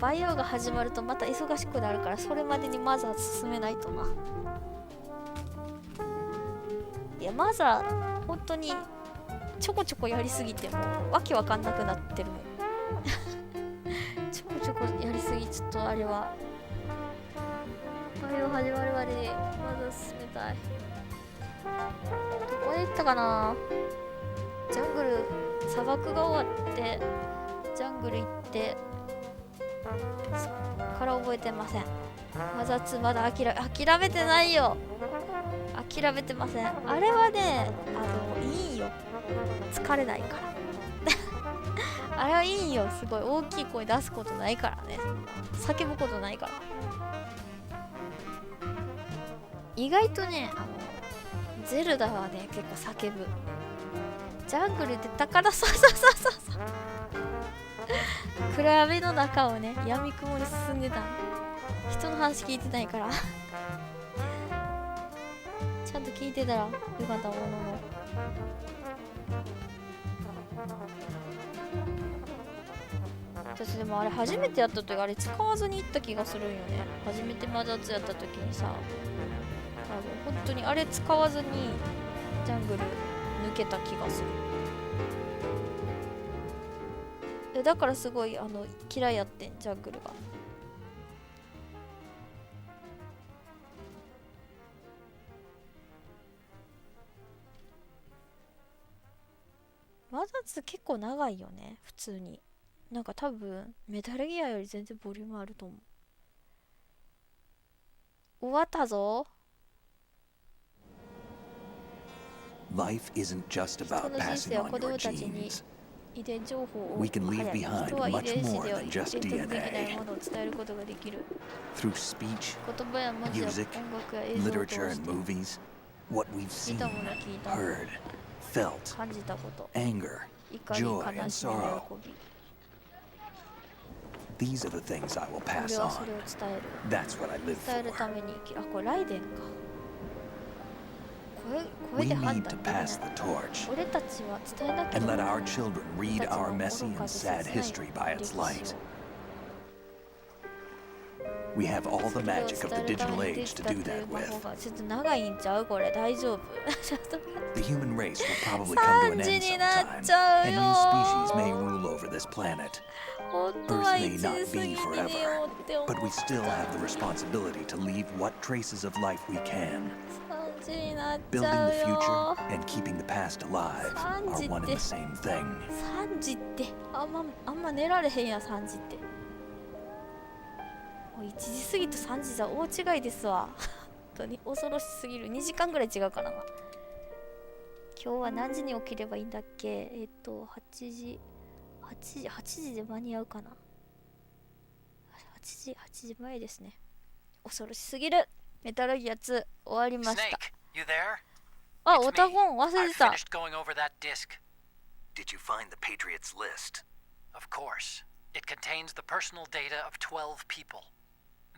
バイオが始まるとまた忙しくなるから、それまでにまずは進めないとな。いや、まずは本当にちょこちょこやりすぎてもわけわかんなくなってるもんちょこちょこやりすぎ、ちょっとあれはバイオ始まるまでにまず進めたい。どこで行ったかな。ジャングル、砂漠が終わってジャングル行って、そっから覚えてません。マザー2まだ諦めてないよ。諦めてません。あれはね、いいよ、疲れないからあれはいいよ。すごい大きい声出すことないからね、叫ぶことないから。意外とね、ゼルダはね、結構叫ぶ。ジャングルで高田そう暗闇の中をね、闇雲に進んでた。人の話聞いてないからちゃんと聞いてたらよかったものの。私でもあれ初めてやった時、あれ使わずに行った気がするんよね。初めてマザー2やった時にさ、本当にあれ使わずにジャングル抜けた気がする。だからすごい嫌いやってん、ジャングルが。マザー2結構長いよね、普通に。なんか多分メタルギアより全然ボリュームあると思う。終わったぞ。Life isn't just about passing on your genes. 遺伝情報を We can leave behind 人は遺 much 伝子 more で than just 伝達できない DNA. ものを伝えることができる。 Through speech, 言葉や文字や music, 音楽や映像を通 literature, し and て movies, what we've 見 seen, たもの、聞いたもの、 heard, felt, 感じたこと、 anger, 怒り、 joy, and 悲しみ、 sorrow. 喜び。 These are the things I will 俺 pass はそれを on. 伝える。 That's what I live 伝えるた for. めに生きる。あ、これライデンか。声 We で判 need 断 to できない。 pass the torch 俺たちは伝えなきゃ and な let らな our い。 children read 俺たち our の messy 愚か and で切な sad い history by 歴 its 史 light. を。 We have all the それを magic of 伝 the えるた digital めにで age き to たと do いう that 魔法 with. がちょっと長いんちゃうこれ。大丈夫ちょっと The human race will probably come to an 3時 end になっ sometime, ちゃう and よ new species may rule over this planet. 本当は Earth 1 may 時 not 過ぎ be に寝 forever, ようって思 but we っ still た。 have the responsibility to leave what traces of life we can. 3時になっち Building ゃ the う future よ。 and keeping the past alive 3 are 時 one っ and て the same thing. 3時ってあんま寝られへんや。3時ってもう1時過ぎと3時じゃ大違いですわ本当に恐ろしすぎる。2時間ぐらい違うからな。今日は何時に起きればいいんだっけ。8時で間に合うかな。8時前ですね。恐ろしすぎる。メタルギア2終わりました。 Snake, you there? あ、 It's オタ me. ゴン忘れ I てた。 finished going over that disc. Did you find the Patriots list? Of course. It contains the personal data of 12 people.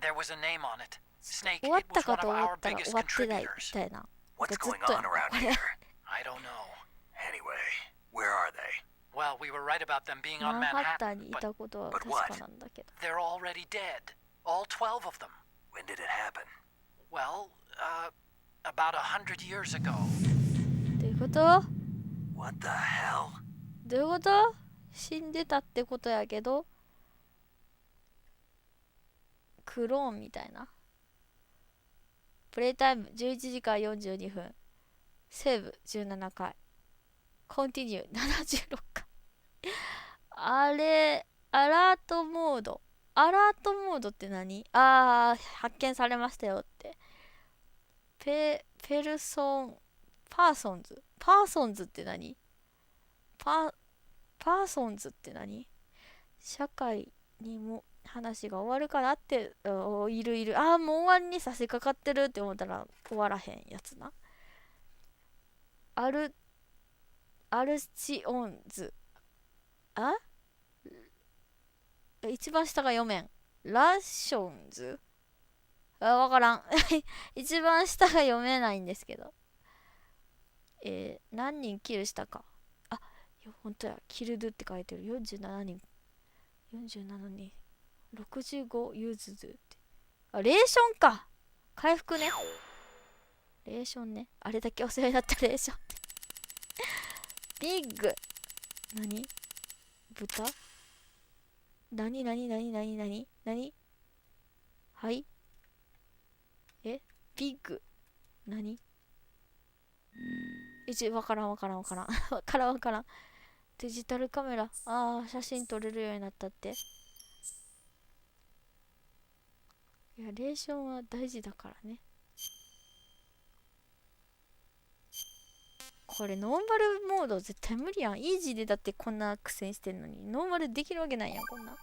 There was a name on it. Snake, 終わっ it た was か one と of 思っ our たら biggest 終わってないみ contributors. たいな。 What's ずっ going と on around あれ here? I don't know. Anyway, where are they? Well, we were right about them being マ on ンハッタン Manhattan, にい but たことは but 確 what? かなんだけど。 they're already dead. All 12 of them. When did it happen? Well, about 100 years ago. どういうこと？ What the hell? どういうこと？死んでたってことやけど、クローンみたいな。プレイタイム11時間42分。セーブ17回。コンティニュー76回。あれ、アラートモード。アラートモードって何？発見されましたよって。パーソンズ。パーソンズって何？パーソンズって何？社会にも話が終わるかなって、いる。もう終わりに差し掛かってるって思ったら終わらへんやつな。アルチオンズ。一番下が読めん。ラッションズ？わからん。一番下が読めないんですけど。何人キルしたか。ほんとや。キルドって書いてる。47人。65ユーズドって。レーションか。回復ね。レーションね。あれだけお世話になったレーション。ビッグ。何？豚？何？はい？ビッグ。何？わからん。デジタルカメラ。写真撮れるようになったって。いや、レーションは大事だからね。これノーマルモード絶対無理やん。イージーでだってこんな苦戦してんのに、ノーマルできるわけないやん、こんな。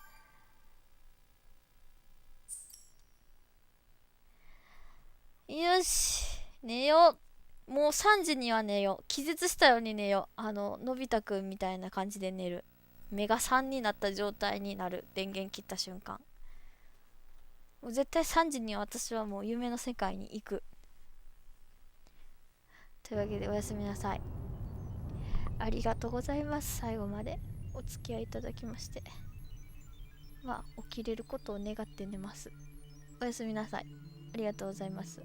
よし、寝よう。もう3時には寝よう。気絶したように寝よう。のび太くんみたいな感じで寝る。目が3になった状態になる。電源切った瞬間。もう絶対3時には私はもう夢の世界に行く。というわけでおやすみなさい。ありがとうございます。最後までお付き合いいただきまして。起きれることを願って寝ます。おやすみなさい。ありがとうございます。